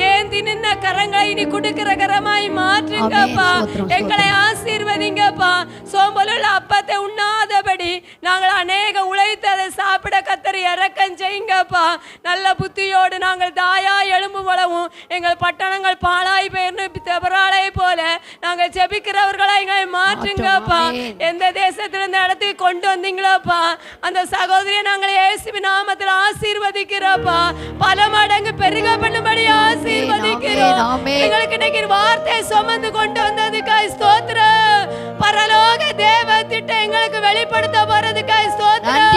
ஏன் தின்ன கரங்களை இனி கொடுக்கிற கரமாய் மாற்றுங்கப்பா. எங்களை ஆசீர்வதிங்கப்பா. சோம்பலுள்ள அப்பத்தை உண்ணாதபடி நாங்கள் அநேக உழைத்ததை சாப்பிட கத்தர் இறக்கம் செய்யுங்கப்பா. நல்ல புத்தியோடு நாங்கள் தாயா எலும்பு போலவும் எங்கள் பட்டணங்கள் பாலாய் பெயர்ந்து தெபராலை போல நாங்கள் ஜெபிக்கிறவர்களை எங்களை மாற்றுங்கப்பா. எந்த தேசத்திலிருந்து இடத்துக்கு கொண்டு வந்தீங்களோப்பா, அந்த சகோதரியை நாங்கள் இயேசுவின் நாமத்தில் ஆசீர்வதிக்கிறோம்ப்பா. பல மடங்கு பெருக பண்ணும்படி ஆசீர்வதிக்கிறோம். எங்களுக்கு இன்னைக்கு வார்த்தை சுமந்து கொண்டு வந்ததுக்காய் ஸ்தோத்திரம். பரலோக தேவ திட்டம் எங்களுக்கு வெளிப்படுத்த போறதுக்காய் ஸ்தோத்திரம்.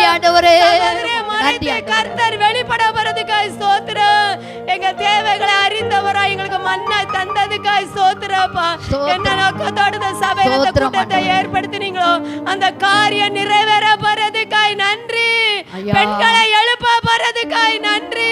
கர்த்தர் வெளிப்பட போறதுக்காய் ஸ்தோத்திரம். எங்க தேவைகளை அறிந்தவரா எங்களுக்கு மன்ன தந்ததுக்காய் ஸ்தோத்திரப்பா. என்ன நோக்கத்தோட சபையில கூட்டத்தை ஏற்படுத்தினீங்களோ அந்த காரியம் நிறைவேற போறதுக்காய் நன்றி. பெண்களை எழுப்ப போறதுக்காய் நன்றி.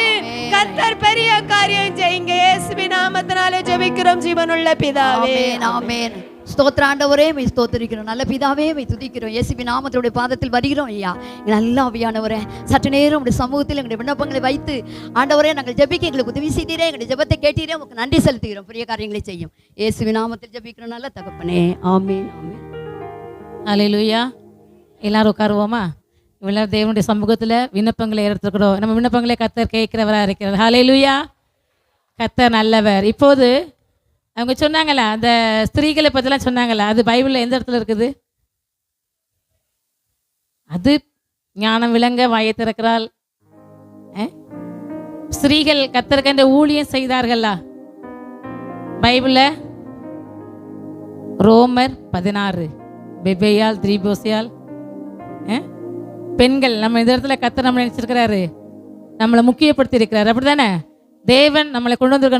கர்த்தர் பெரிய காரியம் செய்யுங்க. இயேசுவின் நாமத்தினாலே ஜெபிக்கிறோம் ஜீவனுள்ள பிதாவே, ஆமென். ஸ்தோத்திர ஆண்டவரே, மை ஸ்தோத்திரிக்கிறோம். நல்ல பிதாவே, மை துதிக்கிறோம். இயேசுவின் நாமத்தோட பாதத்தில் வருகிறோம் ஐயா. நல்ல ஆவியானவரே, சற்று நேரம் உங்களுடைய சமூகத்தில் எங்களுடைய விண்ணப்பங்களை வைத்து ஆண்டவரே நாங்கள் ஜெபிக்க எங்களுக்கு உதவி செய்தீரே, எங்களுடைய ஜெபத்தை கேட்டீரே, உங்களுக்கு நன்றி செலுத்துகிறோம். பெரிய காரியங்களை செய்யும் இயேசுவின் நாமத்தில் ஜெபிக்கிறோம் நல்ல தகப்பனே, ஆமென், ஆமென். அல்லேலூயா. எல்லாரும் உட்காருவோமா? இவ்வளவு தேவனுடைய சமூகத்தில் விண்ணப்பங்களை எடுத்துக்கிறோம். நம்ம விண்ணப்பங்களை கர்த்தர் கேட்கிறவராக இருக்கிறார். அல்லேலூயா. கர்த்தர் நல்லவர். இப்போது அவங்க சொன்னாங்களா, அந்த ஸ்திரீகளை பற்றிலாம் சொன்னாங்களா, அது பைபிளில் எந்த இடத்துல இருக்குது? அது ஞானம் விளங்க வாயை திறக்கிறாள். ஸ்திரீகள் கர்த்தருக்கு ஊழியம் செய்தார்களா? பைபிளில் ரோமர் 16 பெபேயால் திரிபோசியால். பெண்கள் நம்ம இந்த இடத்துல கர்த்தர் நம்மளை நினைச்சிருக்கிறாரு, நம்மளை முக்கியப்படுத்தி இருக்கிறாரு. அப்படிதானே? தேவன் நம்மளை கொண்டு வந்திருக்க